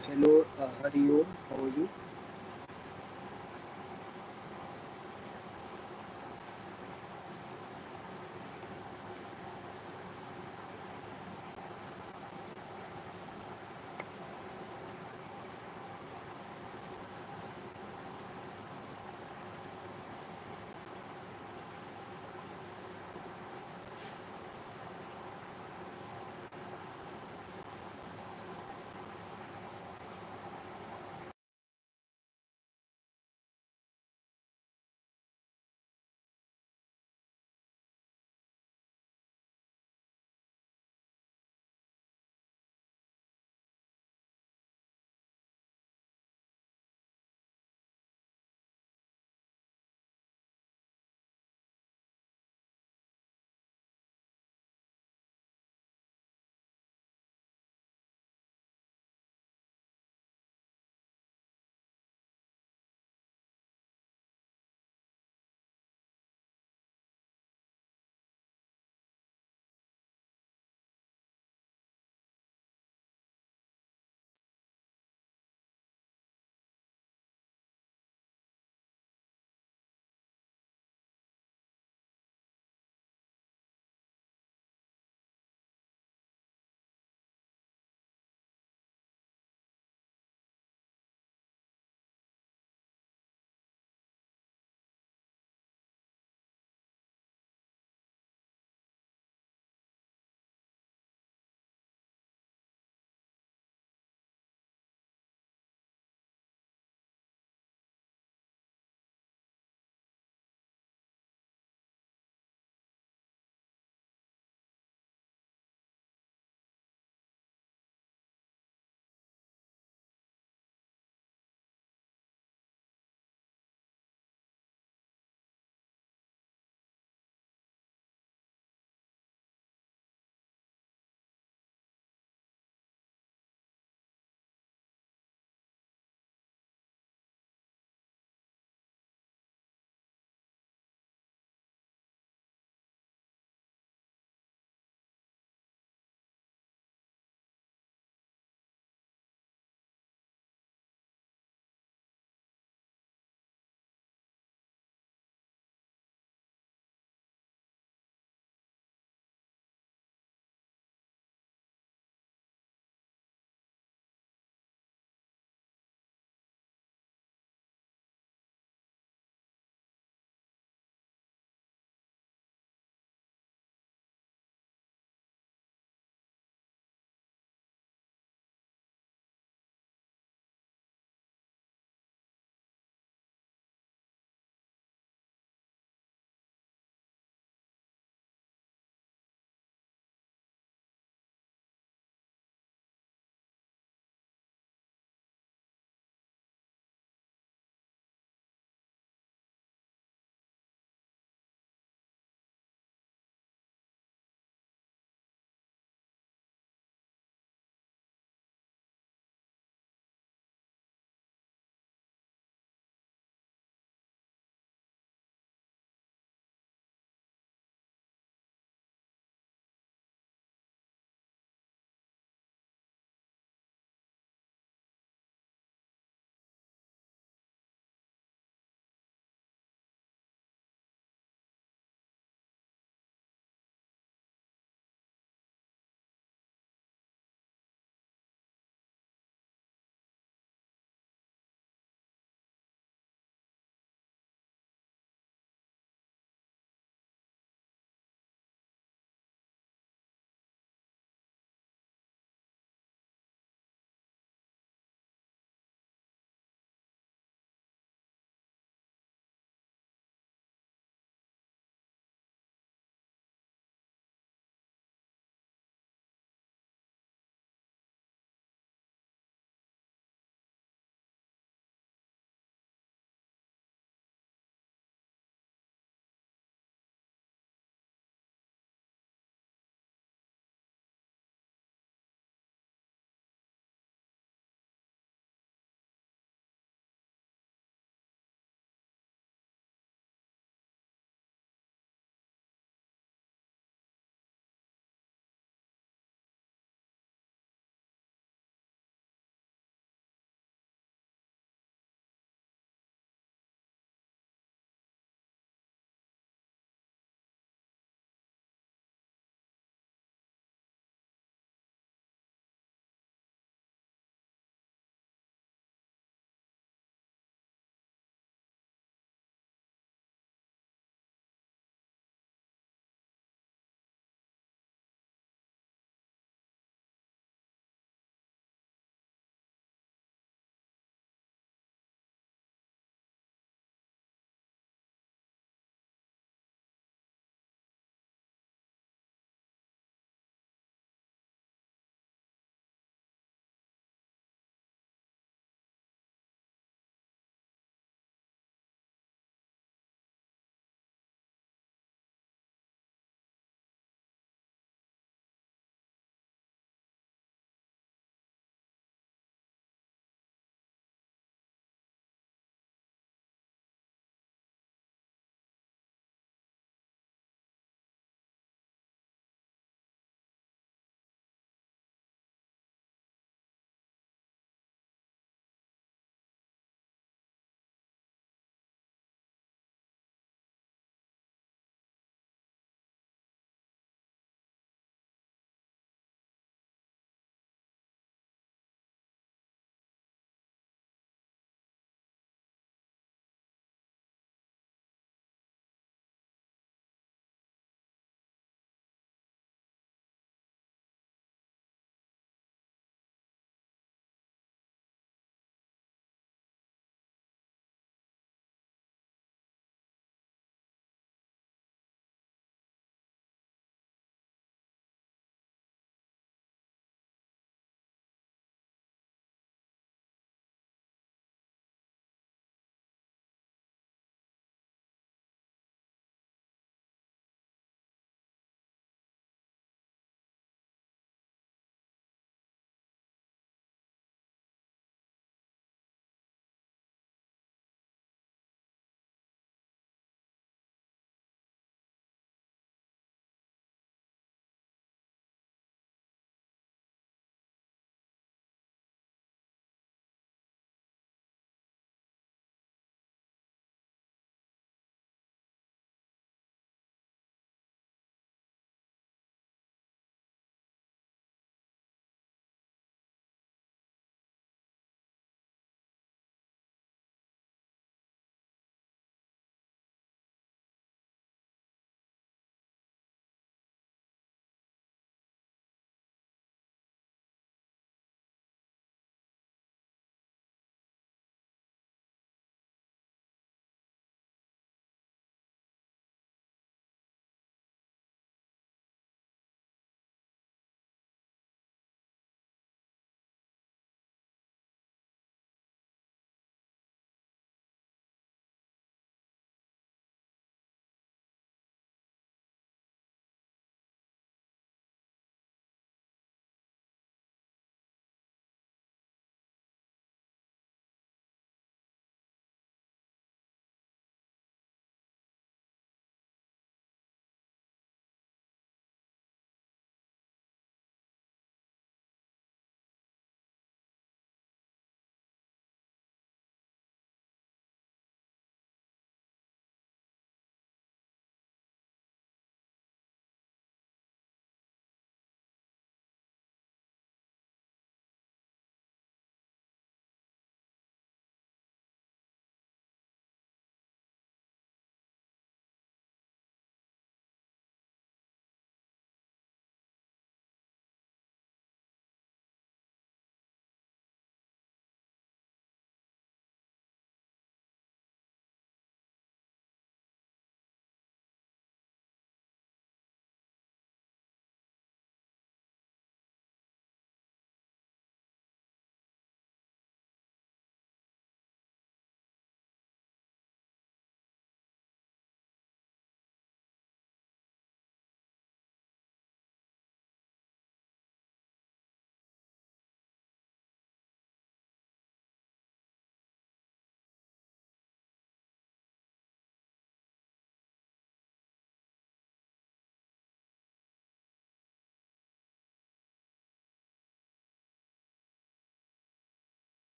Hello, Hariom. How are you?